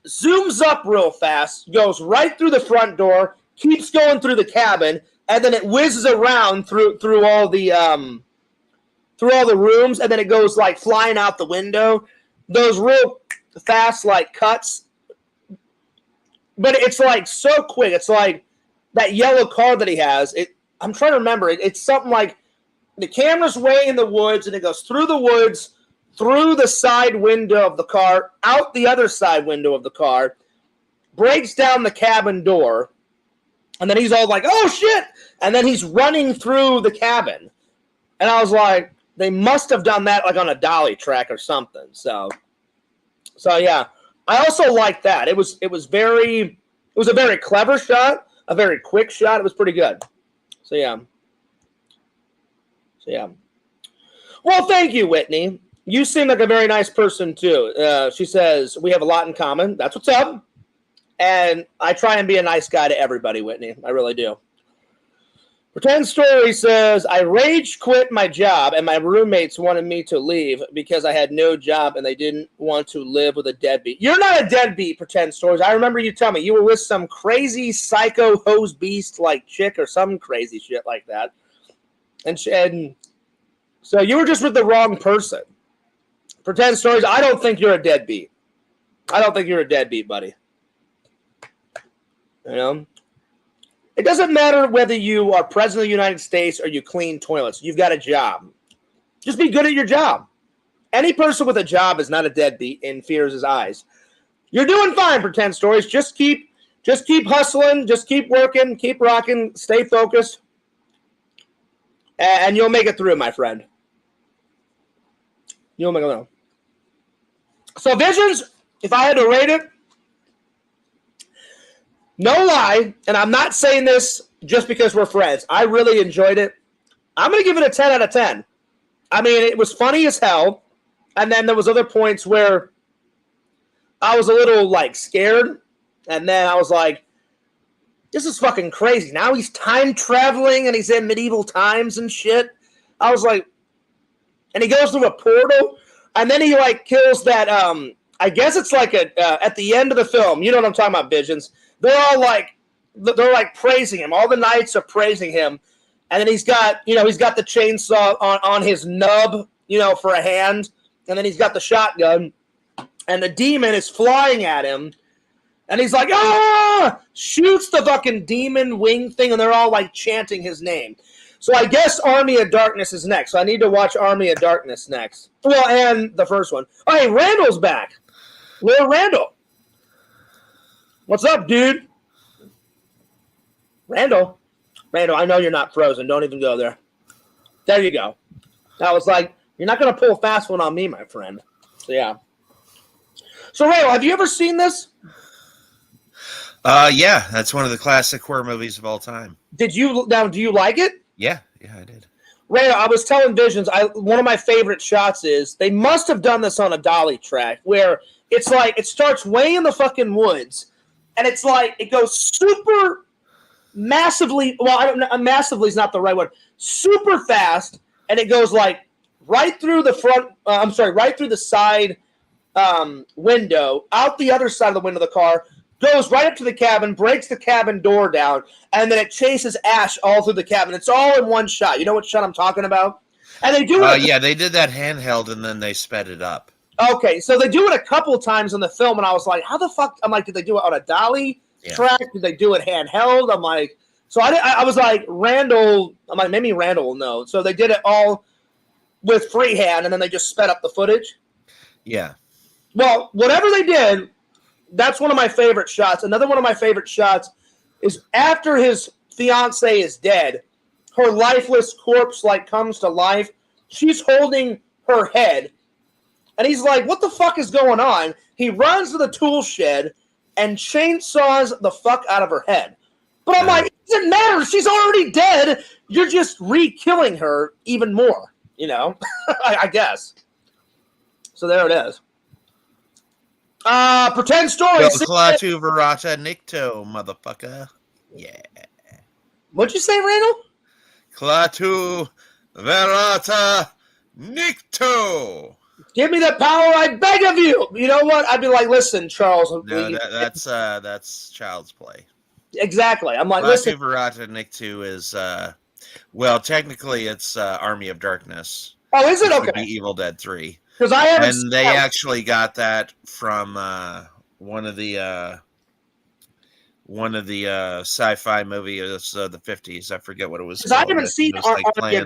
Speaker 2: zooms up real fast, goes right through the front door, keeps going through the cabin, and then it whizzes around through all the rooms, and then it goes like flying out the window. Those real fast like cuts, but it's like so quick. It's like that yellow car that he has. I'm trying to remember. It's something like the camera's way in the woods, and it goes through the woods, through the side window of the car, out the other side window of the car, breaks down the cabin door, and then he's all like, "Oh shit!" And then he's running through the cabin, and I was like, they must have done that like on a dolly track or something. So yeah. I also like that. It was a very clever shot, a very quick shot. It was pretty good. So yeah. Well, thank you, Whitney. You seem like a very nice person too. She says we have a lot in common. That's what's up. And I try and be a nice guy to everybody, Whitney. I really do. Pretend Story says, I rage quit my job and my roommates wanted me to leave because I had no job and they didn't want to live with a deadbeat. You're not a deadbeat, Pretend Stories. I remember you telling me you were with some crazy psycho hose beast like chick or some crazy shit like that. And so you were just with the wrong person. Pretend Stories, I don't think you're a deadbeat. I don't think you're a deadbeat, buddy. You know? It doesn't matter whether you are president of the United States or you clean toilets. You've got a job. Just be good at your job. Any person with a job is not a deadbeat in Fears' eyes. You're doing fine, Pretend Stories. Just keep hustling. Just keep working. Keep rocking. Stay focused. And you'll make it through, my friend. You'll make it through. So, Visions, if I had to rate it, no lie, and I'm not saying this just because we're friends. I really enjoyed it. I'm going to give it a 10 out of 10. I mean, it was funny as hell, and then there was other points where I was a little, like, scared, and then I was like, this is fucking crazy. Now he's time traveling, and he's in medieval times and shit. I was like, and he goes through a portal, and then he, like, kills that, I guess it's like at the end of the film, you know what I'm talking about, Visions. They're all like praising him. All the knights are praising him. And then he's got the chainsaw on his nub, for a hand. And then he's got the shotgun. and the demon is flying at him, and he's like, ah! Shoots the fucking demon wing thing, and they're all like chanting his name. So I guess Army of Darkness is next. So I need to watch Army of Darkness next. Well, and the first one. Oh, hey, Randall's back. Little Randall. What's up, dude? Randall, I know you're not frozen. Don't even go there. There you go. I was like, you're not going to pull a fast one on me, my friend. So, yeah. So, Randall, have you ever seen this?
Speaker 3: Yeah, that's one of the classic horror movies of all time.
Speaker 2: Do you like it?
Speaker 3: Yeah, I did.
Speaker 2: Randall, I was telling Visions, one of my favorite shots is they must have done this on a dolly track where it's like it starts way in the fucking woods, and it's like it goes super massively. Well, I don't know, massively is not the right word. Super fast, and it goes like right through the front. Right through the side window, out the other side of the window of the car, goes right up to the cabin, breaks the cabin door down, and then it chases Ash all through the cabin. It's all in one shot. You know what shot I'm talking about? And they do it.
Speaker 3: Yeah, they did that handheld, and then they sped it up.
Speaker 2: Okay, so they do it a couple times in the film, and I was like, how the fuck? I'm like, did they do it on a dolly track? Did they do it handheld? I'm like, so I was like, Randall, I'm like, maybe Randall will know. So they did it all with freehand, and then they just sped up the footage.
Speaker 3: Yeah.
Speaker 2: Well, whatever they did, that's one of my favorite shots. Another one of my favorite shots is after his fiance is dead, her lifeless corpse like comes to life. She's holding her head, and he's like, what the fuck is going on? He runs to the tool shed and chainsaws the fuck out of her head. But I'm like, it doesn't matter. She's already dead. You're just re-killing her even more, you know? I guess. So there it is. Pretend story.
Speaker 3: Klaatu Verata Nikto, motherfucker. Yeah.
Speaker 2: What'd you say, Randall?
Speaker 3: Klaatu Verata Nikto.
Speaker 2: Give me the power, I beg of you. You know what? I'd be like, listen, Charles.
Speaker 3: No, that's child's play.
Speaker 2: Exactly. I'm like,
Speaker 3: Klaatu
Speaker 2: listen.
Speaker 3: Verata Nikto is, well, technically it's Army of Darkness.
Speaker 2: Oh, is it?
Speaker 3: Which
Speaker 2: Okay.
Speaker 3: would be Evil Dead 3.
Speaker 2: Because I haven't.
Speaker 3: And they actually got that from one of the sci-fi movies of the 50s. I forget what it was.
Speaker 2: Because I haven't seen
Speaker 3: like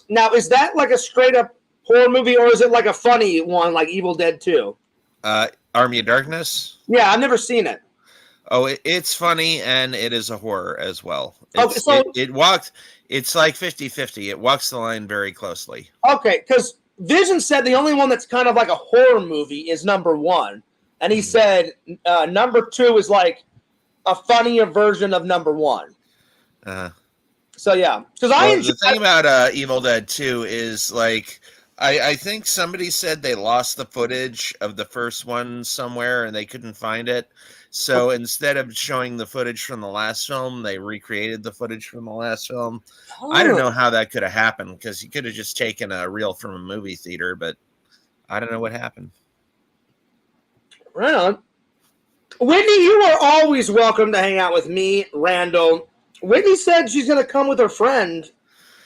Speaker 2: Now, is that like a straight up horror movie, or is it like a funny one, like Evil Dead 2?
Speaker 3: Army of Darkness.
Speaker 2: Yeah, I've never seen it.
Speaker 3: Oh, it's funny, and it is a horror as well.
Speaker 2: Okay, so
Speaker 3: it walks. It's like 50-50. It walks the line very closely.
Speaker 2: Okay, because Vision said the only one that's kind of like a horror movie is number 1. And he said number 2 is like a funnier version of number 1. So, yeah. Because
Speaker 3: the thing about Evil Dead 2 is, like, I think somebody said they lost the footage of the first one somewhere and they couldn't find it. So instead of showing the footage from the last film, they recreated the footage from the last film. Oh. I don't know how that could have happened, because you could have just taken a reel from a movie theater, but I don't know what happened.
Speaker 2: Right on. Whitney, you are always welcome to hang out with me, Randall. Whitney said she's going to come with her friend.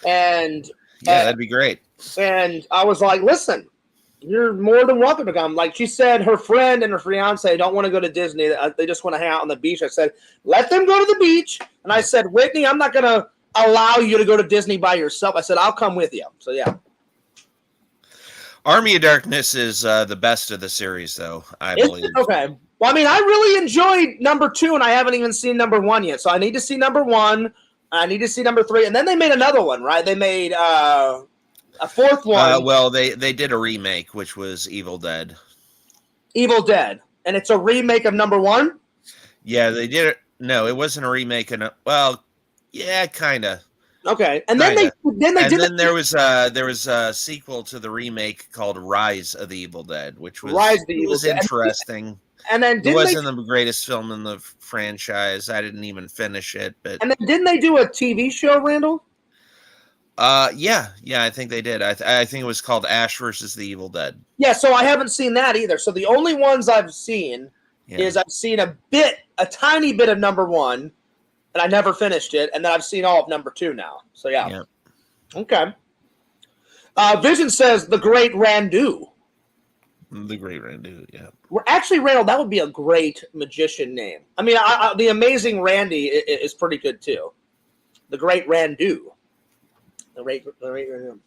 Speaker 2: And
Speaker 3: yeah, that'd be great.
Speaker 2: And I was like, listen, you're more than welcome to come. Like she said, her friend and her fiance don't want to go to Disney. They just want to hang out on the beach. I said, let them go to the beach. And I said, Whitney, I'm not going to allow you to go to Disney by yourself. I said, I'll come with you. So, yeah.
Speaker 3: Army of Darkness is the best of the series, though, I believe.
Speaker 2: Okay. Well, I mean, I really enjoyed number 2, and I haven't even seen number 1 yet. So I need to see number 1. I need to see number 3. And then they made another one, right? They made a 4th one.
Speaker 3: Well, they did a remake, which was Evil Dead.
Speaker 2: Evil Dead. And it's a remake of number 1?
Speaker 3: Yeah, they did it. No, it wasn't a remake. Well, yeah, kind of.
Speaker 2: Okay. And
Speaker 3: kinda.
Speaker 2: then
Speaker 3: there was a sequel to the remake called Rise of the Evil Dead, which was interesting.
Speaker 2: And then
Speaker 3: it wasn't the greatest film in the franchise. I didn't even finish it, but
Speaker 2: and then didn't they do a TV show, Randall?
Speaker 3: Yeah, I think they did. I think it was called Ash versus the Evil Dead.
Speaker 2: Yeah, so I haven't seen that either. So the only ones I've seen is I've seen a tiny bit of number 1, and I never finished it, and then I've seen all of number 2 now. So yeah. Okay. Vision says the Great Randu.
Speaker 3: The Great Randy, yeah.
Speaker 2: We're actually, Randall, that would be a great magician name. I mean, the Amazing Randy is pretty good too. The Great Randu. The Great Randu.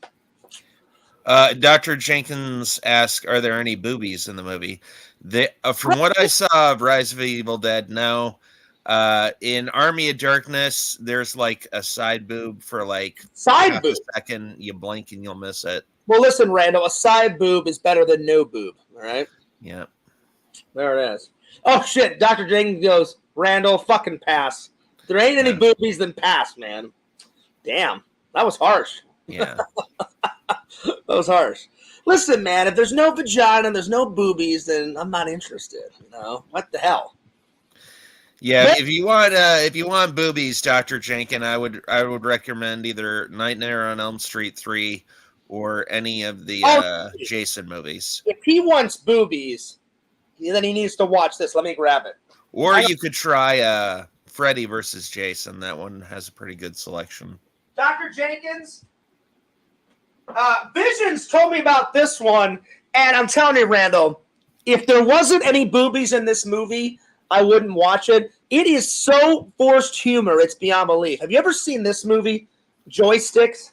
Speaker 3: Dr. Jenkins asks, "Are there any boobies in the movie?" From what I saw of Rise of the Evil Dead, no. In Army of Darkness, there's like a side boob for like half a second. You blink and you'll miss it.
Speaker 2: Well, listen, Randall, a side boob is better than no boob. All right.
Speaker 3: Yeah.
Speaker 2: There it is. Oh shit! Dr. Jenkins goes, Randall, fucking pass. If there ain't any boobies, then pass, man. Damn, that was harsh.
Speaker 3: Yeah.
Speaker 2: That was harsh. Listen, man, if there's no vagina and there's no boobies, then I'm not interested. You know what the hell?
Speaker 3: Yeah, if you want boobies, Dr. Jenkins, I would recommend either Nightmare on Elm Street 3 or any of the Jason movies.
Speaker 2: If he wants boobies, then he needs to watch this. Let me grab it.
Speaker 3: Or you could try Freddy versus Jason. That one has a pretty good selection.
Speaker 2: Dr. Jenkins, Visions told me about this one, and I'm telling you, Randall, if there wasn't any boobies in this movie, I wouldn't watch it. It is so forced humor, it's beyond belief. Have you ever seen this movie, Joysticks?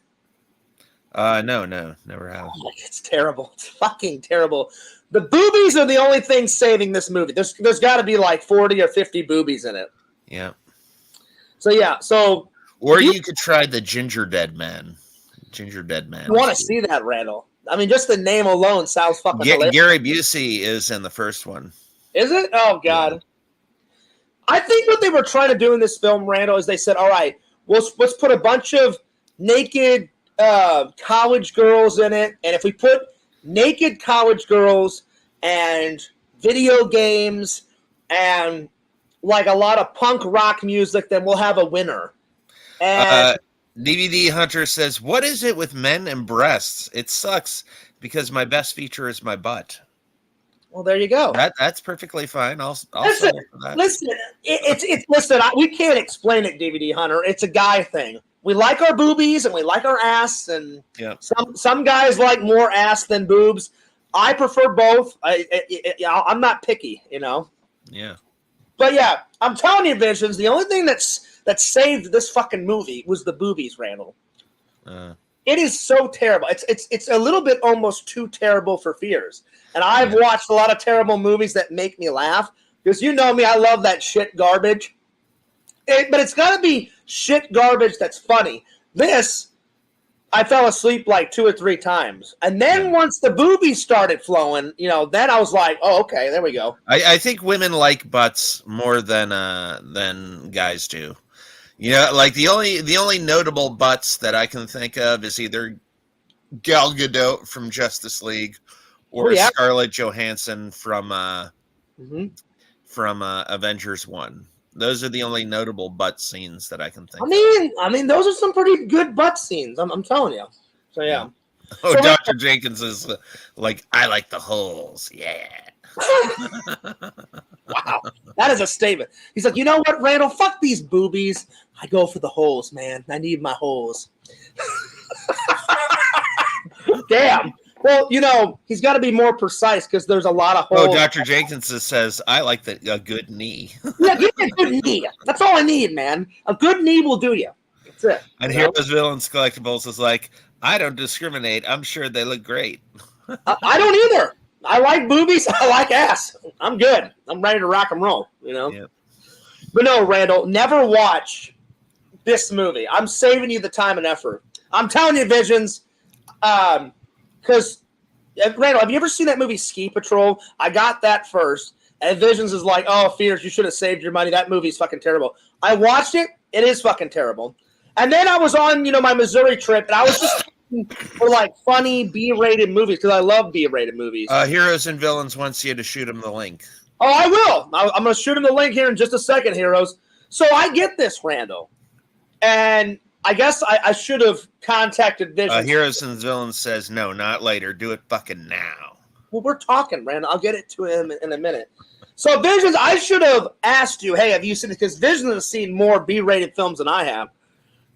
Speaker 3: No, never have.
Speaker 2: Oh, it's terrible. It's fucking terrible. The boobies are the only thing saving this movie. There's got to be like 40 or 50 boobies in it.
Speaker 3: Yeah.
Speaker 2: Or
Speaker 3: you could try the Ginger Dead Man. Ginger Dead Man.
Speaker 2: You want to see that, Randall? I mean, just the name alone sounds fucking hilarious.
Speaker 3: Gary Busey is in the first one.
Speaker 2: Is it? Oh, God. Yeah. I think what they were trying to do in this film, Randall, is they said, all right, let's put a bunch of naked college girls in it. And if we put naked college girls and video games and like a lot of punk rock music, then we'll have a winner. And
Speaker 3: DVD Hunter says, "What is it with men and breasts? It sucks because my best feature is my butt."
Speaker 2: Well, there you go.
Speaker 3: That's perfectly fine. I'll
Speaker 2: listen. Listen. We can't explain it, DVD Hunter. It's a guy thing. We like our boobies and we like our ass, and some guys like more ass than boobs. I prefer both. I'm not picky, you know.
Speaker 3: Yeah.
Speaker 2: But yeah, I'm telling you, Visions. The only thing that saved this fucking movie was the boobies, Randall. It is so terrible. It's a little bit almost too terrible for fears. And I've watched a lot of terrible movies that make me laugh because you know me, I love that shit garbage. But it's got to be shit garbage that's funny. This, I fell asleep like 2 or 3 times. And then once the boobies started flowing, you know, then I was like, oh, okay, there we go.
Speaker 3: I think women like butts more than guys do. You know, like the only notable butts that I can think of is either Gal Gadot from Justice League or Scarlett Johansson from Avengers 1. Those are the only notable butt scenes that I can think of.
Speaker 2: I mean, those are some pretty good butt scenes. I'm telling you. So yeah.
Speaker 3: Oh, so, Dr. Jenkins is like, I like the holes. Yeah.
Speaker 2: Wow, that is a statement. He's like, you know what, Randall? Fuck these boobies. I go for the holes, man. I need my holes. Damn. Well, you know, he's got to be more precise because there's a lot of holes.
Speaker 3: Oh, Dr. Jenkins says, I like a good knee.
Speaker 2: Yeah, give me a good knee. That's all I need, man. A good knee will do you. That's it.
Speaker 3: And Heroes, Villains, Collectibles is like, I don't discriminate. I'm sure they look great.
Speaker 2: I don't either. I like boobies. I like ass. I'm good. I'm ready to rock and roll, you know?
Speaker 3: Yeah.
Speaker 2: But no, Randall, never watch this movie. I'm saving you the time and effort. I'm telling you, Visions, because, Randall, have you ever seen that movie Ski Patrol? I got that first. And Visions is like, oh, Fears, you should have saved your money. That movie's fucking terrible. I watched it. It is fucking terrible. And then I was on, you know, my Missouri trip, and I was just for like funny B-rated movies because I love B-rated movies.
Speaker 3: Heroes and Villains wants you to shoot him the link.
Speaker 2: Oh, I will. I'm going to shoot him the link here in just a second, Heroes. So I get this, Randall. And I guess I should have contacted Visions.
Speaker 3: Heroes and Villains says, no, not later. Do it fucking now.
Speaker 2: Well, we're talking, Randall. I'll get it to him in a minute. So, Visions, I should have asked you, hey, have you seen it? Because Visions has seen more B-rated films than I have.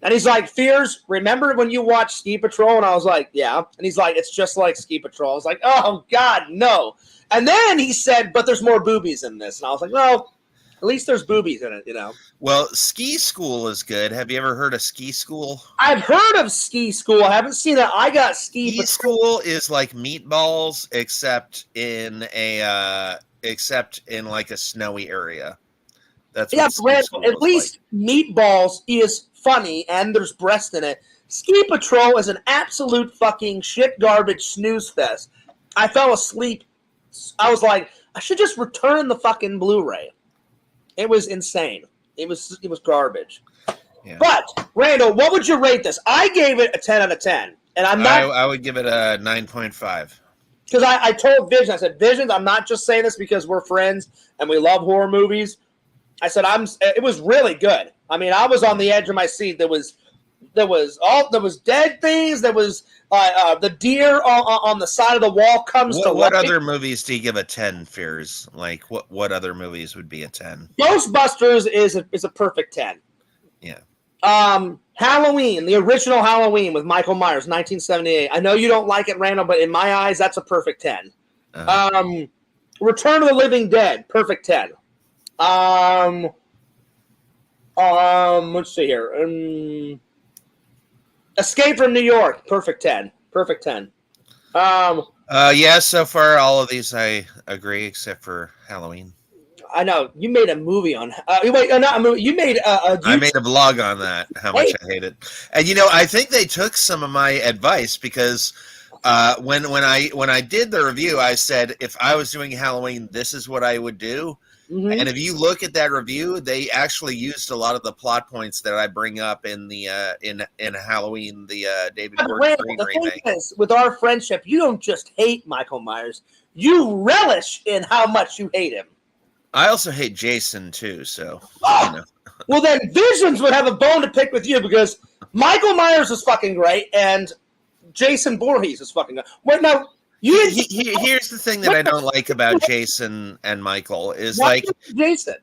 Speaker 2: And he's like, Fears, remember when you watched Ski Patrol? And I was like, yeah. And he's like, it's just like Ski Patrol. I was like, oh, God, no. And then he said, but there's more boobies in this. And I was like, well, at least there's boobies in it, you know.
Speaker 3: Well, Ski School is good. Have you ever heard of Ski School?
Speaker 2: I've heard of Ski School. I haven't seen it. I got Ski
Speaker 3: School is like Meatballs, except in like a snowy area. That's what
Speaker 2: at least like. Meatballs is funny and there's breast in it. Ski Patrol is an absolute fucking shit garbage snooze fest. I fell asleep. I was like, I should just return the fucking Blu-ray. It was insane. It was garbage. Yeah. But Randall, what would you rate this? I gave it a 10 out of 10, and I'm not. I would give it a 9.5. Because I told Vision, I said, Vision, I'm not just saying this because we're friends and we love horror movies. I said it was really good. I mean, I was on the edge of my seat. There was dead things. There was the deer on the side of the wall comes to life. What other movies do you give a 10, Fears? Like what other movies would be a 10? Ghostbusters is a perfect 10. Yeah. Halloween, the original Halloween with Michael Myers, 1978. I know you don't like it, Randall, but in my eyes, that's a perfect 10. Return of the Living Dead, perfect 10. Let's see here. Escape from New York, perfect 10. Perfect 10. Yeah, so far all of these I agree except for Halloween. I know you made a movie on. Not a movie. You made I made a vlog on that. How much I hate it, and I think they took some of my advice because when I did the review, I said if I was doing Halloween, this is what I would do. Mm-hmm. And if you look at that review, they actually used a lot of the plot points that I bring up in the in Halloween, the David Gordon Green remake. With our friendship, you don't just hate Michael Myers; you relish in how much you hate him. I also hate Jason too, so Well, then Visions would have a bone to pick with you because Michael Myers is fucking great, and Jason Voorhees is fucking good. Well, now. Here's the thing that I don't like about Jason and Michael is Jason.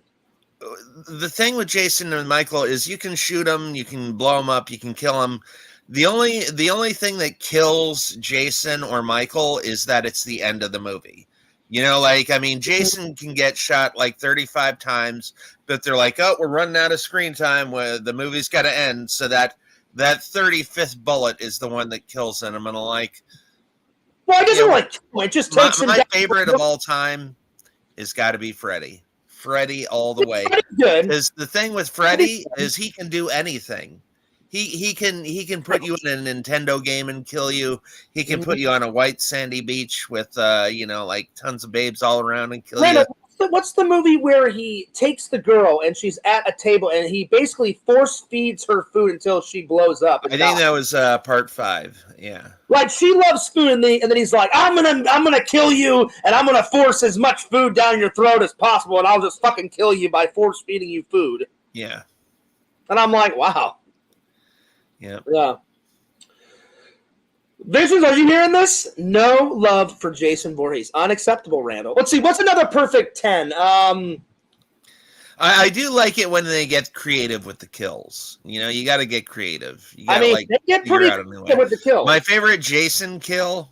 Speaker 2: The thing with Jason and Michael is you can shoot them, you can blow them up, you can kill them. The only thing that kills Jason or Michael is that it's the end of the movie. Jason can get shot like 35 times, but they're like, oh, we're running out of screen time. Where the movie's got to end, so that 35th bullet is the one that kills him. And I'm like. Well, it doesn't it just takes him down. My favorite of all time is got to be Freddy. Freddy all the way. Because the thing with Freddy is he can do anything. He can put you in a Nintendo game and kill you. He can put you on a white sandy beach with tons of babes all around and kill you. What's the movie where he takes the girl and she's at a table and he basically force feeds her food until she blows up? I think that was part 5. Yeah. Like she loves food and then he's like, I'm gonna kill you and I'm gonna force as much food down your throat as possible and I'll just fucking kill you by force feeding you food. Yeah. And I'm like, wow. Yeah. Yeah. Visions, are you hearing this? No love for Jason Voorhees. Unacceptable, Randall. Let's see. What's another perfect 10? I do like it when they get creative with the kills. You got to get creative. You gotta, they get pretty creative with the kills. My favorite Jason kill,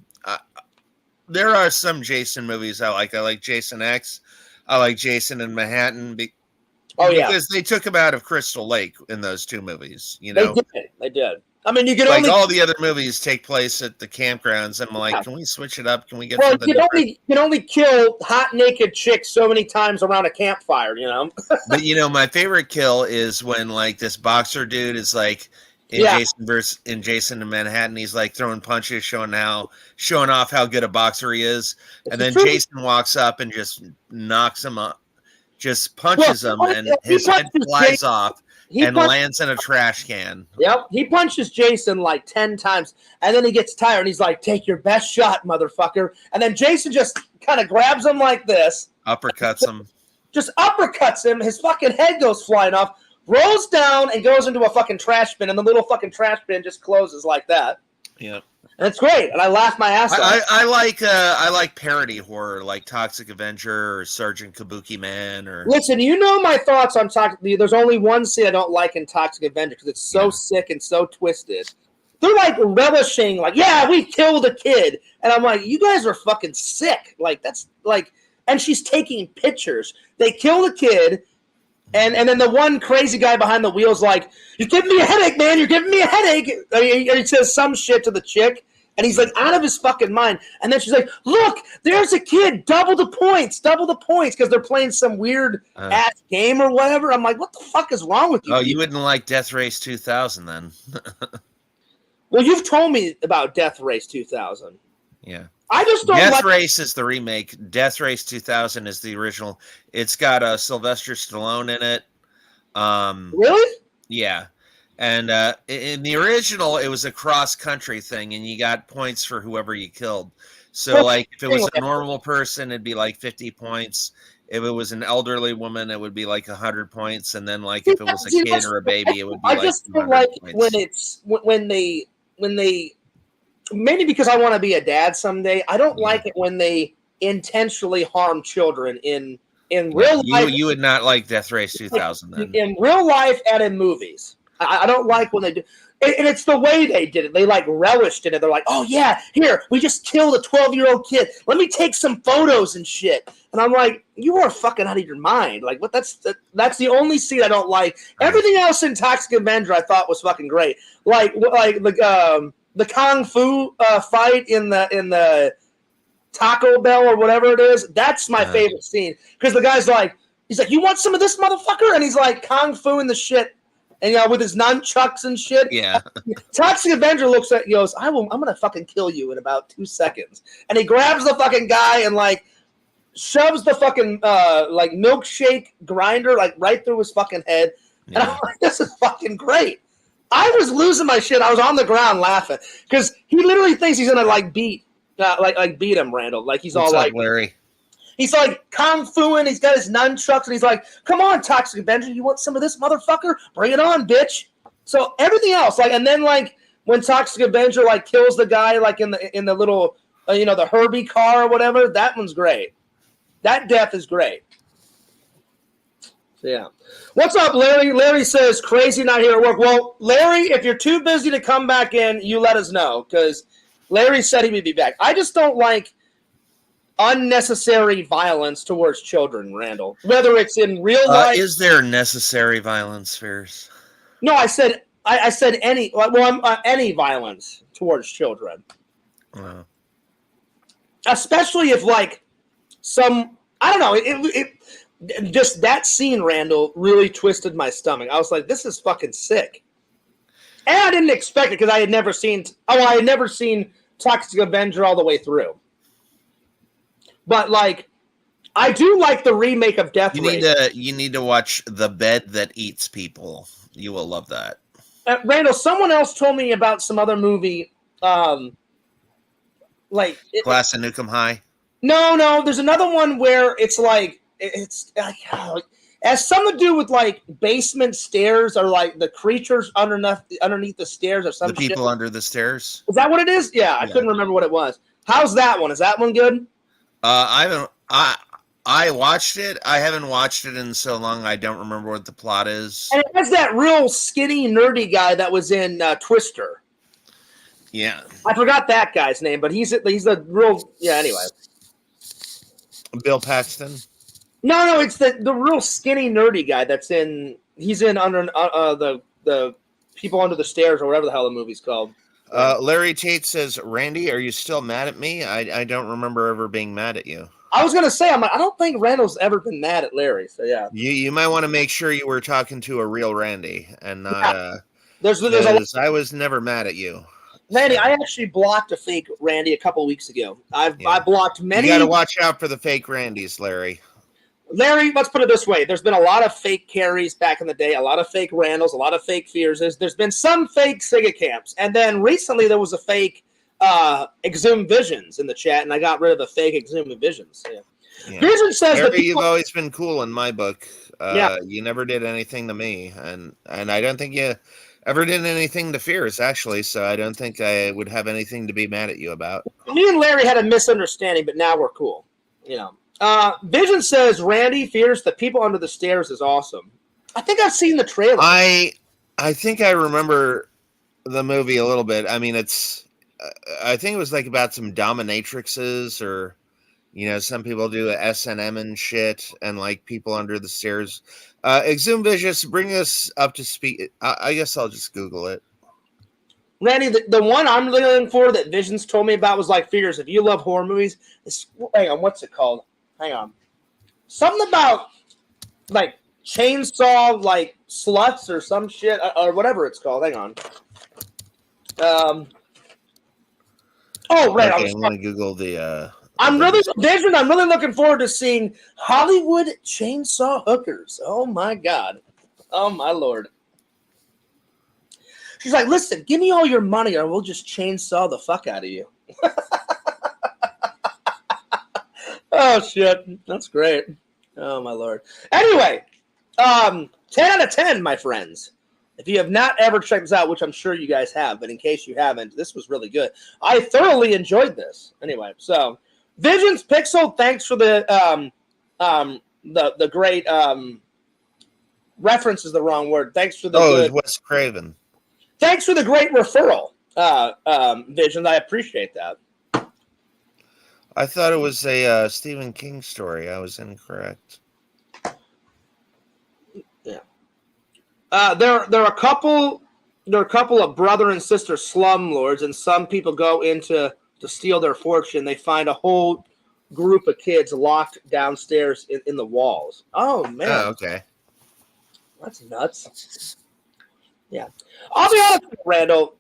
Speaker 2: there are some Jason movies I like. I like Jason X. I like Jason in Manhattan. Because they took him out of Crystal Lake in those two movies. They did. You can all the other movies take place at the campgrounds. I'm like, can we switch it up? Can we get something different? You can only kill hot naked chicks so many times around a campfire, But my favorite kill is when this boxer dude is in Jason in Manhattan. He's throwing punches, showing off how good a boxer he is, and then Jason walks up and just knocks him up, just punches him, and his head flies off. Lands in a trash can. Yep. He punches Jason 10 times, and then he gets tired, and he's like, take your best shot, motherfucker. And then Jason just kind of grabs him like this. Uppercuts him. Just uppercuts him. His fucking head goes flying off, rolls down, and goes into a fucking trash bin, and the little fucking trash bin just closes like that.
Speaker 3: Yep.
Speaker 2: And it's great, and I laugh my ass off.
Speaker 3: I like parody horror, like Toxic Avenger or Sergeant Kabuki Man. Or
Speaker 2: Listen, you know my thoughts on Toxic. There's only one scene I don't like in Toxic Avenger because it's so sick and so twisted. They're like relishing, like, yeah, we killed a kid, and I'm like, you guys are fucking sick. Like that's like, and she's taking pictures. They kill the kid. And then the one crazy guy behind the wheel's like, "You're giving me a headache, man. You're giving me a headache." I mean, he says some shit to the chick, and he's like out of his fucking mind. And then she's like, "Look, there's a kid. Double the points, because they're playing some weird ass game or whatever." I'm like, "What the fuck is wrong with you?"
Speaker 3: Oh, you wouldn't like Death Race 2000 then?
Speaker 2: Well, you've told me about Death Race 2000.
Speaker 3: Yeah.
Speaker 2: I just don't
Speaker 3: Death
Speaker 2: like
Speaker 3: Race is the remake. Death Race 2000 is the original. It's got Sylvester Stallone in it.
Speaker 2: Really?
Speaker 3: Yeah. And in the original, it was a cross-country thing, and you got points for whoever you killed. So, like, if it was a normal person, it'd be like 50 points. If it was an elderly woman, it would be like 100 points. And then, like, if it was a kid or a baby, it would be like 200 points. I just don't
Speaker 2: like when they maybe because I want to be a dad someday. I don't like it when they intentionally harm children in real life.
Speaker 3: You would not like Death Race 2000 then.
Speaker 2: In real life and in movies. I don't like when they do. And it's the way they did it. They like relished in it. They're like, "Oh yeah, here, we just killed a 12-year-old kid. Let me take some photos and shit." And I'm like, "You are fucking out of your mind." Like, what? That's the only scene I don't like. Everything else in Toxic Avenger I thought was fucking great. Like the kung fu fight in the Taco Bell or whatever it is. That's my favorite scene because the guy's like, he's like, "You want some of this, motherfucker?" And he's like kung fu in the shit, and with his nunchucks and shit.
Speaker 3: Yeah.
Speaker 2: Toxic Avenger looks at, goes, I'm gonna fucking kill you in about 2 seconds, and he grabs the fucking guy and like shoves the fucking like milkshake grinder like right through his fucking head, and I'm like, this is fucking great. I was losing my shit. I was on the ground laughing because he literally thinks he's gonna like beat him, Randall. Like he's
Speaker 3: What's
Speaker 2: all
Speaker 3: up,
Speaker 2: like
Speaker 3: Larry?
Speaker 2: He's like kung fuing. He's got his nunchucks, and he's like, "Come on, Toxic Avenger, you want some of this, motherfucker? Bring it on, bitch!" So everything else, like, and then like when Toxic Avenger like kills the guy like in the little the Herbie car or whatever, that one's great. That death is great. So, yeah. What's up, Larry? Larry says, "Crazy not here at work." Well, Larry, if you're too busy to come back in, you let us know because Larry said he would be back. I just don't like unnecessary violence towards children, Randall. Whether it's in real life,
Speaker 3: is there necessary violence, Fierce?
Speaker 2: No, I said any. Well, any violence towards children, especially if like some. I don't know. It just that scene, Randall, really twisted my stomach. I was like, "This is fucking sick," and I didn't expect it because I had never seen. I had never seen Toxic Avenger all the way through. But like, I do like the remake of Death Race.
Speaker 3: You need to watch The Bed That Eats People. You will love that.
Speaker 2: Randall, someone else told me about some other movie,
Speaker 3: Class of Nukem High.
Speaker 2: No. There's another one where it's like it has something to do with like basement stairs or like the creatures underneath the stairs or something.
Speaker 3: The people under the stairs.
Speaker 2: Is that what it is? Yeah, I couldn't remember what it was. How's that one? Is that one good?
Speaker 3: I watched it. I haven't watched it in so long. I don't remember what the plot is.
Speaker 2: And it has that real skinny, nerdy guy that was in Twister.
Speaker 3: Yeah,
Speaker 2: I forgot that guy's name, but he's a real. Yeah. Anyway,
Speaker 3: Bill Paxton.
Speaker 2: No, it's the real skinny, nerdy guy that's in. He's in under the people under the stairs or whatever the hell the movie's called.
Speaker 3: Larry Tate says, "Randy, are you still mad at me? I don't remember ever being mad at you."
Speaker 2: I was gonna say, I'm like, I don't think Randall's ever been mad at Larry. So yeah,
Speaker 3: you might want to make sure you were talking to a real Randy and not.
Speaker 2: Yeah. There's
Speaker 3: I was never mad at you,
Speaker 2: Randy. I actually blocked a fake Randy a couple weeks ago. I blocked many.
Speaker 3: You got to watch out for the fake Randys, Larry.
Speaker 2: Larry, let's put it this way. There's been a lot of fake Carries back in the day, a lot of fake Randalls, a lot of fake Fearses. There's been some fake Sega Camps. And then recently there was a fake Exhumed Visions in the chat, and I got rid of the fake Exhumed Visions. Yeah. Vision says
Speaker 3: Harry, you've always been cool in my book. You never did anything to me. And I don't think you ever did anything to Fears, actually, so I don't think I would have anything to be mad at you about.
Speaker 2: Me and Larry had a misunderstanding, but now we're cool. Vision says, Randy Fears, The People Under the Stairs is awesome. I think I've seen the trailer.
Speaker 3: I think I remember the movie a little bit. I mean, I think it was like about some dominatrixes, or some people do S&M and shit, and like People Under the Stairs. Exhume Vicious, bring us up to speed. I guess I'll just Google it.
Speaker 2: Randy, the one I'm looking for that Visions told me about was like Fears. If you love horror movies, hang on, what's it called? Hang on. Something about like chainsaw, like sluts or some shit, or whatever it's called. Hang on. Right.
Speaker 3: Okay, I'm going to Google the...
Speaker 2: I'm really looking forward to seeing Hollywood Chainsaw Hookers. Oh my God. Oh my Lord. She's like, listen, give me all your money or we'll just chainsaw the fuck out of you. Oh shit. That's great. Oh my Lord. Anyway, 10 out of 10, my friends. If you have not ever checked this out, which I'm sure you guys have, but in case you haven't, this was really good. I thoroughly enjoyed this. Anyway, so Visions Pixel, thanks for the great reference is the wrong word. Thanks for the good.
Speaker 3: It's Wes Craven.
Speaker 2: Thanks for the great referral, Visions. I appreciate that.
Speaker 3: I thought it was a Stephen King story. I was incorrect.
Speaker 2: Yeah. There are a couple of brother and sister slumlords, and some people go into to steal their fortune. They find a whole group of kids locked downstairs in the walls. Oh man.
Speaker 3: Oh, okay.
Speaker 2: That's nuts. Yeah. I'll be honest with you, Randall.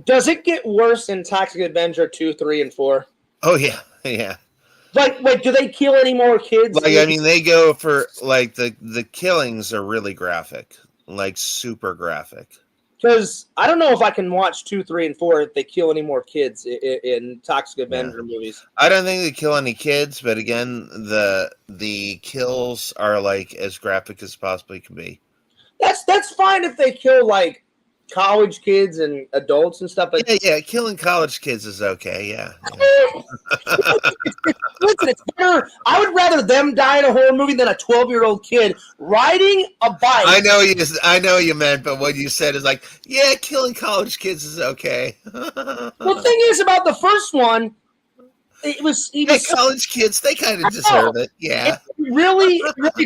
Speaker 2: Does it get worse in Toxic Avenger 2, 3, and 4?
Speaker 3: Oh yeah. Yeah.
Speaker 2: Like, wait, do they kill any more kids?
Speaker 3: Like, I mean, they go for like the killings are really graphic, like super graphic.
Speaker 2: Because I don't know if I can watch 2, 3, and 4 if they kill any more kids in Toxic Avenger movies.
Speaker 3: I don't think they kill any kids, but again, the kills are like as graphic as possibly can be.
Speaker 2: That's fine if they kill like college kids and adults and stuff. But
Speaker 3: yeah, killing college kids is okay. Yeah.
Speaker 2: Listen, it's better. I would rather them die in a horror movie than a 12-year-old kid riding a bike.
Speaker 3: I know you meant, but what you said is like, yeah, killing college kids is okay.
Speaker 2: The thing is about the first one, he was
Speaker 3: college kids, they kind of deserve it. Yeah.
Speaker 2: It really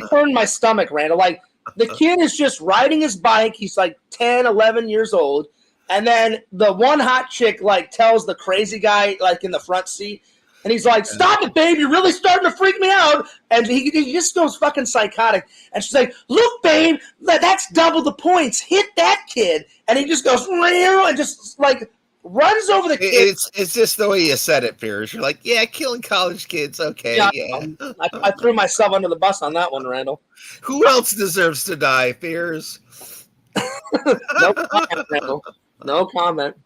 Speaker 2: turned my stomach, Randall. Like, the kid is just riding his bike. He's like 10, 11 years old. And then the one hot chick like tells the crazy guy like in the front seat, and he's like, "Stop it, babe! You're really starting to freak me out." And he just goes fucking psychotic. And she's like, "Look, babe, that's double the points. Hit that kid!" And he just goes and just like runs over the kid.
Speaker 3: It's just the way you said it, Piers. You're like, yeah, killing college kids, okay, yeah.
Speaker 2: I threw myself under the bus on that one, Randall.
Speaker 3: Who else deserves to die, Piers?
Speaker 2: No comment, Randall. No comment.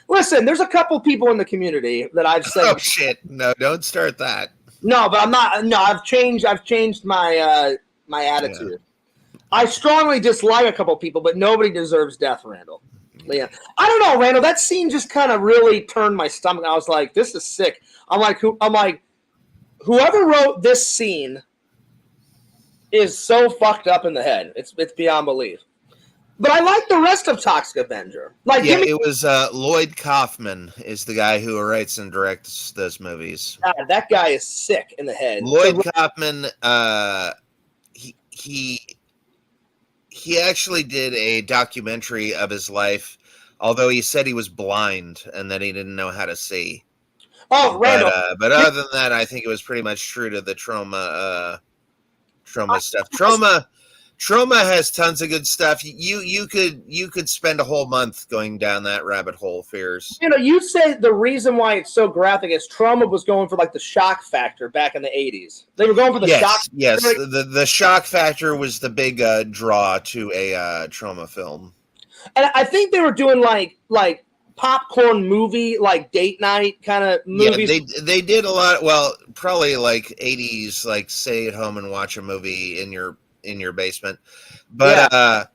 Speaker 2: Listen, there's a couple people in the community that I've said.
Speaker 3: Oh shit! No, don't start that.
Speaker 2: No, but I'm not. No, I've changed my my attitude. Yeah. I strongly dislike a couple people, but nobody deserves death, Randall. Yeah, I don't know, Randall. That scene just kind of really turned my stomach. I was like, "This is sick." I'm like, whoever wrote this scene is so fucked up in the head. It's beyond belief. But I like the rest of Toxic Avenger. Like,
Speaker 3: yeah, it was Lloyd Kaufman is the guy who writes and directs those movies.
Speaker 2: God, that guy is sick in the head.
Speaker 3: Lloyd Kaufman, he actually did a documentary of his life, although he said he was blind and that he didn't know how to see.
Speaker 2: Oh, Randall.
Speaker 3: But other than that, I think it was pretty much true to the trauma stuff. Trauma has tons of good stuff. You could spend a whole month going down that rabbit hole, Fears.
Speaker 2: You know, you said the reason why it's so graphic is Trauma was going for like the shock factor back in the 80s. They were going for the shock.
Speaker 3: Yes, the shock factor was the big draw to a Trauma film.
Speaker 2: And I think they were doing like popcorn movie, like date night kind of movies.
Speaker 3: Yeah, they did a lot. Well, probably like 80s, like stay at home and watch a movie in your basement. But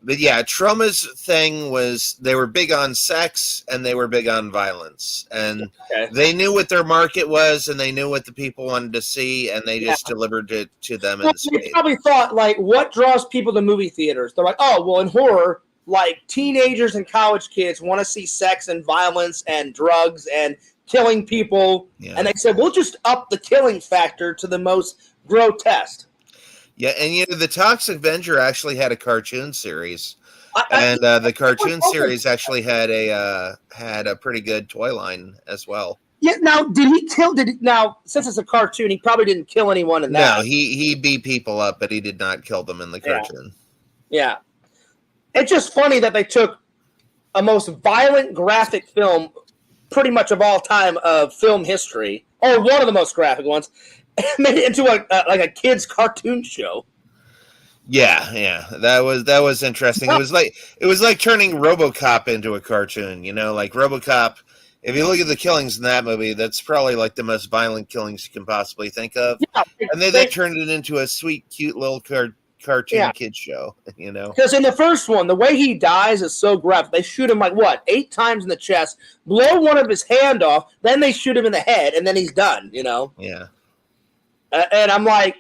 Speaker 3: But yeah, Troma's thing was they were big on sex and they were big on violence. And they knew what their market was and they knew what the people wanted to see, and they just delivered it to them in spades.
Speaker 2: They probably thought, like, what draws people to movie theaters? They're like, oh, well, in horror, like, teenagers and college kids want to see sex and violence and drugs and killing people. Yeah. And they said, we'll just up the killing factor to the most grotesque.
Speaker 3: Yeah, and the Toxic Avenger actually had a cartoon series, and the cartoon series actually had a pretty good toy line as well.
Speaker 2: Yeah. Now, did he kill? Now, since it's a cartoon, he probably didn't kill anyone in that.
Speaker 3: No, he beat people up, but he did not kill them in the cartoon.
Speaker 2: Yeah. It's just funny that they took a most violent graphic film, pretty much of all time of film history, or one of the most graphic ones, made it into a kid's cartoon show.
Speaker 3: Yeah, that was interesting. It was like turning RoboCop into a cartoon. Like RoboCop. If you look at the killings in that movie, that's probably like the most violent killings you can possibly think of. Yeah, and they turned it into a sweet, cute little cartoon kid show.
Speaker 2: Because in the first one, the way he dies is so graphic. They shoot him 8 times in the chest, blow one of his hand off, then they shoot him in the head, and then he's done.
Speaker 3: Yeah.
Speaker 2: And I'm like,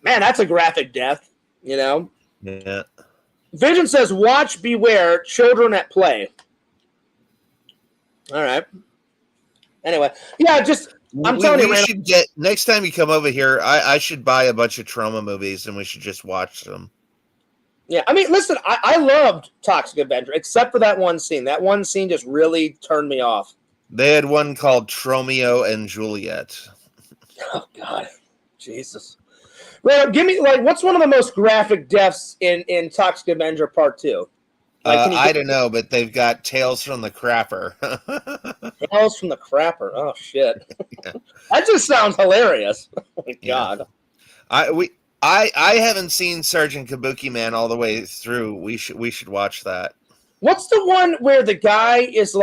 Speaker 2: man, that's a graphic death,
Speaker 3: Yeah.
Speaker 2: Vision says, watch, beware, children at play. All right. Anyway, I'm telling you,
Speaker 3: we should get, next time you come over here, I should buy a bunch of Troma movies and we should just watch them.
Speaker 2: Yeah, I mean, listen, I loved Toxic Avenger, except for that one scene. That one scene just really turned me off.
Speaker 3: They had one called Tromeo and Juliet.
Speaker 2: Oh, God. Jesus. Well, give me, what's one of the most graphic deaths in Toxic Avenger Part 2?
Speaker 3: I don't know, but they've got Tales from the Crapper.
Speaker 2: Tales from the Crapper. Oh, shit. Yeah. That just sounds hilarious. Oh, my God.
Speaker 3: I haven't seen Sergeant Kabuki Man all the way through. We should watch that.
Speaker 2: What's the one where the guy is,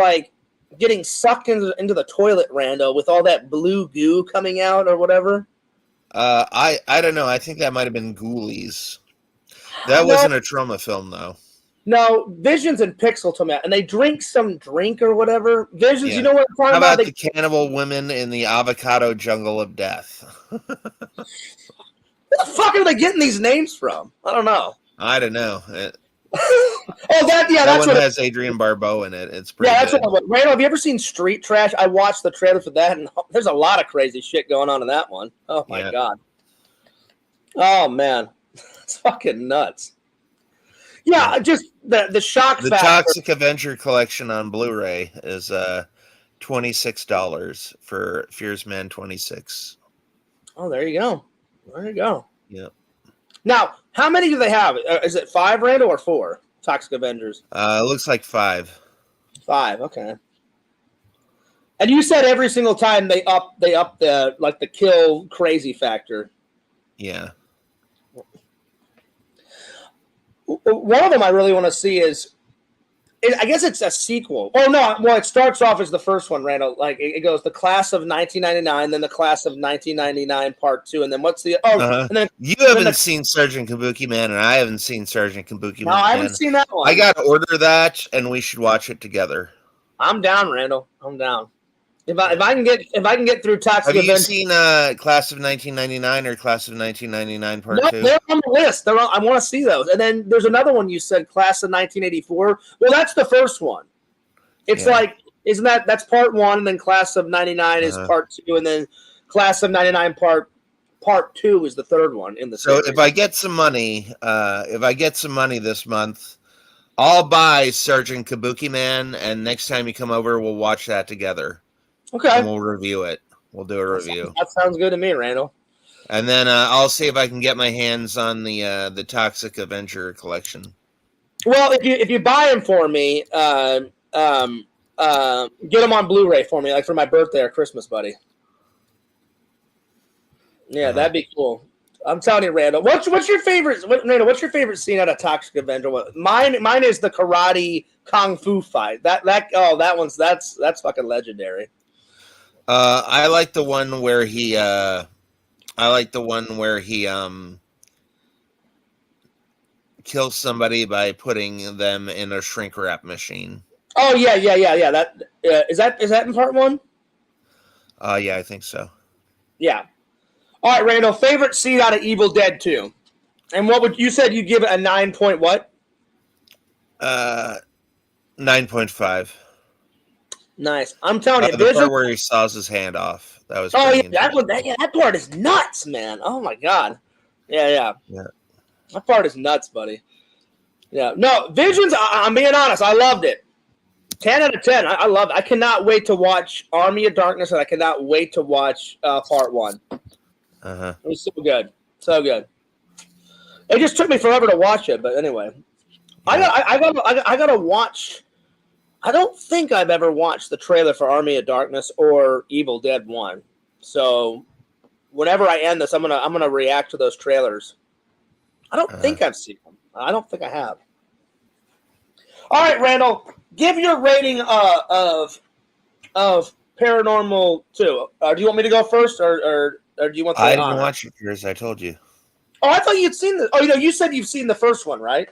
Speaker 2: getting sucked into the toilet, Rando, with all that blue goo coming out or whatever?
Speaker 3: I don't know. I think that might have been Ghoulies. That wasn't a Troma film, though.
Speaker 2: No, Visions and Pixel told me that, and they drink some drink or whatever. Visions, you know what I'm talking
Speaker 3: about? How about
Speaker 2: the
Speaker 3: cannibal women in the avocado jungle of death?
Speaker 2: Where the fuck are they getting these names from? I don't know.
Speaker 3: I don't know.
Speaker 2: That
Speaker 3: one has Adrian Barbeau in it. It's pretty good.
Speaker 2: What. Randall, have you ever seen Street Trash? I watched the trailer for that, and there's a lot of crazy shit going on in that one. Oh my God. Oh man, it's fucking nuts. Yeah, just the shock factor.
Speaker 3: The Toxic Avenger collection on Blu-ray is $26 for Fears Man 26.
Speaker 2: Oh, there you go. There you go.
Speaker 3: Yeah.
Speaker 2: Now, how many do they have? Is it 5, Randall, or 4 Toxic Avengers?
Speaker 3: It looks like 5.
Speaker 2: 5, okay. And you said every single time they up the kill crazy factor.
Speaker 3: Yeah.
Speaker 2: One of them I really want to see is, I guess it's a sequel. Oh no! Well, it starts off as the first one, Randall. It goes the Class of 1999, then the Class of 1999 Part 2, and then what's the? And then
Speaker 3: you haven't seen Sergeant Kabuki Man, and I haven't seen Sergeant Kabuki Man.
Speaker 2: No, I haven't seen that one.
Speaker 3: I got to order that, and we should watch it together.
Speaker 2: I'm down, Randall. I'm down. If I can get through Toxic Avenger.
Speaker 3: Have you seen Class of 1999 or Class of 1999 Part 2?
Speaker 2: They're on the list. I want to see those. And then there's another one you said, Class of 1984. Well, that's the first one. It's isn't that's Part 1, and then Class of 99 is Part 2, and then Class of 99 Part 2 is the third one in the series.
Speaker 3: So if I get some money, this month, I'll buy Sergeant Kabuki Man, and next time you come over, we'll watch that together.
Speaker 2: Okay.
Speaker 3: And we'll review it. We'll do a review.
Speaker 2: That sounds good to me, Randall.
Speaker 3: And then I'll see if I can get my hands on the Toxic Avenger collection.
Speaker 2: Well, if you buy them for me, get them on Blu-ray for me, like for my birthday or Christmas, buddy. Yeah, that'd be cool. I'm telling you, Randall. What's your favorite? Randall, what's your favorite scene out of Toxic Avenger? Mine is the karate kung fu fight. That's fucking legendary.
Speaker 3: I like the one where he kill somebody by putting them in a shrink wrap machine.
Speaker 2: Oh yeah. That is that in part 1?
Speaker 3: Yeah, I think so.
Speaker 2: Yeah. All right, Randall. Favorite scene out of Evil Dead 2, and what would you said you give it a 9 point what?
Speaker 3: 9.5.
Speaker 2: Nice. I'm telling you,
Speaker 3: The part where he saws his hand off. That was pretty intense.
Speaker 2: That part is nuts, man. Oh my god. Yeah. That part is nuts, buddy. Yeah. No, Visions, I'm being honest, I loved it. 10 out of 10. I love it. I cannot wait to watch Army of Darkness, and I cannot wait to watch part 1.
Speaker 3: Uh-huh.
Speaker 2: It was so good. So good. It just took me forever to watch it, but anyway. Yeah. I gotta watch. I don't think I've ever watched the trailer for Army of Darkness or Evil Dead 1. So whenever I end this, I'm gonna react to those trailers. I don't think I've seen them. I don't think I have. All right, Randall, give your rating of Paranormal 2. Do you want me to go first, or do you want?
Speaker 3: I didn't watch it as I told you.
Speaker 2: Oh, I thought you'd seen the. Oh, you said you've seen the first one, right?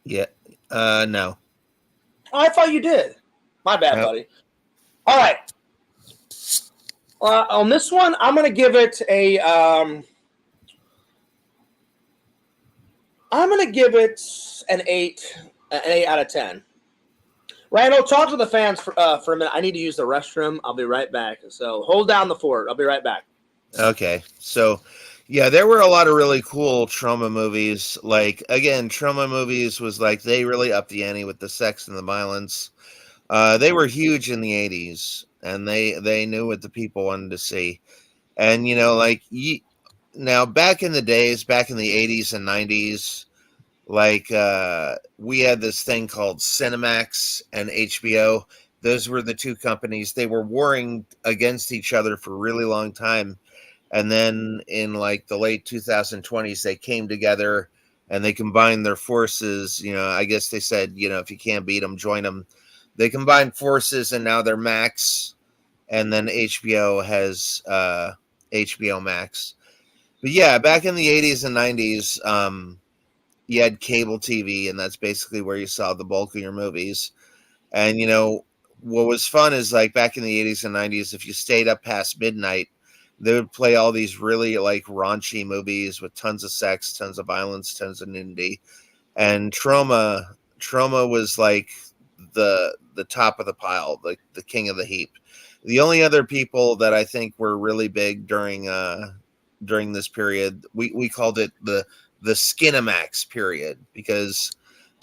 Speaker 3: Yeah. No.
Speaker 2: Oh, I thought you did. My bad, buddy. All right. On this one, I'm going to give it a. I'm going to give it an 8 out of 10. Randall, talk to the fans for a minute. I need to use the restroom. I'll be right back. So hold down the fort. I'll be right back.
Speaker 3: Okay. So, yeah, there were a lot of really cool trauma movies. Like, again, trauma movies was like they really upped the ante with the sex and the violence. They were huge in the 80s, and they knew what the people wanted to see. And, now back in the days, back in the 80s and 90s, like we had this thing called Cinemax and HBO. Those were the two companies. They were warring against each other for a really long time. And then in like the late 2020s, they came together and they combined their forces. I guess they said, if you can't beat them, join them. They combined forces, and now they're Max. And then HBO has HBO Max. But yeah, back in the 80s and 90s, you had cable TV, and that's basically where you saw the bulk of your movies. And, what was fun is like back in the 80s and 90s, if you stayed up past midnight, they would play all these really like raunchy movies with tons of sex, tons of violence, tons of nudity. And Trauma was like the top of the pile, like the king of the heap. The only other people that I think were really big during this period, we called it the Skinamax period, because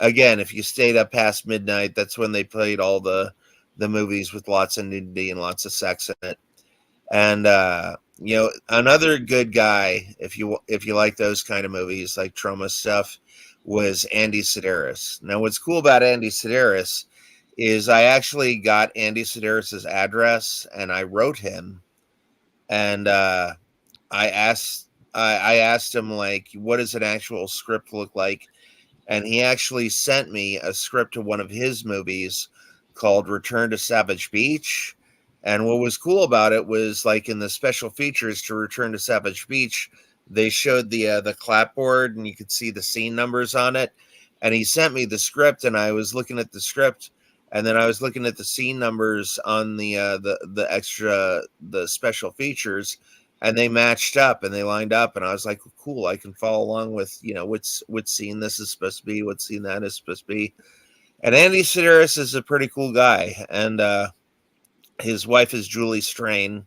Speaker 3: again, if you stayed up past midnight, that's when they played all the movies with lots of nudity and lots of sex in it. And another good guy, if you like those kind of movies like trauma stuff, was Andy Sedaris. Now, what's cool about Andy Sedaris is I actually got Andy Sedaris's address, and I wrote him, and I asked him, like, what does an actual script look like? And he actually sent me a script to one of his movies called Return to Savage Beach. And what was cool about it was, like, in the special features to Return to Savage Beach, they showed the clapboard, and you could see the scene numbers on it. And he sent me the script, and I was looking at the script, and then I was looking at the scene numbers on the special features, and they matched up and they lined up, and I was like, cool, I can follow along with, what scene this is supposed to be, what scene that is supposed to be. And Andy Sedaris is a pretty cool guy, and his wife is Julie Strain,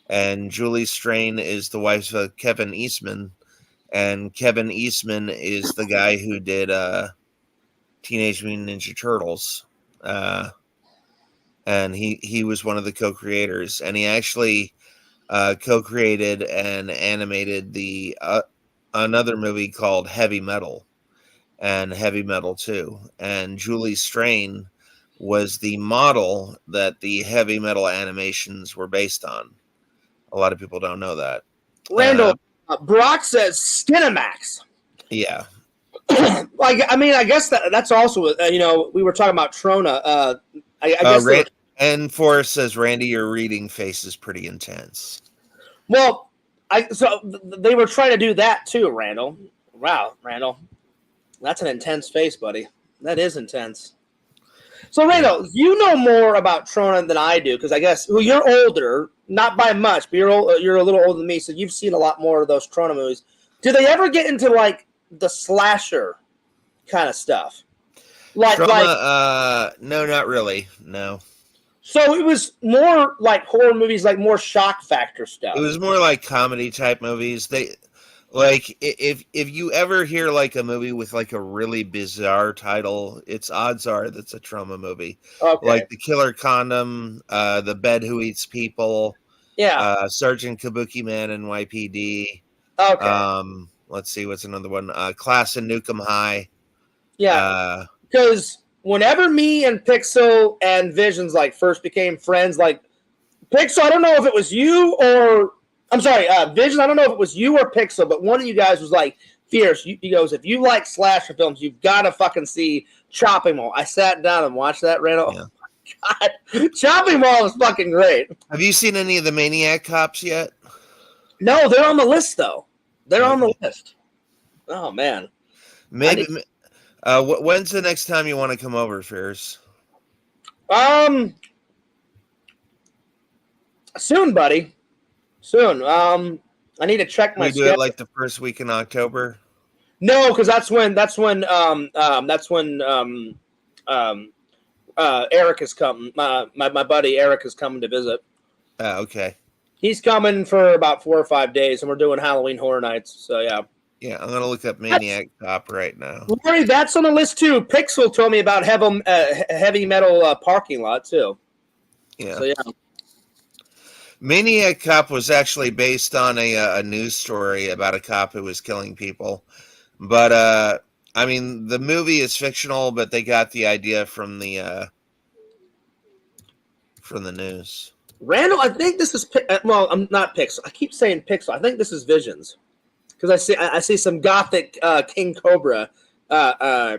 Speaker 3: and Julie Strain is the wife of Kevin Eastman, and Kevin Eastman is the guy who did Teenage Mutant Ninja Turtles, and he was one of the co-creators, and he actually co-created and animated the another movie called Heavy Metal and Heavy Metal 2. And Julie Strain was the model that the Heavy Metal animations were based on. A lot of people don't know that.
Speaker 2: Randall, Brock says Skinamax.
Speaker 3: Yeah.
Speaker 2: I guess that's also, we were talking about Trona. I guess
Speaker 3: and Forrest says, Randy, your reading face is pretty intense.
Speaker 2: Well, so they were trying to do that too, Randall. Wow, Randall. That's an intense face, buddy. That is intense. So, Reno, you know more about Trona than I do, because I guess you're older, not by much, but you're a little older than me, so you've seen a lot more of those Trona movies. Do they ever get into like the slasher kind of stuff?
Speaker 3: Troma, no, not really. No.
Speaker 2: So it was more like horror movies, like more shock factor stuff.
Speaker 3: It was more like comedy type movies. They like if you ever hear like a movie with like a really bizarre title, it's odds are that's a Troma movie.
Speaker 2: Okay.
Speaker 3: Like The Killer Condom, The Bed Who Eats People, Sergeant Kabuki Man and YPD.
Speaker 2: Okay.
Speaker 3: Let's see, what's another one? Class in Nukem High.
Speaker 2: Yeah. Because whenever me and Pixel and Visions like first became friends, like Pixel, I don't know if it was you or Visions, I don't know if it was you or Pixel, but one of you guys was like fierce. He goes, if you like slasher films, you've got to fucking see Chopping Mall. I sat down and watched that, Randall.
Speaker 3: Yeah.
Speaker 2: Oh my God. Chopping Mall is fucking great.
Speaker 3: Have you seen any of the Maniac Cops yet?
Speaker 2: No, they're on the list though. They're on the list. Oh man.
Speaker 3: Maybe. When's the next time you want to come over, Fierce?
Speaker 2: Soon, buddy. Soon. I need to check my
Speaker 3: schedule. Do it like the first week in October?
Speaker 2: No, because that's when Eric is coming. My buddy Eric is coming to visit.
Speaker 3: Okay.
Speaker 2: He's coming for about 4 or 5 days, and we're doing Halloween Horror Nights. So yeah.
Speaker 3: Yeah, I'm gonna look up Maniac Cop right now.
Speaker 2: Larry, that's on the list too. Pixel told me about heavy metal parking lot too.
Speaker 3: Yeah.
Speaker 2: So yeah.
Speaker 3: Maniac Cop was actually based on a news story about a cop who was killing people, but I mean the movie is fictional, but they got the idea from the news.
Speaker 2: Randall, I think this is I'm not Pixel. I keep saying Pixel. I think this is Visions. Because I see some gothic King Cobra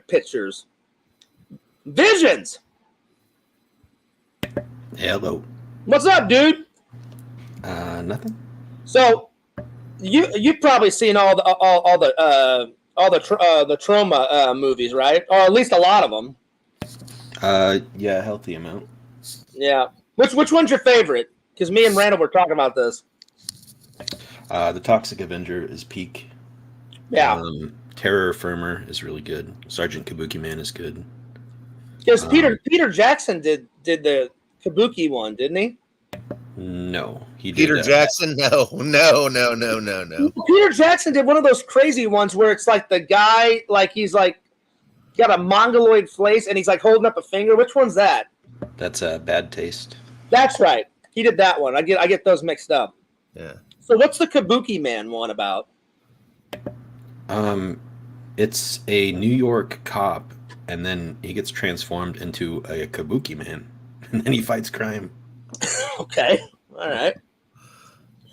Speaker 2: pictures. Visions.
Speaker 6: Hello.
Speaker 2: What's up, dude?
Speaker 6: Nothing.
Speaker 2: So, you've probably seen all the Troma movies, right? Or at least a lot of them.
Speaker 6: Yeah, a healthy amount.
Speaker 2: Yeah. Which one's your favorite? Because me and Randall were talking about this.
Speaker 6: The Toxic Avenger is peak.
Speaker 2: Yeah.
Speaker 6: Terror Firmer is really good. Sergeant Kabuki Man is good.
Speaker 2: Because Peter Jackson did the Kabuki one, didn't he?
Speaker 6: No, he did.
Speaker 3: Peter Jackson? No.
Speaker 2: Peter Jackson did one of those crazy ones where it's like the guy, like he's like got a mongoloid face and he's like holding up a finger. Which one's that?
Speaker 6: That's a Bad Taste.
Speaker 2: That's right. He did that one. I get those mixed up.
Speaker 3: Yeah.
Speaker 2: So what's the Kabuki Man one about?
Speaker 6: It's a New York cop, and then he gets transformed into a Kabuki Man, and then he fights crime.
Speaker 2: Okay. All right.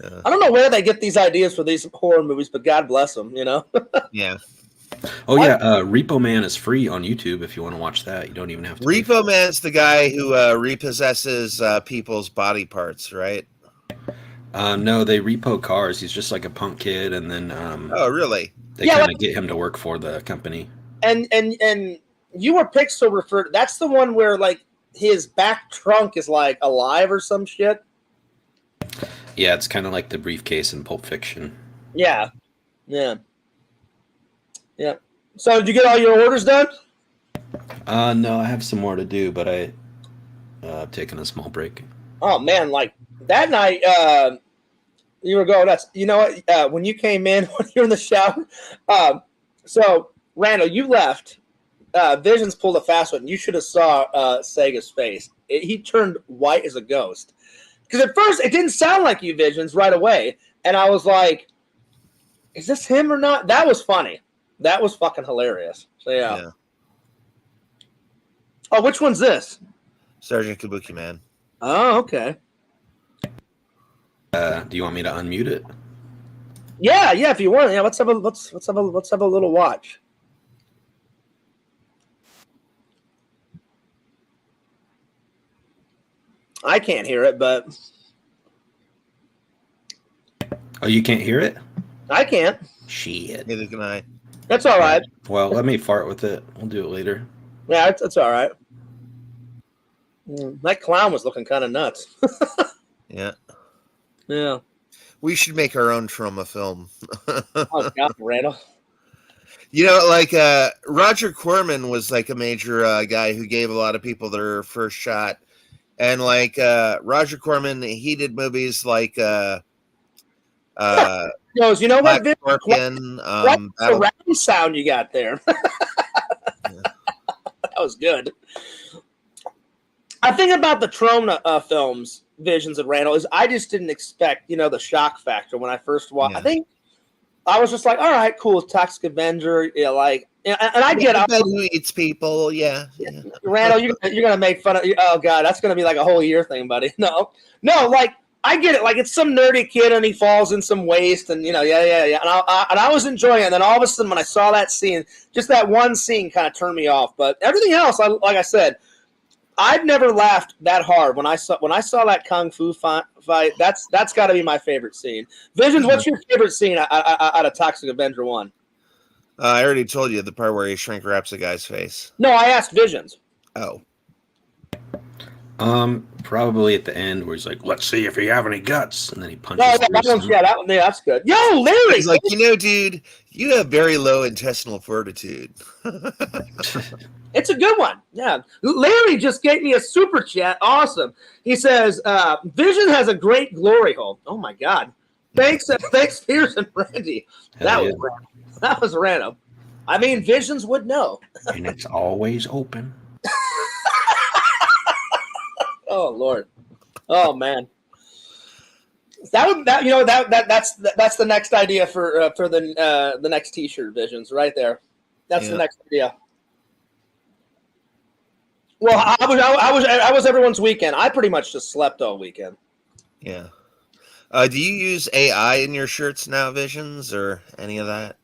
Speaker 2: Yeah. I don't know where they get these ideas for these horror movies, but God bless them, you know?
Speaker 3: Yeah.
Speaker 6: Oh, yeah. Repo Man is free on YouTube if you want to watch that. You don't even have to.
Speaker 3: Repo Man's the guy who repossesses people's body parts, right?
Speaker 6: No, they repo cars. He's just like a punk kid, and then
Speaker 3: oh, really?
Speaker 6: They kind of get him to work for the company.
Speaker 2: And you or Pixel referred. That's the one where like his back trunk is like alive or some shit.
Speaker 6: Yeah, it's kind of like the briefcase in Pulp Fiction.
Speaker 2: Yeah. So did you get all your orders done?
Speaker 6: No, I have some more to do, but I've taken a small break.
Speaker 2: Oh man, like that night, you were going nuts. You know what? When you came in, when you were in the shower, so Randall, you left. Visions pulled a fast one. You should have saw Sega's face. He turned white as a ghost. Because at first it didn't sound like you, Visions, right away, and I was like, "Is this him or not?" That was funny. That was fucking hilarious. So yeah. Oh, which one's this?
Speaker 3: Sergeant Kabuki Man.
Speaker 2: Oh, okay.
Speaker 6: Do you want me to unmute it?
Speaker 2: Yeah, if you want. Yeah, let's have a little watch. I can't hear it, but
Speaker 6: oh, you can't hear it?
Speaker 2: I can't.
Speaker 6: Shit.
Speaker 3: Neither can I.
Speaker 2: That's all right.
Speaker 6: Well, let me fart with it. We'll do it later.
Speaker 2: Yeah, it's all right. That clown was looking kind of nuts.
Speaker 3: Yeah.
Speaker 2: Yeah.
Speaker 3: We should make our own trauma film.
Speaker 2: Oh, God, Randall.
Speaker 3: You know, like Roger Corman was like a major guy who gave a lot of people their first shot. And like Roger Corman, he did movies like
Speaker 2: Goes, you know
Speaker 3: Black
Speaker 2: what, Vince?
Speaker 3: Scorpion,
Speaker 2: What
Speaker 3: Battle.
Speaker 2: surround sound you got there? That was good. I think about the Trona films, Visions of Randall, is I just didn't expect, the shock factor when I first watched.
Speaker 3: Yeah.
Speaker 2: I think I was just like, all right, cool, Toxic Avenger, and I get
Speaker 3: The
Speaker 2: it.
Speaker 3: bed who eats people, yeah.
Speaker 2: Randall, you're gonna make fun of. Oh God, that's gonna be like a whole year thing, buddy. No, like I get it. Like it's some nerdy kid and he falls in some waste, and yeah. And I was enjoying it. And then all of a sudden, when I saw that scene, just that one scene kind of turned me off. But everything else, like I said, I've never laughed that hard when I saw that kung fu fight. That's got to be my favorite scene. Visions, what's your favorite scene out of Toxic Avenger 1?
Speaker 3: I already told you the part where he shrink wraps a guy's face.
Speaker 2: No, I asked Visions.
Speaker 3: Oh.
Speaker 6: Probably at the end where he's like, "Let's see if you have any guts," and then he punches.
Speaker 2: That's good. Yo, Larry,
Speaker 3: He's like, dude, you have very low intestinal fortitude.
Speaker 2: It's a good one. Yeah. Larry just gave me a super chat. Awesome. He says, Vision has a great glory hole. Oh my God. Thanks, Pierce and Randy. That was random. I mean, Visions would know.
Speaker 6: And it's always open.
Speaker 2: Oh Lord. Oh man. That's the next idea for the next T-shirt, Visions, right there. That's the next idea. Well, I was everyone's weekend. I pretty much just slept all weekend.
Speaker 3: Yeah. Do you use AI in your shirts now, Visions, or any of that?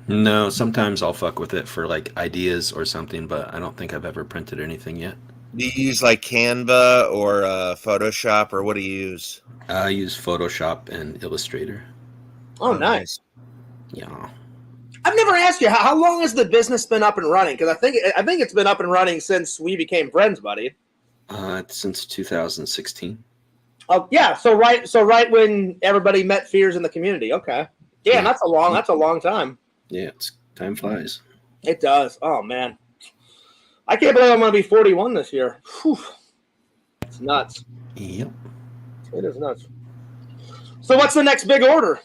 Speaker 6: No, sometimes I'll fuck with it for like ideas or something, but I don't think I've ever printed anything yet.
Speaker 3: Do you use like Canva or Photoshop, or what do you use?
Speaker 6: I use Photoshop and Illustrator.
Speaker 2: Oh, nice.
Speaker 6: Yeah.
Speaker 2: I've never asked you how long has the business been up and running? Because I think it's been up and running since we became friends, buddy.
Speaker 6: Since 2016.
Speaker 2: Oh yeah, so right when everybody met fears in the community. Okay, damn, that's a long time.
Speaker 6: Yeah, time flies.
Speaker 2: It does. Oh man, I can't believe I'm going to be 41 this year. Whew. It's nuts.
Speaker 6: Yep.
Speaker 2: It is nuts. So what's the next big order?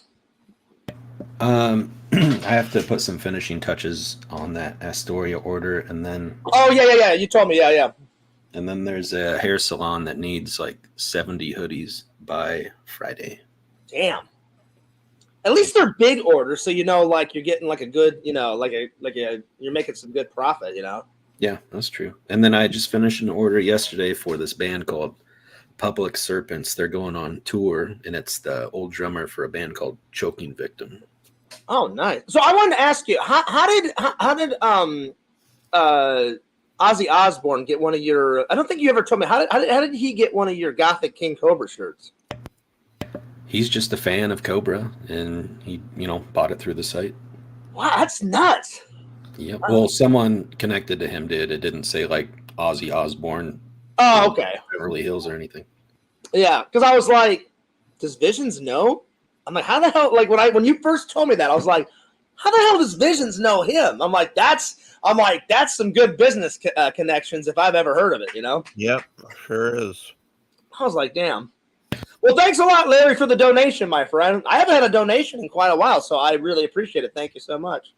Speaker 6: I have to put some finishing touches on that Astoria order, and then.
Speaker 2: Oh yeah. You told me, yeah.
Speaker 6: And then there's a hair salon that needs like 70 hoodies by Friday.
Speaker 2: Damn. At least they're big orders, so like you're getting like a good, you're making some good profit,
Speaker 6: Yeah, that's true. And then I just finished an order yesterday for this band called Public Serpents. They're going on tour, and it's the old drummer for a band called Choking Victim.
Speaker 2: Oh, nice. So I wanted to ask you, how did Ozzy Osbourne get one of your? I don't think you ever told me how did he get one of your Gothic King Cobra shirts?
Speaker 6: He's just a fan of Cobra, and he bought it through the site.
Speaker 2: Wow, that's nuts.
Speaker 6: Yeah. Well, someone connected to him did. It didn't say like Ozzy Osbourne.
Speaker 2: Oh, okay.
Speaker 6: Beverly Hills or anything.
Speaker 2: Yeah, because I was like, does Visions know? I'm like, how the hell? Like when you first told me that, I was like, how the hell does Visions know him? I'm like, that's some good business connections if I've ever heard of it.
Speaker 3: Yep, sure is.
Speaker 2: I was like, damn. Well, thanks a lot, Larry, for the donation, my friend. I haven't had a donation in quite a while, so I really appreciate it. Thank you so much.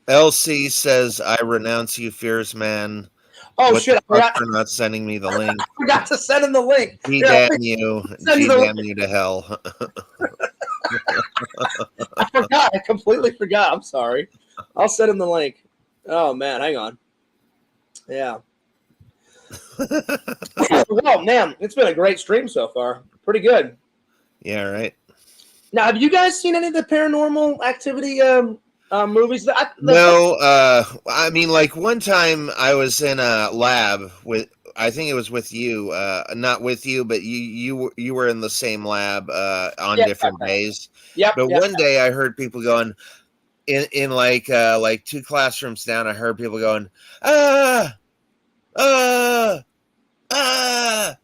Speaker 3: LC says, I renounce you, fierce man.
Speaker 2: Oh,
Speaker 3: what
Speaker 2: shit. I forgot
Speaker 3: for not sending me the link.
Speaker 2: I forgot to send him the link.
Speaker 3: Damn you. Damn you to hell.
Speaker 2: I forgot. I completely forgot. I'm sorry. I'll send him the link. Oh, man. Hang on. Yeah. Well, man, it's been a great stream so far. Pretty good.
Speaker 3: Yeah, right.
Speaker 2: Now, have you guys seen any of the Paranormal Activity movies?
Speaker 3: No, I mean, like one time I was in a lab with, I think it was with you, not with you, but you were in the same lab on different days.
Speaker 2: Yep.
Speaker 3: But one day I heard people going, in like 2 classrooms down, I heard people going, ah, ah, ah.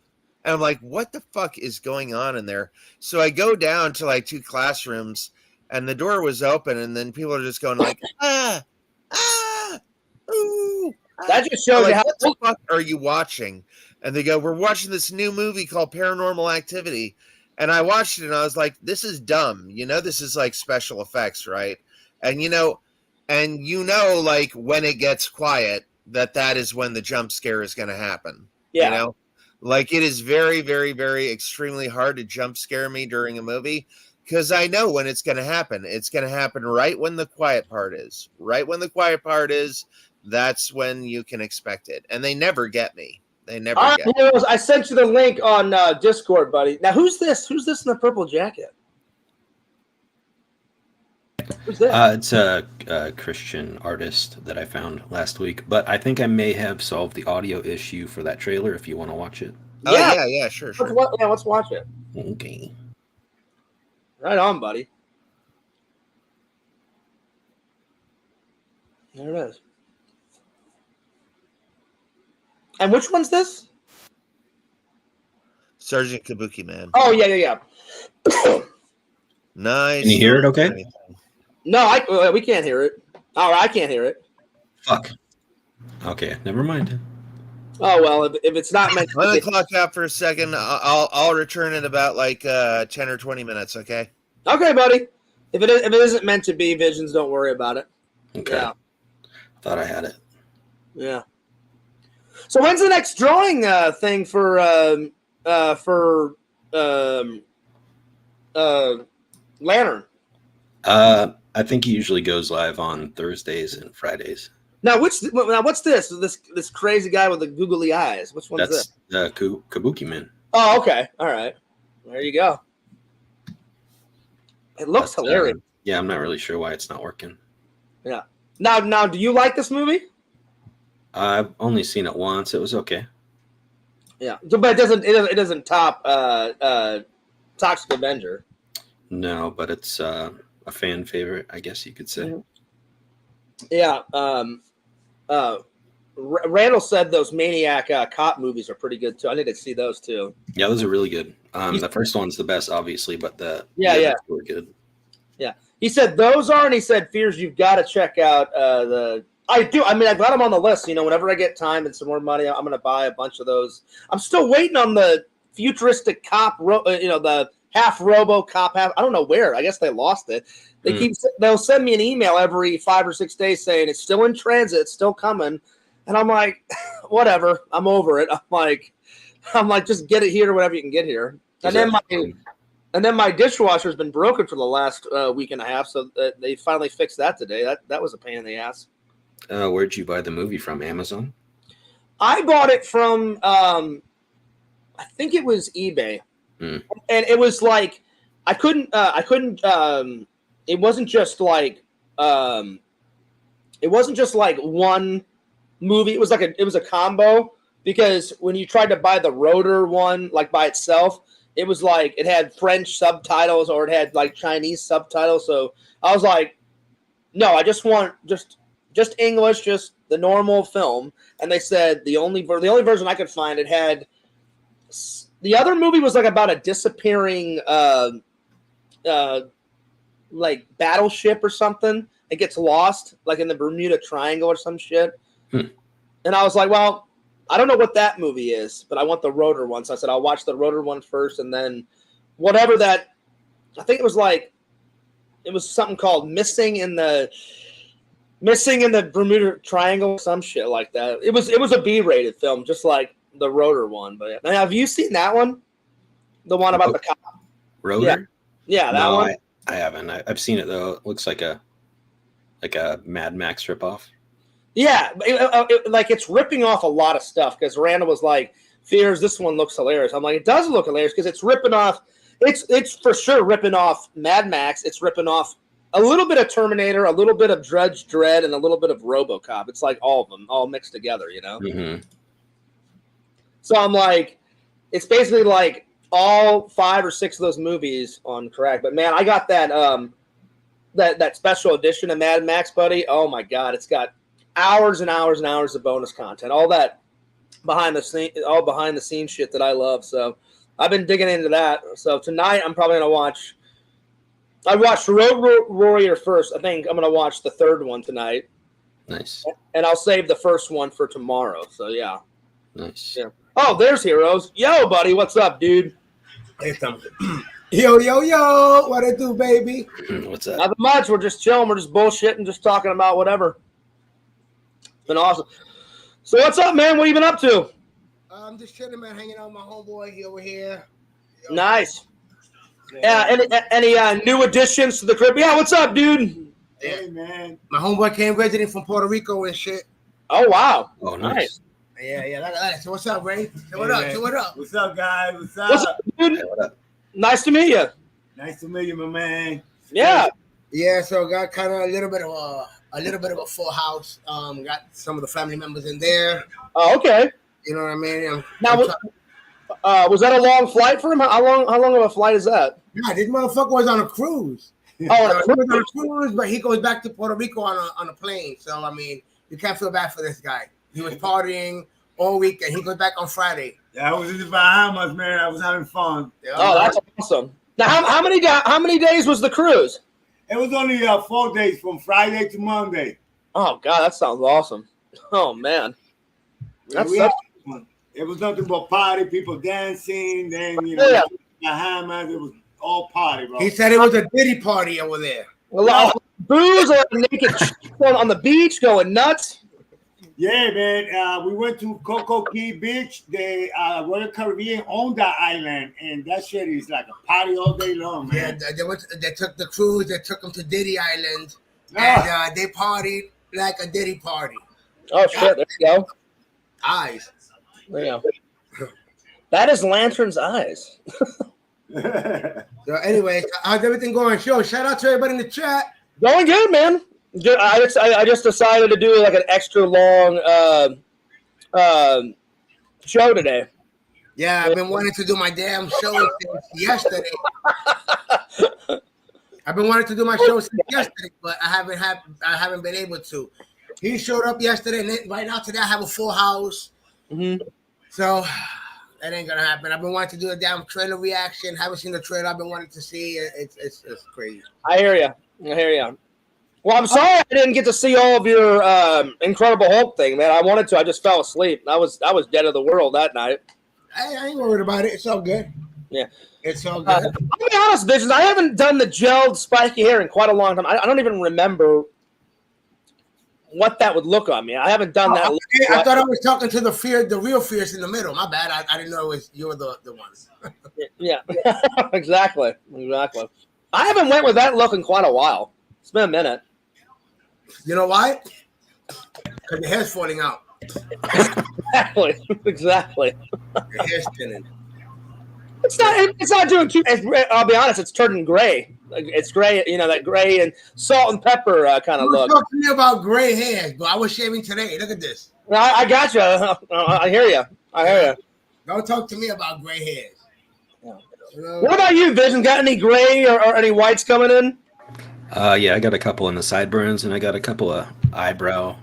Speaker 3: And I'm like, what the fuck is going on in there? So I go down to like 2 classrooms, and the door was open, and then people are just going like, ah, ah, ooh.
Speaker 2: That just
Speaker 3: I'm
Speaker 2: shows you
Speaker 3: like,
Speaker 2: how.
Speaker 3: what the fuck are you watching? And they go, we're watching this new movie called Paranormal Activity. And I watched it, and I was like, this is dumb. This is like special effects, right? And like when it gets quiet, that is when the jump scare is going to happen.
Speaker 2: Yeah.
Speaker 3: Like it is very, very, very extremely hard to jump scare me during a movie because I know when it's going to happen. It's going to happen right when the quiet part is. Right when the quiet part is, that's when you can expect it. And they never get me. They never get me.
Speaker 2: I sent you the link on Discord, buddy. Now, who's this? Who's this in the purple jacket? Who's this?
Speaker 6: It's a Christian artist that I found last week, but I think I may have solved the audio issue for that trailer if you want to watch it.
Speaker 3: Yeah, sure.
Speaker 2: Let's watch it.
Speaker 6: Okay.
Speaker 2: Right on, buddy. There it is. And which one's this?
Speaker 3: Sergeant Kabuki Man.
Speaker 2: Oh, yeah.
Speaker 3: Nice.
Speaker 6: Can you hear it okay?
Speaker 2: No, we can't hear it. Oh, I can't hear it.
Speaker 6: Fuck. Okay, never mind.
Speaker 2: Oh, well, if it's not meant to
Speaker 3: Let me
Speaker 2: be.
Speaker 3: clock out for a second. I'll return in about like 10 or 20 minutes, okay?
Speaker 2: Okay, buddy. If it isn't meant to be, Visions, don't worry about it.
Speaker 6: Okay.
Speaker 2: Yeah.
Speaker 6: Thought I had it.
Speaker 2: Yeah. So when's the next drawing thing for Lantern?
Speaker 6: I think he usually goes live on Thursdays and Fridays.
Speaker 2: Now, what's this? This crazy guy with the googly eyes. Which one's this?
Speaker 6: That's Kabuki Man.
Speaker 2: Oh, okay. All right. There you go. It looks hilarious.
Speaker 6: Yeah, I'm not really sure why it's not working.
Speaker 2: Yeah. Now, do you like this movie?
Speaker 6: I've only seen it once. It was okay.
Speaker 2: Yeah, but it doesn't top Toxic Avenger.
Speaker 6: No, but it's a fan favorite, I guess you could say.
Speaker 2: Yeah. Randall said those Maniac cop movies are pretty good too. I need to see those too.
Speaker 6: Yeah, those are really good. The first one's the best, obviously, but the
Speaker 2: others
Speaker 6: were good.
Speaker 2: Yeah, he said those are, and he said Fears. You've got to check out the. I do. I mean, I've got them on the list. Whenever I get time and some more money, I'm going to buy a bunch of those. I'm still waiting on the futuristic cop. The half Robo cop. Half. I don't know where. I guess they lost it. They'll send me an email every 5 or 6 days saying it's still in transit, it's still coming, and I'm like, whatever. I'm over it. I'm like, just get it here whenever you can get here. And then my dishwasher's been broken for the last week and a half, so they finally fixed that today. That was a pain in the ass.
Speaker 6: Where'd you buy the movie from? Amazon?
Speaker 2: I bought it from, I think it was eBay, and it was like I couldn't. It wasn't just like one movie. It was a combo, because when you tried to buy the Rotor one like by itself, it was like it had French subtitles or it had like Chinese subtitles. So I was like, no, I just want just English, just the normal film. And they said the only version I could find, it had the other movie was like about a disappearing like battleship or something. It gets lost like in the Bermuda Triangle or some shit. And I was like, well, I don't know what that movie is, but I want the Rotor one. So I said, I'll watch the Rotor one first, and then whatever that, I think it was something called Missing in the Bermuda Triangle, some shit like that. It was a B-rated film, just like the Rotor one. But now, have you seen that one? The one about the cop?
Speaker 6: Rotor?
Speaker 2: Yeah, that one.
Speaker 6: I haven't. I've seen it though. It looks like a Mad Max ripoff.
Speaker 2: Yeah, it's ripping off a lot of stuff, because Randall was like, Fears, this one looks hilarious. I'm like, it does look hilarious because it's ripping off, it's for sure ripping off Mad Max. It's ripping off a little bit of Terminator, a little bit of Judge Dredd, and a little bit of RoboCop. It's like all of them, all mixed together,
Speaker 6: Mm-hmm.
Speaker 2: So I'm like, it's basically like all 5 or 6 of those movies on track. But man, I got that that special edition of Mad Max, buddy. Oh my God, it's got hours and hours and hours of bonus content. All that behind the scenes shit that I love. So I've been digging into that. So tonight I'm probably gonna watch. I watched Road Warrior first. I think I'm gonna watch the third one tonight.
Speaker 6: Nice.
Speaker 2: And I'll save the first one for tomorrow. So yeah.
Speaker 6: Nice.
Speaker 2: Yeah. Oh, there's Heroes. Yo, buddy, what's up, dude?
Speaker 7: Hey, something. Yo, what it do, baby?
Speaker 6: What's up?
Speaker 2: Nothing much. We're just chilling. We're just bullshitting, just talking about whatever. It's been awesome. So what's up, man? What you been up to?
Speaker 7: I'm just chilling, man, hanging out with my homeboy here over here. Yo.
Speaker 2: Nice. Yeah. Any new additions to the crib? Yeah. What's up, dude?
Speaker 7: Hey, man. My homeboy came visiting from Puerto Rico and shit.
Speaker 2: Oh wow.
Speaker 6: Oh, nice.
Speaker 7: Yeah. Like, so what's up, Ray? Say what up?
Speaker 8: Man.
Speaker 7: Say what up?
Speaker 8: What's up, guys? What's up?
Speaker 2: What's up, dude?
Speaker 6: Hey, what up?
Speaker 2: Nice to meet you.
Speaker 8: Nice to meet you, my man.
Speaker 2: Yeah.
Speaker 7: Yeah. So got kind of a little bit of a full house. Got some of the family members in there.
Speaker 2: Oh, okay.
Speaker 7: You know what I mean?
Speaker 2: Now, was that a long flight for him? How long of a flight is that?
Speaker 7: Yeah, this motherfucker was on a cruise.
Speaker 2: Oh,
Speaker 7: He was on a cruise, but he goes back to Puerto Rico on a plane. So I mean, you can't feel bad for this guy. He was partying all week, and he goes back on Friday.
Speaker 8: Yeah, I was in the Bahamas, man. I was having fun.
Speaker 7: Yeah,
Speaker 2: oh, that's awesome. Now, how many days was the cruise?
Speaker 8: It was only 4 days from Friday to Monday.
Speaker 2: Oh God, that sounds awesome. Oh man, that's
Speaker 8: We
Speaker 2: such.
Speaker 8: had fun. It was nothing but party, people dancing. Then
Speaker 2: Yeah.
Speaker 8: Bahamas. It was all party, bro.
Speaker 7: He said it was a Diddy party over there.
Speaker 2: A lot of booze or naked chicks on the beach going nuts.
Speaker 8: Yeah, man. We went to Coco Key Beach. The Royal Caribbean owned that island, and that shit is like a party all day long, man.
Speaker 7: Yeah, they took the cruise. They took him to Diddy Island,
Speaker 8: Ah.
Speaker 7: and they partied like a Diddy party.
Speaker 2: Oh shit! There you go.
Speaker 7: Eyes.
Speaker 2: There you go. That is Lantern's eyes.
Speaker 7: So anyway, how's everything going? Shout out to everybody in the chat.
Speaker 2: Going good, man. I just decided to do like an extra long show today.
Speaker 7: Yeah, I've been wanting to do my damn show since yesterday. I've been wanting to do my show since yesterday, but I haven't been able to. He showed up yesterday, and then right now today I have a full house.
Speaker 2: Mm-hmm.
Speaker 7: So that ain't gonna happen. I've been wanting to do a damn trailer reaction. Haven't seen the trailer. I've been wanting to see it. It's crazy.
Speaker 2: I hear you. Well, I'm sorry I didn't get to see all of your Incredible Hulk thing, man. I wanted to. I just fell asleep. I was dead of the world that night.
Speaker 7: I ain't worried about it. It's all good.
Speaker 2: Yeah.
Speaker 7: It's all good.
Speaker 2: I'll be honest, Visions. I haven't done the gelled spiky hair in quite a long time. I don't even remember what that would look on me. I haven't done that.
Speaker 7: I thought I was talking to the real Fierce in the middle. My bad. I didn't know it was you were the one.
Speaker 2: Yeah. Exactly. I haven't went with that look in quite a while. It's been a minute.
Speaker 7: You know why? Because your hair's falling out.
Speaker 2: Exactly.
Speaker 7: Your hair's thinning.
Speaker 2: It's not doing too. I'll be honest. It's turning gray. It's gray. You know, that gray and salt and pepper kind of look.
Speaker 7: Talk to me about gray hairs, but I was shaving today. Look at this.
Speaker 2: I got you. I hear you.
Speaker 7: Don't talk to me about gray hairs.
Speaker 2: Yeah.
Speaker 7: You know,
Speaker 2: What about you, Vision? Got any gray or any whites coming in?
Speaker 6: Yeah, I got a couple in the sideburns, and I got a couple of eyebrow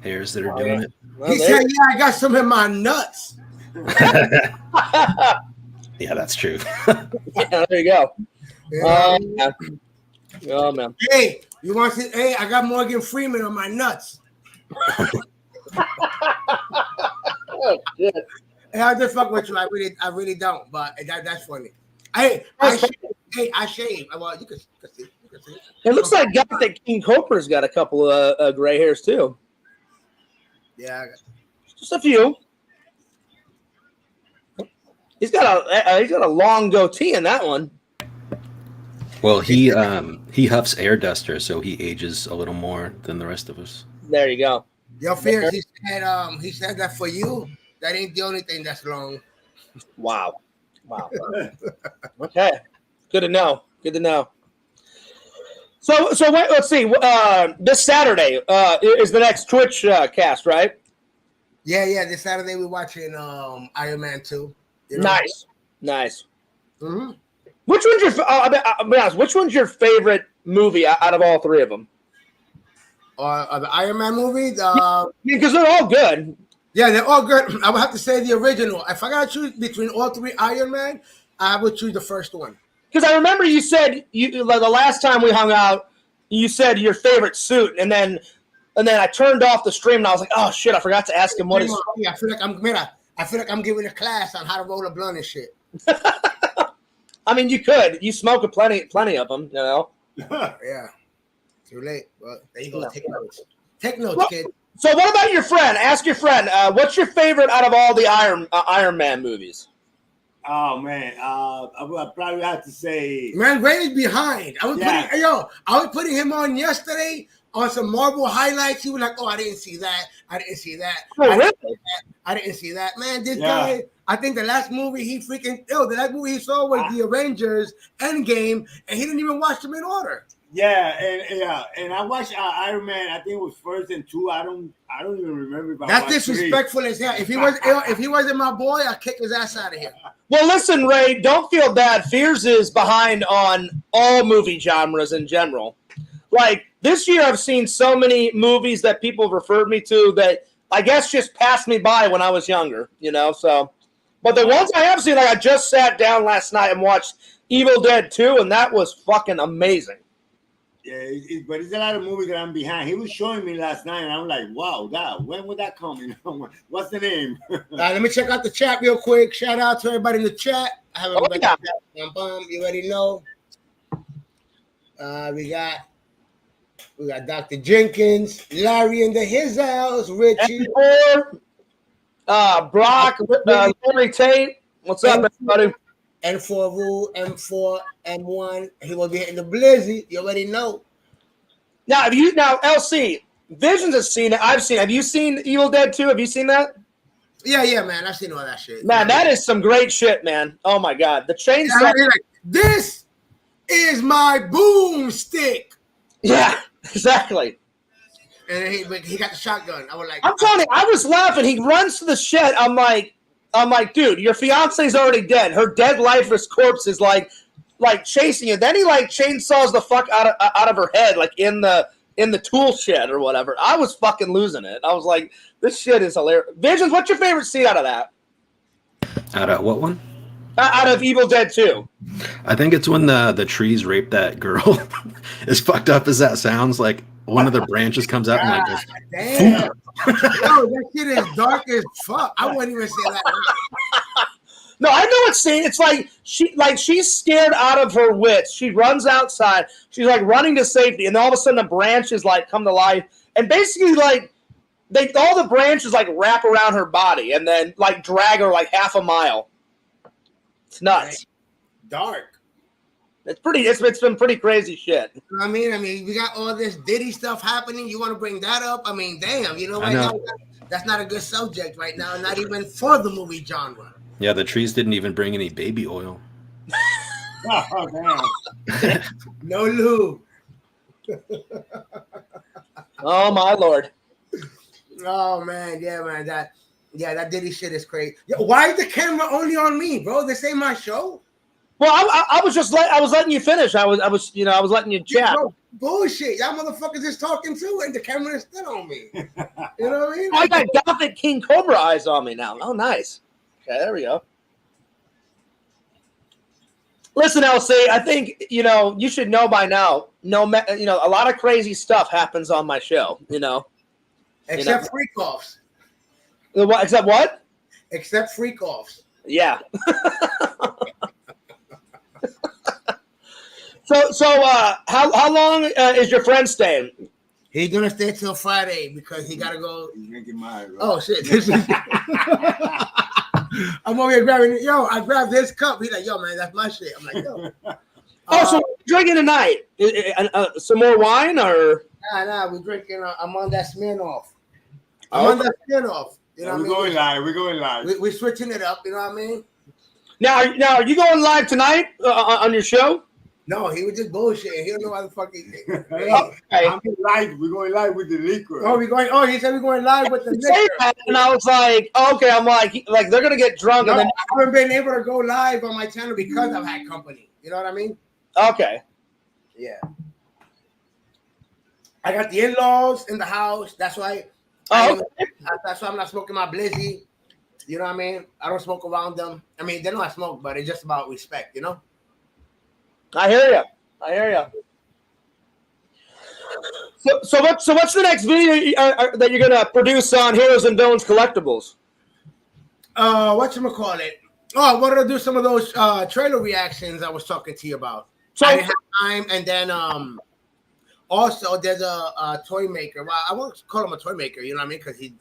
Speaker 6: hairs that are doing it.
Speaker 2: Well,
Speaker 7: he said, "Yeah, I got some in my nuts."
Speaker 6: Yeah, that's true.
Speaker 2: Yeah, there you go.
Speaker 7: Yeah.
Speaker 2: Oh man.
Speaker 7: Hey, you want to? Hey, I got Morgan Freeman on my nuts.
Speaker 2: Oh, shit.
Speaker 7: Hey, I just fuck with you. I really don't. But that's funny. I shave. Well, you can see.
Speaker 2: It looks like that King Cobra's got a couple of gray hairs too.
Speaker 7: Yeah.
Speaker 2: Just a few. He's got a long goatee in that one.
Speaker 6: Well, he huffs air duster, so he ages a little more than the rest of us.
Speaker 2: There you go.
Speaker 7: Yo, Fierce, he said that for you, that ain't the only thing that's long.
Speaker 2: Wow. Okay. Good to know. So wait, let's see. This Saturday is the next Twitch cast, right?
Speaker 7: Yeah. This Saturday we're watching Iron Man 2. You know?
Speaker 2: Nice.
Speaker 7: Mm-hmm.
Speaker 2: Which one's your? I'll be honest. Which one's your favorite movie out of all three of them?
Speaker 7: The Iron Man movies.
Speaker 2: Because they're all good.
Speaker 7: Yeah, they're all good. I would have to say the original. If I gotta choose between all three Iron Man, I would choose the first one.
Speaker 2: Because I remember you said the last time we hung out, you said your favorite suit, and then I turned off the stream and I was like, oh shit, I forgot to ask him what his.
Speaker 7: I feel like I'm giving a class on how to roll a blunt and shit.
Speaker 2: I mean, you could. You smoke plenty of them, you know.
Speaker 7: Yeah. Too late. But there you go. Take notes. Take notes, kid.
Speaker 2: So what about your friend? Ask your friend. What's your favorite out of all the Iron Man movies?
Speaker 8: Oh man, I would probably have to say.
Speaker 7: Man, Ray is behind. I was putting him on yesterday on some Marvel highlights. He was like, "Oh, I didn't see that. I didn't see that.
Speaker 2: Oh, really?
Speaker 7: I didn't see that." Man, this guy. I think the last movie the last movie he saw was the Avengers Endgame, and he didn't even watch them in order.
Speaker 8: Yeah, and I watched Iron Man. I think it was first and two. I don't even remember.
Speaker 7: That's disrespectful as hell. If he wasn't my boy, I'd kick his ass out of here.
Speaker 2: Well, listen, Ray, don't feel bad. Fears is behind on all movie genres in general. Like this year, I've seen so many movies that people have referred me to that I guess just passed me by when I was younger. You know, so. But the ones I have seen, like I just sat down last night and watched Evil Dead 2, and that was fucking amazing.
Speaker 8: Yeah, but it's a lot of movies that I'm behind. He was showing me last night, and I'm like, wow, when would that come? You know, what's the name?
Speaker 7: Let me check out the chat real quick. Shout out to everybody in the chat. I haven't you already know. We got Dr. Jenkins, Larry in his house, Richie.
Speaker 2: Brock, Henry Tate. What's up, everybody?
Speaker 7: N4 Rule, M4, M1. He will be hitting the Blizzy. You already know.
Speaker 2: Now, LC, Visions has seen it. I've seen it. Have you seen Evil Dead 2? Have you seen that?
Speaker 7: Yeah, man. I've seen all that shit.
Speaker 2: Man, that is some great shit, man. Oh, my God. The chainsaw.
Speaker 7: Like, this is my boomstick.
Speaker 2: Yeah, exactly.
Speaker 7: And he got the shotgun. I was like,
Speaker 2: I'm telling you, I was laughing. He runs to the shed. I'm like, dude, your fiance's already dead. Her dead, lifeless corpse is like chasing you. Then he like chainsaws the fuck out of her head, like in the tool shed or whatever. I was fucking losing it. I was like, this shit is hilarious. Visions, what's your favorite scene out of that?
Speaker 6: Out of what one?
Speaker 2: Out of Evil Dead 2.
Speaker 6: I think it's when the trees rape that girl. As fucked up as that sounds, like one of the branches comes out and like goes,
Speaker 7: damn. Yo, that shit is dark as fuck. I wouldn't even say that.
Speaker 2: No, I know what scene. It's like she's scared out of her wits. She runs outside. She's like running to safety, and then all of a sudden the branches like come to life, and basically like all the branches like wrap around her body, and then like drag her like half a mile. It's nuts.
Speaker 7: Dark.
Speaker 2: It's been pretty crazy shit.
Speaker 7: You know what I mean, we got all this Diddy stuff happening. You want to bring that up? I mean, damn, you know, now that's not a good subject right now, not even for the movie genre.
Speaker 6: Yeah, the trees didn't even bring any baby oil.
Speaker 8: Oh, damn.
Speaker 7: No lube.
Speaker 2: Oh my Lord.
Speaker 7: Oh man, that Diddy shit is crazy. Yo, why is the camera only on me, bro? This ain't my show.
Speaker 2: Well, I was just I was letting you finish. I was letting you chat.
Speaker 7: Bro, bullshit. Y'all motherfuckers is talking too, and the camera is still on me. You know what I mean?
Speaker 2: I got Gothic King Cobra eyes on me now. Oh, nice. Okay, there we go. Listen, LC, I think you should know by now. A lot of crazy stuff happens on my show.
Speaker 7: Except freak offs.
Speaker 2: Except what?
Speaker 7: Except freak offs.
Speaker 2: Yeah. So how long is your friend staying?
Speaker 7: He's gonna stay till Friday because he gotta go.
Speaker 8: He's drinking mine, bro.
Speaker 7: Oh shit! I'm over here grabbing it. Yo, I grabbed his cup. He's like, yo, man, that's my shit. I'm like, yo.
Speaker 2: So what you drinking tonight? Some more wine or?
Speaker 7: Nah, we're drinking. I'm on that Smirnoff. On that Smirnoff. You know what I mean?
Speaker 8: We're going live.
Speaker 7: We're switching it up. You know what I mean?
Speaker 2: Now, are you going live tonight on your show?
Speaker 7: No, he was just bullshitting. He don't know why the fuck he did.
Speaker 8: I'm live. We're going live with the liquor.
Speaker 7: He said we're going live with the liquor.
Speaker 2: And I was like, okay. I'm like they're gonna get drunk.
Speaker 7: No,
Speaker 2: and then
Speaker 7: I haven't been able to go live on my channel because I've had company. You know what I mean?
Speaker 2: Okay.
Speaker 7: Yeah. I got the in-laws in the house. That's why. That's why I'm not smoking my Blizzy. You know what I mean? I don't smoke around them. I mean, they know I smoke, but it's just about respect, you know?
Speaker 2: I hear you. So what's the next video that you're gonna produce on Heroes and Villains Collectibles?
Speaker 7: Whatchamacallit? Oh, I wanted to do some of those trailer reactions I was talking to you about. So I didn't have time, and then also there's a toy maker. Well, I won't call him a toy maker, you know what I mean? Because he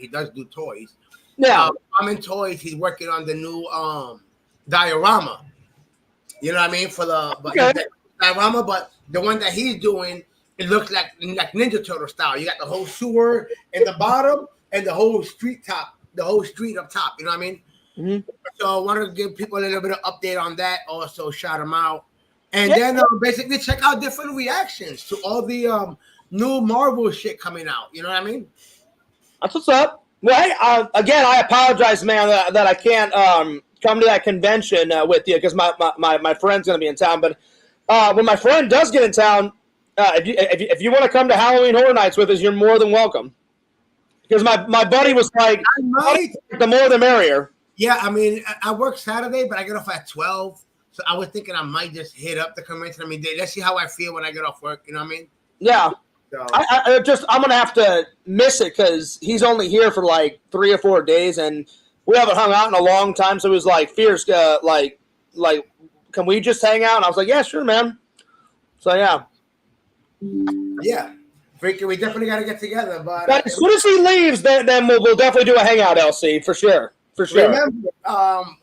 Speaker 7: does do toys.
Speaker 2: Yeah.
Speaker 7: I'm in toys. He's working on the new diorama. You know what I mean? For the diorama, but the one that he's doing, it looks like Ninja Turtle style. You got the whole sewer in the bottom and the whole street up top. You know what I mean? Mm-hmm. So I wanted to give people a little bit of update on that. Also, shout them out, and then basically check out different reactions to all the new Marvel shit coming out. You know what I mean?
Speaker 2: That's what's up. Well, again, I apologize, man, that I can't come to that convention with you because my friend's going to be in town. But when my friend does get in town, if you want to come to Halloween Horror Nights with us, you're more than welcome. Because my buddy was like, the more the merrier.
Speaker 7: Yeah, I mean, I work Saturday, but I get off at 12. So I was thinking I might just hit up the convention. I mean, let's see how I feel when I get off work. You know what I mean?
Speaker 2: Yeah. So. I'm gonna have to miss it because he's only here for like 3 or 4 days, and we haven't hung out in a long time. So it was like fierce, like, can we just hang out? And I was like, yeah, sure, man. So yeah.
Speaker 7: Freaking, we definitely got to get together. But
Speaker 2: as soon as he leaves, then we'll definitely do a hangout, LC, for sure. For sure.
Speaker 7: Remember,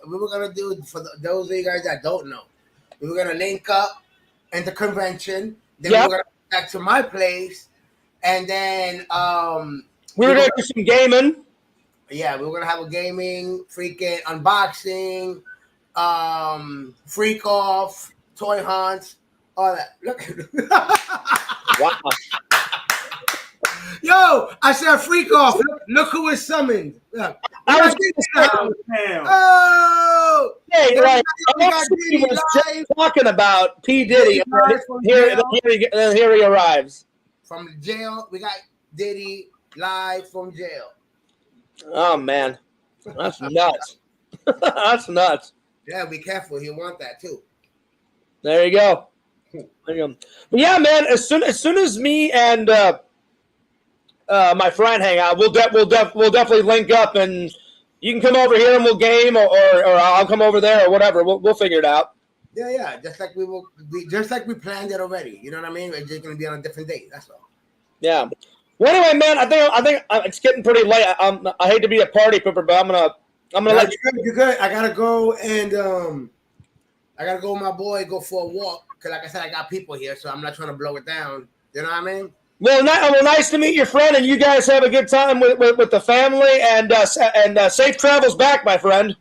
Speaker 7: we were gonna do for those of you guys that don't know, we were gonna link up in the convention. Then we were gonna go back to my place, and then
Speaker 2: we were gonna do some gaming.
Speaker 7: Yeah, we were gonna have a gaming, freaking unboxing, freak off, toy hunts, all that. Look.
Speaker 2: Wow.
Speaker 7: Yo, I said freak off. Look who was summoned. Look.
Speaker 2: I was hey, like he was just talking about P. Diddy. Here he arrives.
Speaker 7: From the jail, we got Diddy live from jail.
Speaker 2: Oh man. That's nuts. That's nuts.
Speaker 7: Yeah, be careful. He'll want that too.
Speaker 2: There you go. But yeah, man, as soon as me and my friend hang out, we'll definitely link up, and you can come over here and we'll game, or I'll come over there or whatever. We'll figure it out.
Speaker 7: Yeah, just like we planned it already. You know what I mean? It's just gonna be on a different date. That's all.
Speaker 2: Yeah. Well, anyway, man, I think it's getting pretty late. I hate to be a party pooper, but I'm gonna let you.
Speaker 7: You're good. I gotta go and I gotta go with my boy, go for a walk. Cause like I said, I got people here, so I'm not trying to blow it down. You know what I mean?
Speaker 2: Well, nice to meet your friend, and you guys have a good time with the family, and safe travels back, my friend.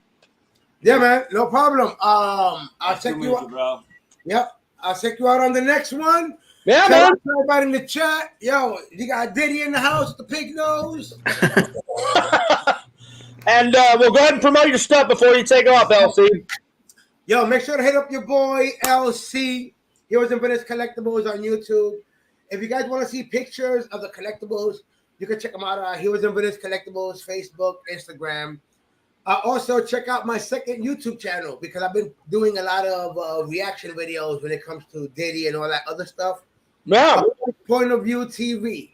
Speaker 7: Yeah, man, no problem. I'll check you out,
Speaker 8: bro.
Speaker 7: Yep, I'll check you out on the next one.
Speaker 2: Yeah, man.
Speaker 7: Everybody in the chat, yo, you got Diddy in the house, the pig nose.
Speaker 2: And we'll go ahead and promote your stuff before you take off, LC.
Speaker 7: Yo, make sure to hit up your boy LC. Heroes and Villains Collectibles on YouTube. If you guys want to see pictures of the collectibles, you can check them out on Heroes and Villains Collectibles, Facebook, Instagram. Also, check out my second YouTube channel because I've been doing a lot of reaction videos when it comes to Diddy and all that other stuff.
Speaker 2: Yeah.
Speaker 7: Point of View TV.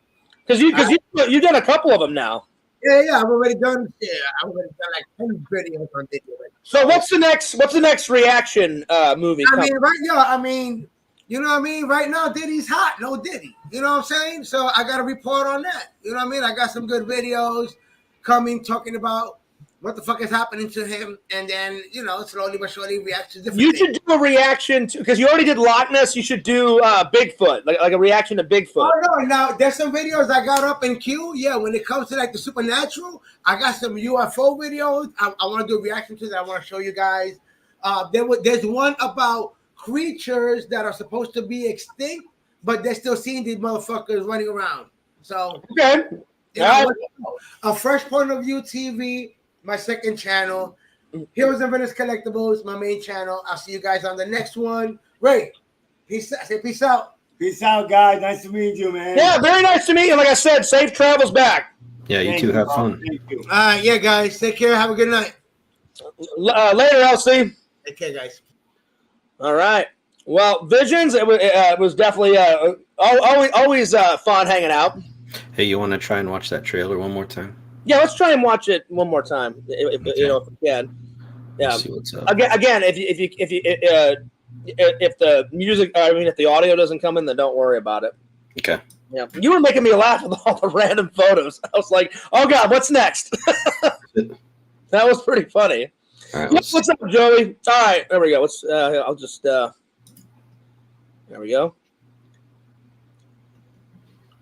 Speaker 2: Because you've done a couple of them now.
Speaker 7: Yeah, I've already done. Yeah, I've already done like 10 videos on Diddy.
Speaker 2: So what's the next reaction movie?
Speaker 7: I mean, you know what I mean? Right now, Diddy's hot. No Diddy. You know what I'm saying? So I got to report on that. You know what I mean? I got some good videos coming talking about what the fuck is happening to him. And then, slowly but surely react to different
Speaker 2: You
Speaker 7: things.
Speaker 2: should do a reaction to, because you already did Loch Ness, you should do Bigfoot, like a reaction to Bigfoot.
Speaker 7: Oh, no. Now, there's some videos I got up in queue. Yeah, when it comes to like the supernatural, I got some UFO videos. I want to do a reaction to that. I want to show you guys. There's one about creatures that are supposed to be extinct, but they're still seeing these motherfuckers running around. So,
Speaker 2: okay.
Speaker 7: A Fresh Point of View TV, my second channel. Heroes and Villains Collectibles, my main channel. I'll see you guys on the next one. Ray, peace out.
Speaker 8: Peace out, guys. Nice to meet you, man.
Speaker 2: Yeah, very nice to meet you. Like I said, safe travels back.
Speaker 6: Yeah, you
Speaker 8: Thank
Speaker 6: two
Speaker 8: you,
Speaker 6: have
Speaker 8: Bob.
Speaker 6: fun.
Speaker 8: Thank you.
Speaker 7: Yeah, guys. Take care. Have a good night.
Speaker 2: Later, LC.
Speaker 7: Take care, guys.
Speaker 2: All right. Well, Visions, it was definitely always fun hanging out.
Speaker 6: Hey, you want to try and watch that trailer one more time?
Speaker 2: Yeah, let's try and watch it one more time, if
Speaker 6: Okay.
Speaker 2: if we can. Yeah.
Speaker 6: Let's see what's up.
Speaker 2: Again, if the music, if the audio doesn't come in, then don't worry about it.
Speaker 6: Okay.
Speaker 2: Yeah, you were making me laugh with all the random photos. I was like, "Oh God, what's next?" That was pretty funny.
Speaker 6: All right,
Speaker 2: What's up, Joey? All right, there we go. I'll just. There we go.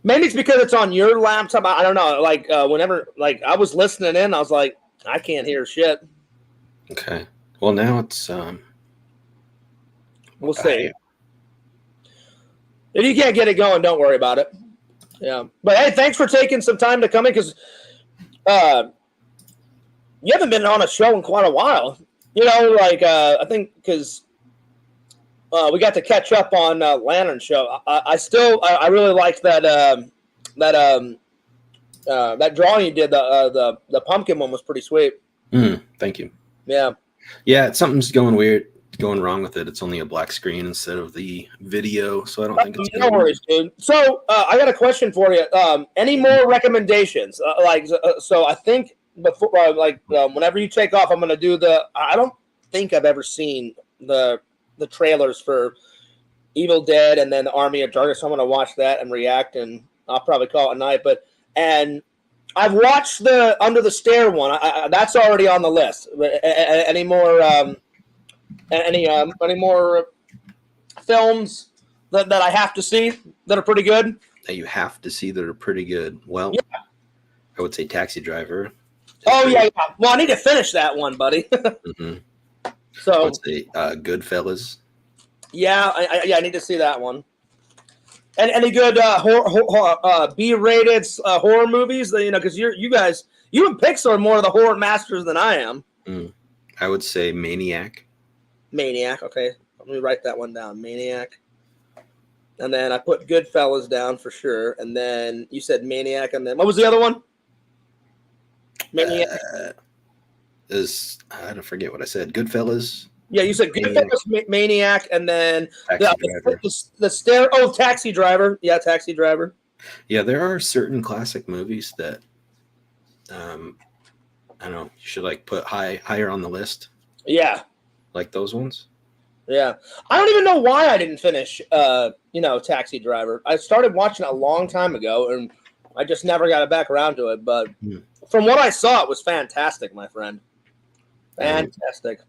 Speaker 2: Maybe it's because it's on your laptop. I don't know. Like whenever, like I was listening in, I was like, I can't hear shit.
Speaker 6: Okay. Well, now it's
Speaker 2: We'll see. If you can't get it going, don't worry about it. Yeah. But hey, thanks for taking some time to come in because you haven't been on a show in quite a while. You know, like I think because we got to catch up on Lantern Show. I really liked that that drawing you did. The pumpkin one was pretty sweet.
Speaker 6: Thank you.
Speaker 2: Yeah.
Speaker 6: Yeah, something's going wrong with it. It's only a black screen instead of the video, so I don't think it's
Speaker 2: no worries, dude. So I got a question for you. Any more recommendations? So I think before, whenever you take off, I'm gonna do the. I don't think I've ever seen the trailers for Evil Dead and then the Army of Darkness. So I'm gonna watch that and react, and I'll probably call it a night. And I've watched the Under the Stair one. That's already on the list. Any more? Any more films that I have to see that are pretty good?
Speaker 6: That you have to see that are pretty good. Well,
Speaker 2: yeah.
Speaker 6: I would say Taxi Driver.
Speaker 2: Oh yeah. Well, I need to finish that one, buddy.
Speaker 6: Mm-hmm.
Speaker 2: So
Speaker 6: I would say Goodfellas.
Speaker 2: Yeah, I need to see that one. And any good B-rated horror movies? Because you and Pixar are more of the horror masters than I am.
Speaker 6: I would say Maniac.
Speaker 2: Maniac, okay. Let me write that one down. Maniac. And then I put Goodfellas down for sure. And then you said Maniac. And then what was the other one? Maniac.
Speaker 6: I don't forget what I said. Goodfellas.
Speaker 2: Yeah, you said Goodfellas, Maniac, and then
Speaker 6: the
Speaker 2: stair. Oh, Taxi Driver. Yeah, Taxi Driver.
Speaker 6: Yeah, there are certain classic movies that I don't know, you should put higher on the list.
Speaker 2: Yeah.
Speaker 6: Like those ones?
Speaker 2: Yeah. I don't even know why I didn't finish Taxi Driver. I started watching it a long time ago and I just never got it back around to it. But from what I saw, it was fantastic, my friend. Fantastic.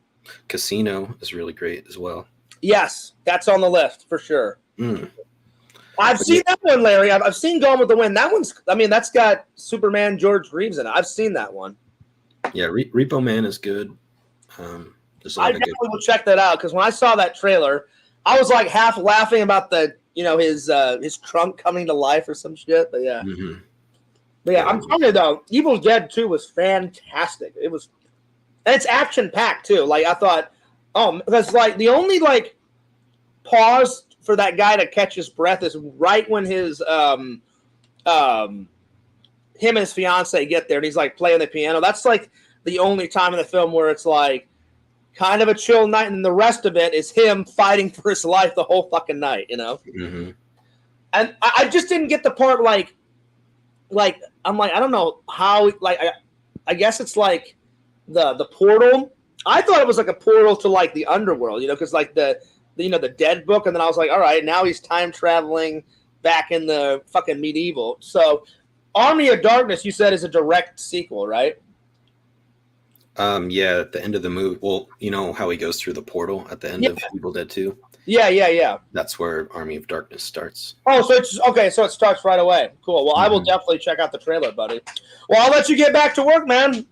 Speaker 6: Casino is really great as well.
Speaker 2: Yes, that's on the list for sure. I've seen that one, Larry. I've seen Gone with the Wind. That one's, that's got Superman George Reeves in it. I've seen that one.
Speaker 6: Yeah, Repo Man is good.
Speaker 2: I definitely will check that out because when I saw that trailer, I was like half laughing about his trunk coming to life or some shit. But yeah, but yeah, I'm telling you though, Evil Dead 2 was fantastic. It was, and it's action packed too. Like I thought, because the only pause for that guy to catch his breath is right when his him and his fiance get there and he's playing the piano. That's the only time in the film where it's kind of a chill night, and the rest of it is him fighting for his life the whole fucking night, And I just didn't get the part I'm I don't know how I guess it's the portal. I thought it was a portal to the underworld, because the Dead book, and then I was all right, now he's time traveling back in the fucking medieval. So Army of Darkness, you said, is a direct sequel, right?
Speaker 6: Yeah, at the end of the movie. Well, you know how he goes through the portal at the end of Evil Dead 2?
Speaker 2: Yeah.
Speaker 6: That's where Army of Darkness starts.
Speaker 2: Oh, so it's okay. So it starts right away. Cool. Well, I will definitely check out the trailer, buddy. Well, I'll let you get back to work, man.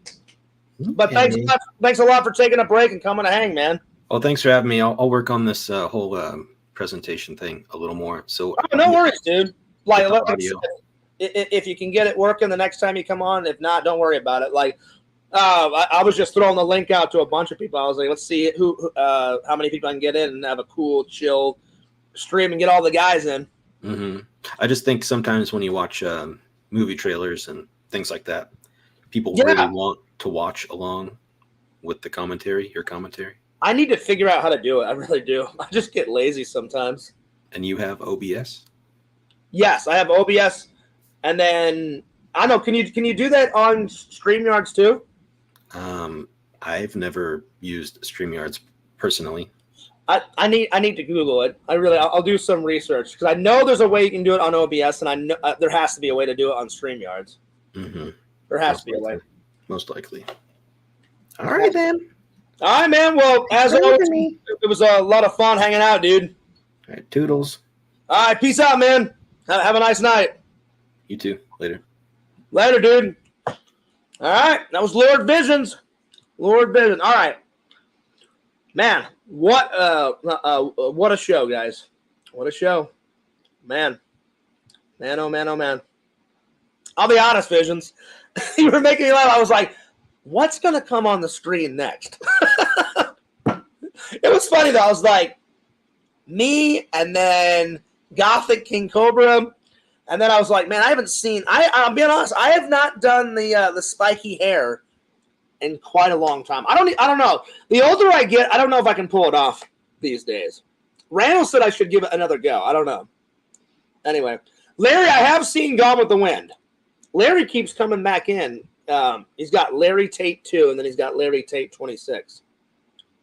Speaker 2: But thanks a lot for taking a break and coming to hang, man.
Speaker 6: Well, thanks for having me. I'll work on this whole presentation thing a little more. So
Speaker 2: no worries, dude. If you can get it working the next time you come on, if not, don't worry about it. I was just throwing the link out to a bunch of people. I was let's see how many people I can get in and have a cool, chill stream and get all the guys in.
Speaker 6: Mm-hmm. I just think sometimes when you watch movie trailers and things like that, people really want to watch along with the commentary, your commentary.
Speaker 2: I need to figure out how to do it. I really do. I just get lazy sometimes.
Speaker 6: And you have OBS?
Speaker 2: Yes, I have OBS. And then I don't know, can you do that on StreamYards too?
Speaker 6: I've never used StreamYards personally.
Speaker 2: I need to Google it. I'll do some research because I know there's a way you can do it on OBS, and I know there has to be a way to do it on StreamYards.
Speaker 6: Mm-hmm.
Speaker 2: There has to be a way.
Speaker 6: Most likely. All right, then.
Speaker 2: All right, man. Well, as always, it was a lot of fun hanging out, dude.
Speaker 6: All right, toodles.
Speaker 2: All right, peace out, man. Have a nice night.
Speaker 6: You too. Later.
Speaker 2: Later, dude. All right, that was Lord Visions. Lord Vision. All right, man. What a show, guys. What a show, man. Man, oh man, oh man. I'll be honest, Visions. You were making me laugh. I was like, what's gonna come on the screen next? It was funny though. I was like, me, and then Gothic King Cobra, and then I was like, man, I haven't seen. I'll be honest. I have not done the spiky hair in quite a long time. I don't know. The older I get, I don't know if I can pull it off these days. Randall said I should give it another go. I don't know. Anyway, Larry, I have seen Gone with the Wind. Larry keeps coming back in. He's got Larry Tate 2, and then he's got Larry Tate 26.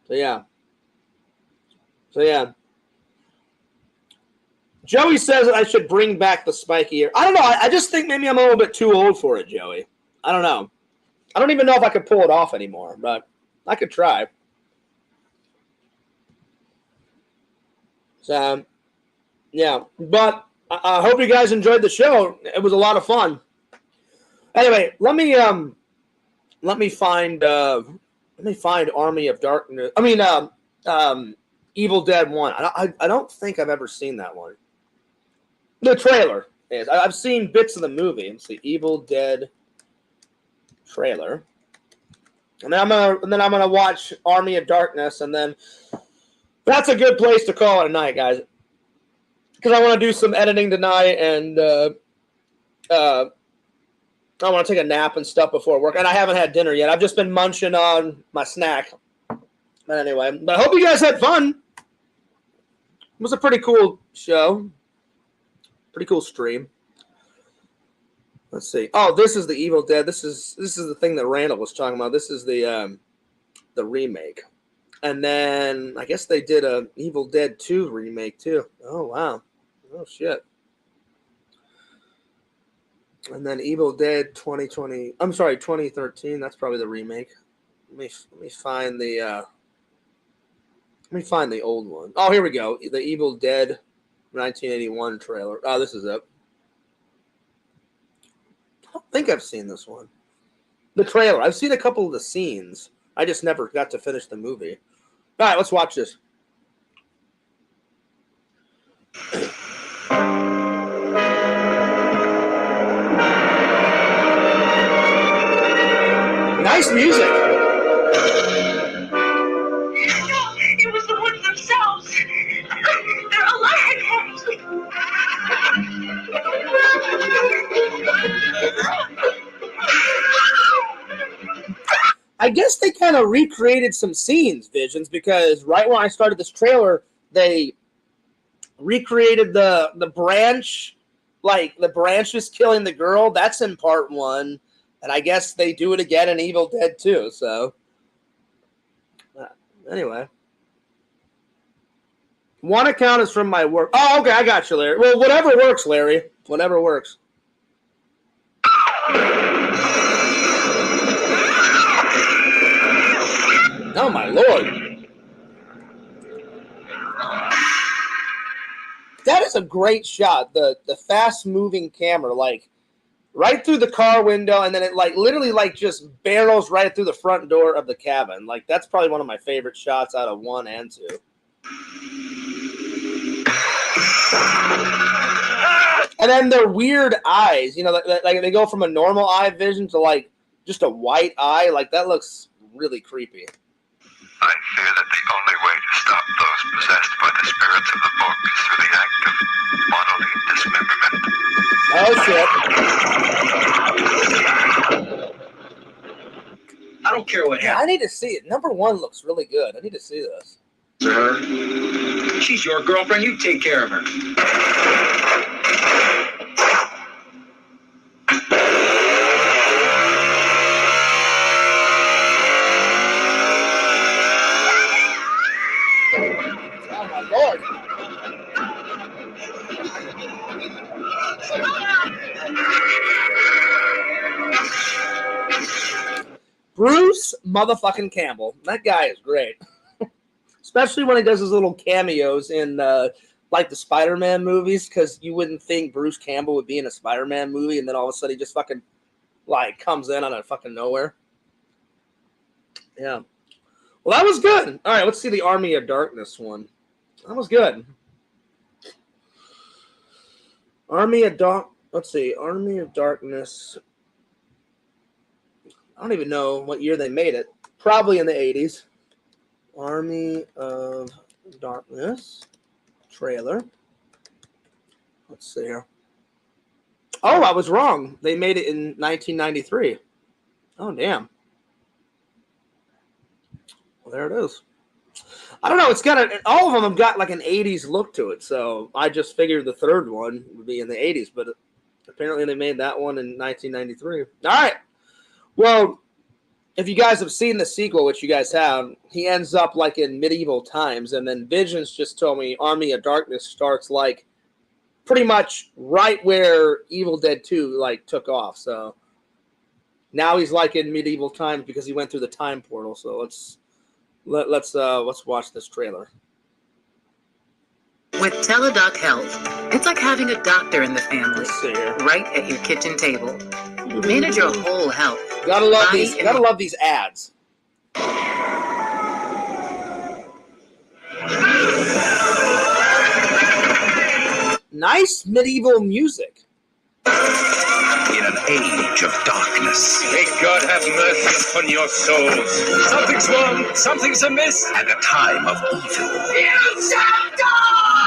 Speaker 2: So yeah. Joey says that I should bring back the spiky ear. I don't know. I just think maybe I'm a little bit too old for it, Joey. I don't know. I don't even know if I could pull it off anymore, but I could try. So, yeah. But I hope you guys enjoyed the show. It was a lot of fun. Anyway, let me find Army of Darkness. I mean, Evil Dead 1. I don't think I've ever seen that one. The trailer is. I've seen bits of the movie. Let's see, Evil Dead trailer, and then I'm gonna watch Army of Darkness, and then that's a good place to call it a night, guys, because I want to do some editing tonight, and I want to take a nap and stuff before work, and I haven't had dinner yet. I've just been munching on my snack. But anyway, but I hope you guys had fun. It was a pretty cool show, pretty cool stream. Let's see. Oh, this is the Evil Dead. This is the thing that Randall was talking about. This is the remake. And then I guess they did a Evil Dead 2 remake too. Oh wow. Oh shit. And then Evil Dead 2013. That's probably the remake. Let me find the old one. Oh, here we go. The Evil Dead 1981 trailer. Oh, this is it. I don't think I've seen this one. The trailer. I've seen a couple of the scenes. I just never got to finish the movie. All right, let's watch this. Nice music.
Speaker 9: No, it was the woods themselves. They're alive.
Speaker 2: I guess they kind of recreated some scenes, Visions, because right when I started this trailer, they recreated the branch, like the branch is killing the girl. That's in part 1. And I guess they do it again in Evil Dead 2. So, anyway. One account is from my work. Oh, okay, I got you, Larry. Well, whatever works, Larry. Whatever works. Oh, my Lord. That is a great shot. The fast-moving camera, like, right through the car window, and then it, like, literally, like, just barrels right through the front door of the cabin. Like, that's probably one of my favorite shots out of 1 and 2. And then their weird eyes, you know, like they go from a normal eye vision to, like, just a white eye. Like, that looks really creepy.
Speaker 9: I fear that the only way to
Speaker 10: stop those possessed by the spirits of the book through the act of bodily dismemberment.
Speaker 2: Oh shit!
Speaker 10: I don't care what
Speaker 2: Yeah, I need to see it. Number 1 looks really good. I need to see this.
Speaker 10: her. She's your girlfriend. You take care of her.
Speaker 2: Oh my lord! Bruce motherfucking Campbell. That guy is great. Especially when he does his little cameos in like the Spider-Man movies, because you wouldn't think Bruce Campbell would be in a Spider-Man movie, and then all of a sudden he just fucking like comes in out of fucking nowhere. Yeah. Well, that was good. All right, let's see the Army of Darkness one. That was good. Let's see, Army of Darkness. I don't even know what year they made it. Probably in the 80s. Army of Darkness trailer. Let's see here. Oh, I was wrong. They made it in 1993. Oh, damn. Well, there it is. I don't know. It's got all of them have got like an 80s look to it. So I just figured the third one would be in the 80s, but apparently they made that one in 1993. All right. Well, if you guys have seen the sequel, which you guys have, he ends up like in medieval times. And then Visions just told me Army of Darkness starts like pretty much right where Evil Dead 2 like took off. So now he's like in medieval times because he went through the time portal. So let's watch this trailer.
Speaker 11: With Teladoc Health, it's like having a doctor in the family, right at your kitchen table. Manage your whole health.
Speaker 2: Gotta love these. Gotta love these ads. Nice medieval music.
Speaker 10: In an age of darkness. May God have mercy upon your souls. Something's wrong. Something's amiss. And a time of evil. You shall die!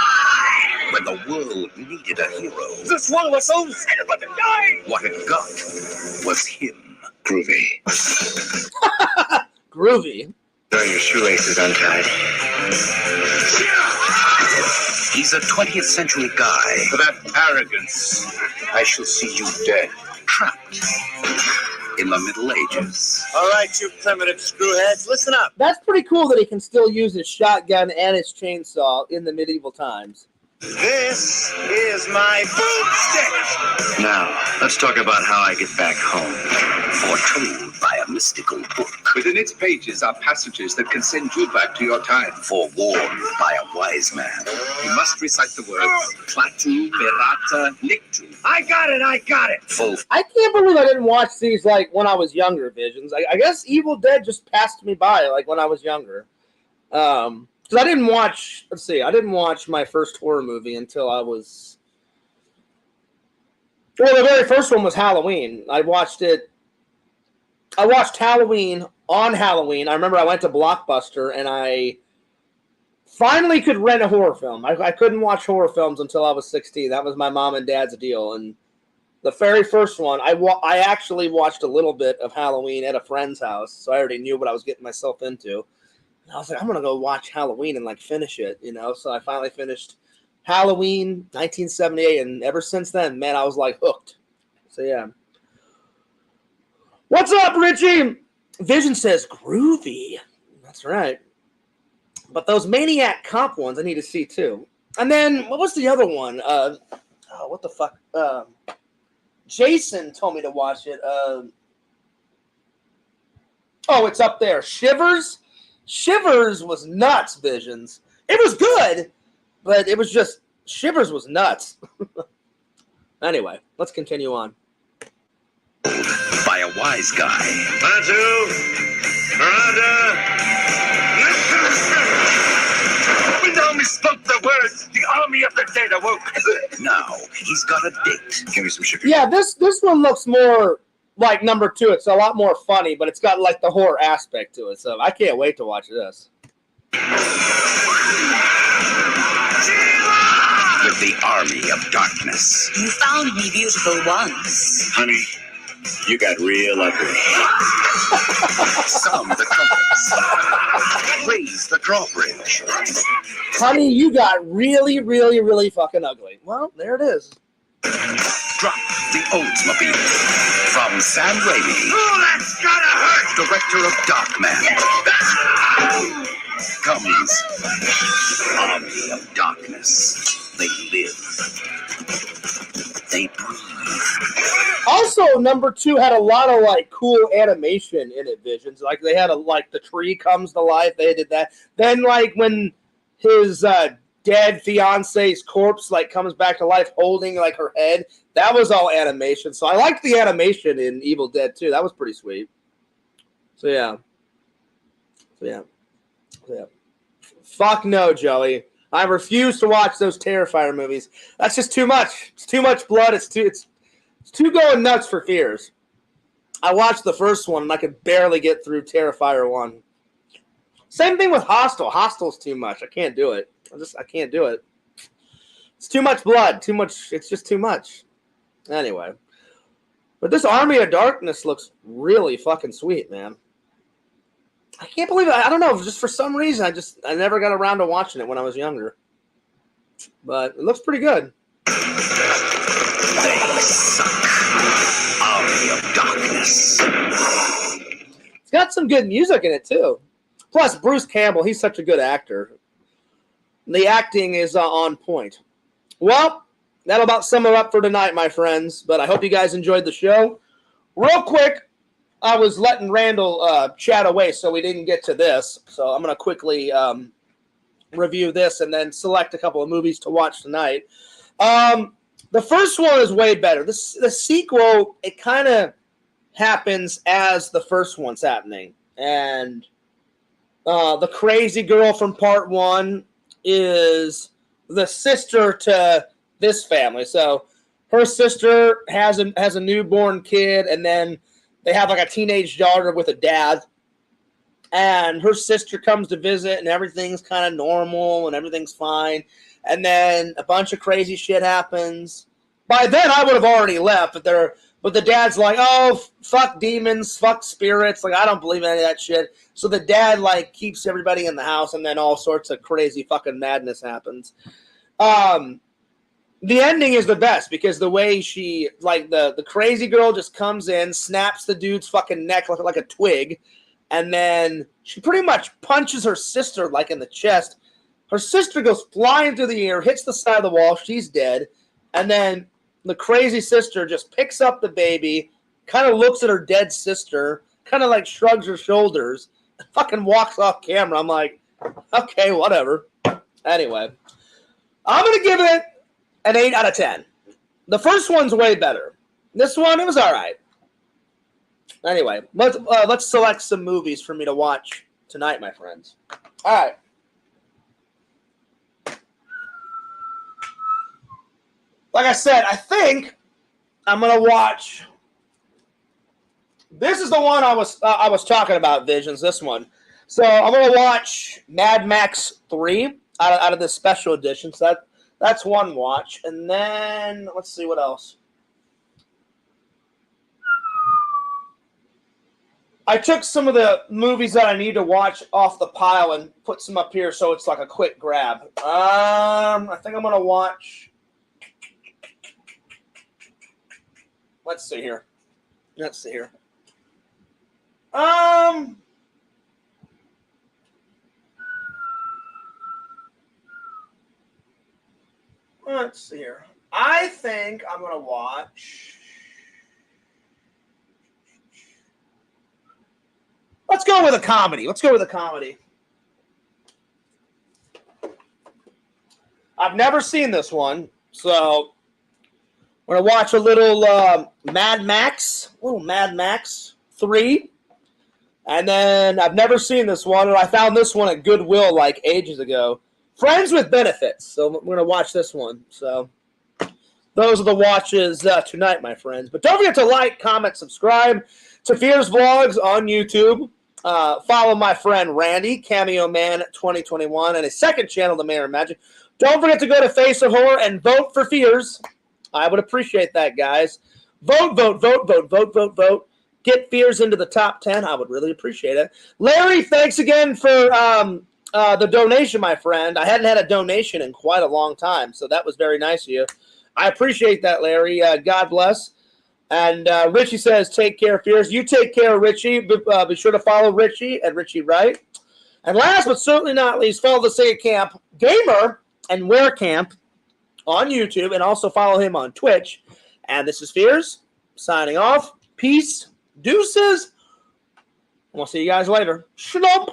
Speaker 10: When the world needed a hero. This one was so sad about to die. What it got was him. Groovy.
Speaker 2: Groovy.
Speaker 10: Are your shoelaces untied? He's a 20th century guy. For that arrogance, I shall see you dead. Trapped in the Middle Ages. All right, you primitive screwheads, listen up.
Speaker 2: That's pretty cool that he can still use his shotgun and his chainsaw in the medieval times.
Speaker 10: This is my boomstick. Now, let's talk about how I get back home. Foretold by a mystical book. Within its pages are passages that can send you back to your time. Forewarned by a wise man. You must recite the words Platu, Berata, Nictu. I got it.
Speaker 2: I can't believe I didn't watch these like when I was younger, Visions. I guess Evil Dead just passed me by like when I was younger. Because I didn't watch, I didn't watch my first horror movie until I was, well, the very first one was Halloween. I watched Halloween on Halloween. I remember I went to Blockbuster and I finally could rent a horror film. I couldn't watch horror films until I was 16. That was my mom and dad's deal. And the very first one, I actually watched a little bit of Halloween at a friend's house, so I already knew what I was getting myself into. I was like, I'm going to go watch Halloween and, like, finish it, you know? So I finally finished Halloween, 1978, and ever since then, man, I was, like, hooked. So, yeah. What's up, Richie? Vision says, groovy. That's right. But those Maniac Cop ones I need to see, too. And then, what was the other one? What the fuck? Jason told me to watch it. It's up there. Shivers? Shivers was nuts, Visions. It was good, but it was just, Shivers was nuts. Anyway, let's continue on.
Speaker 10: By a wise guy. We now misspoke the words. The army of the dead awoke. Now, he's got a date. Give me some sugar.
Speaker 2: Yeah, this one looks more like number 2. It's a lot more funny, but it's got like the horror aspect to it. So I can't wait to watch this.
Speaker 10: With the army of darkness.
Speaker 11: You found me beautiful once.
Speaker 10: Honey, you got real ugly. Sound the trumpets. Raise the drawbridge.
Speaker 2: Honey, you got really, really, really fucking ugly. Well, there it is.
Speaker 10: Drop the Oldsmobile. From Sam Raimi. Oh, that's gotta hurt! Director of Darkman. Comes Army of Darkness. They live. They breathe.
Speaker 2: Also, number 2 had a lot of like cool animation in it. Visions, like they had the tree comes to life. They did that. Then like when his dead fiance's corpse like comes back to life, holding like her head. That was all animation. So I liked the animation in Evil Dead 2. That was pretty sweet. So yeah. Fuck no, Joey. I refuse to watch those Terrifier movies. That's just too much. It's too much blood. It's too going nuts for fears. I watched the first one and I could barely get through Terrifier 1. Same thing with Hostel. Hostel's too much. I can't do it. I can't do it. It's too much blood. Too much. It's just too much. Anyway. But this Army of Darkness looks really fucking sweet, man. I can't believe it. I don't know. Just for some reason, I never got around to watching it when I was younger. But it looks pretty good.
Speaker 10: They suck. Army of Darkness.
Speaker 2: It's got some good music in it, too. Plus, Bruce Campbell, he's such a good actor. The acting is on point. Well, that'll about sum it up for tonight, my friends. But I hope you guys enjoyed the show. Real quick, I was letting Randall chat away, so we didn't get to this. So I'm going to quickly review this and then select a couple of movies to watch tonight. The first one is way better. The sequel, it kind of happens as the first one's happening. And the crazy girl from part 1 is the sister to this family. So her sister has a newborn kid, and then they have like a teenage daughter with a dad. And her sister comes to visit, and everything's kind of normal, and everything's fine. And then a bunch of crazy shit happens. By then, I would have already left, but the dad's like, oh, fuck demons, fuck spirits. Like, I don't believe in any of that shit. So the dad, like, keeps everybody in the house, and then all sorts of crazy fucking madness happens. The ending is the best, because the way she, like, the crazy girl just comes in, snaps the dude's fucking neck like a twig, and then she pretty much punches her sister, like, in the chest. Her sister goes flying through the air, hits the side of the wall, she's dead, and then the crazy sister just picks up the baby, kind of looks at her dead sister, kind of like shrugs her shoulders, and fucking walks off camera. I'm like, okay, whatever. Anyway, I'm going to give it an 8 out of 10. The first one's way better. This one, it was all right. Anyway, let's select some movies for me to watch tonight, my friends. All right. Like I said, I think I'm gonna watch. This is the one I was talking about, Visions. This one, so I'm gonna watch Mad Max 3 out of this special edition. So that's one watch, and then let's see what else. I took some of the movies that I need to watch off the pile and put some up here, so it's like a quick grab. I think I'm gonna watch. Let's see here. Let's see here. I think I'm gonna watch. Let's go with a comedy. I've never seen this one, so we're going to watch a little Mad Max 3. And then I've never seen this one, and I found this one at Goodwill like ages ago. Friends with Benefits. So we're going to watch this one. So those are the watches tonight, my friends. But don't forget to like, comment, subscribe to Fears Vlogs on YouTube. Follow my friend Randy, Cameo Man 2021, and his second channel, The Mayor of Magic. Don't forget to go to Face of Horror and vote for Fears. I would appreciate that, guys. Vote, vote, vote, vote, vote, vote, vote. Get Fears into the top 10. I would really appreciate it. Larry, thanks again for the donation, my friend. I hadn't had a donation in quite a long time, so that was very nice of you. I appreciate that, Larry. God bless. And Richie says, take care, Fears. You take care, Richie. Be sure to follow Richie at Richie Wright. And last but certainly not least, follow the Sega Camp Gamer and Wear Camp on YouTube, and also follow him on Twitch. And this is Fears signing off. Peace. Deuces. We'll see you guys later. Shalom.